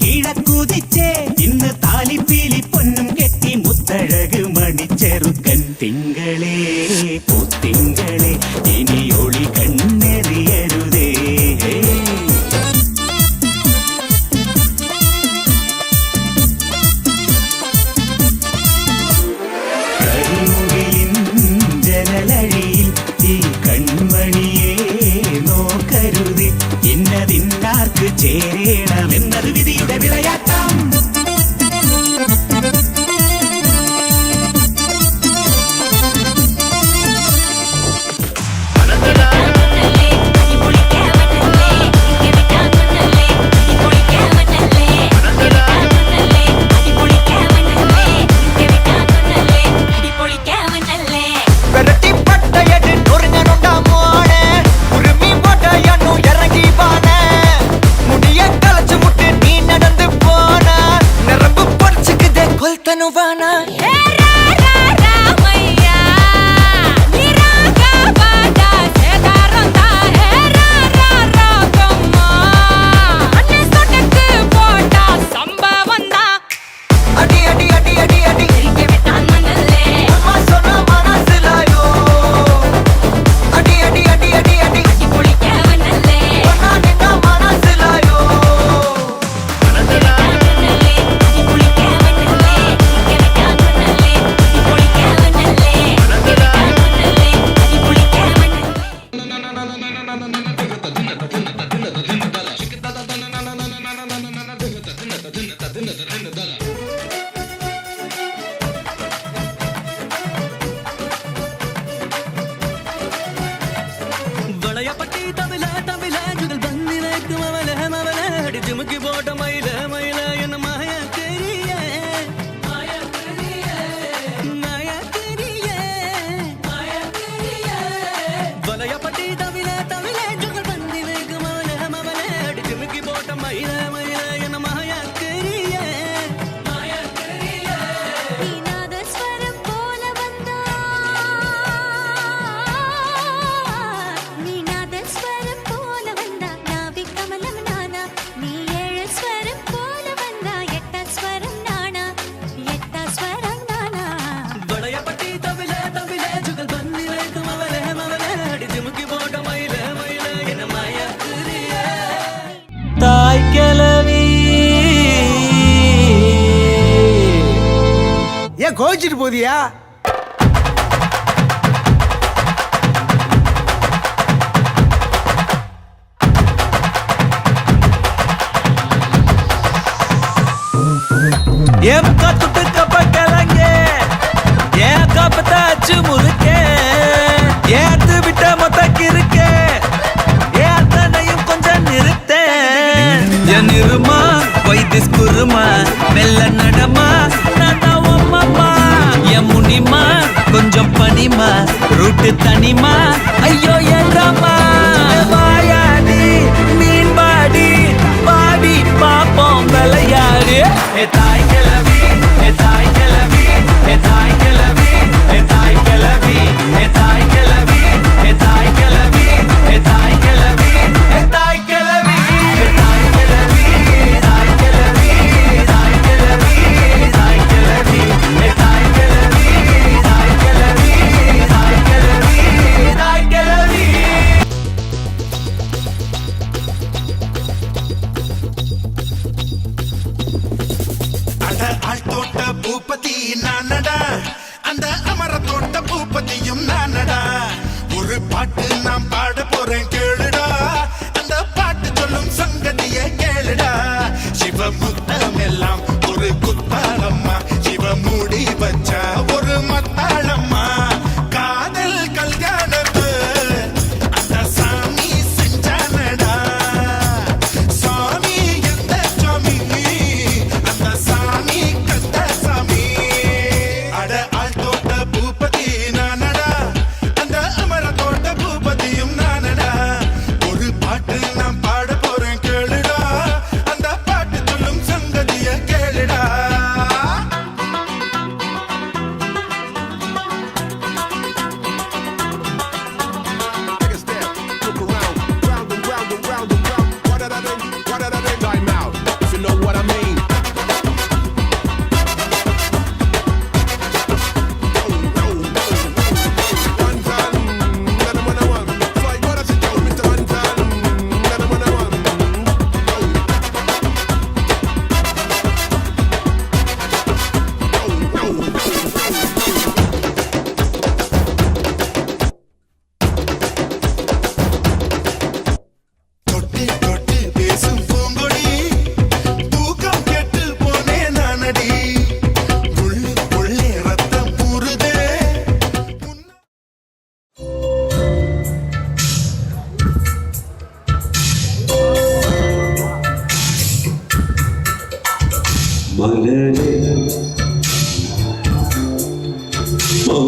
കിഴക്കുതിച്ചേ ഇന്ന് താലിപ്പീലി പൊന്നും കെട്ടി മുത്തഴക് മണിച്ചെറുക്കൻ തിങ്കളേ പൂത്തിങ്കളേ ഇനി ഒളി കണ്ണെറിയരുതേ കരിമുകിലിൻ ജനലഴിയിൽ ഈ കൺമണിയെ നോക്കരുതേ ഇന്നതിന്നാർക്ക് ചേരണമെന്നത് വിധിയുടെ വിളയാട്ടം கோச்சிட்டு போதியா ஏன் கத்துட்டு கப்ப கிளங்க ஏன் கப்பத்தாச்சு முறுக்கே ஏத்து விட்ட மொத்தக்கு இருக்கே ஏன் தன்னையும் கொஞ்சம் நிறுத்தேன் என் இருமா வைத்திஸ் குருமா மெல்ல நடமா முனிமா கொஞ்சம் பனிமா ரூட்டு தனிமா ஐயோ என்றமா வாயாடி மீன் பாடி பாடி பாப்போம் விளையாடு தாய் கிளவி தாய் கிளவி தாய் கிளவி தாய் கிளவி தாய் கிளவி தாய் கிளவி தாய் கிளவி தாய் கிளவி தாய் கிளவி தாய் கிளவி தாய் கிளவி தாய் கிளவி தாய் தோட்ட பூபதி நானடா அந்த அமர தோட்ட பூபதியும் நானடா ஒரு பாட்டு நாம் பாட போறேன் கேளுடா அந்த பாட்டு சொல்லும் சங்கதியை கேளுடா சிவமுத்தம் எல்லாம் ஒரு குத்தாளம்மா சிவ மூடி வச்சா ஒரு மத்தாளம்மா காதல் கல்யாணத்து அந்த சாமி செஞ்சானடா சாமி எந்த சாமி அந்த சாமி கந்த சாமி அட ஆள் தோட்ட பூபதி நானடா அந்த அமர தோட்ட பூபதியும் நான் Yeah.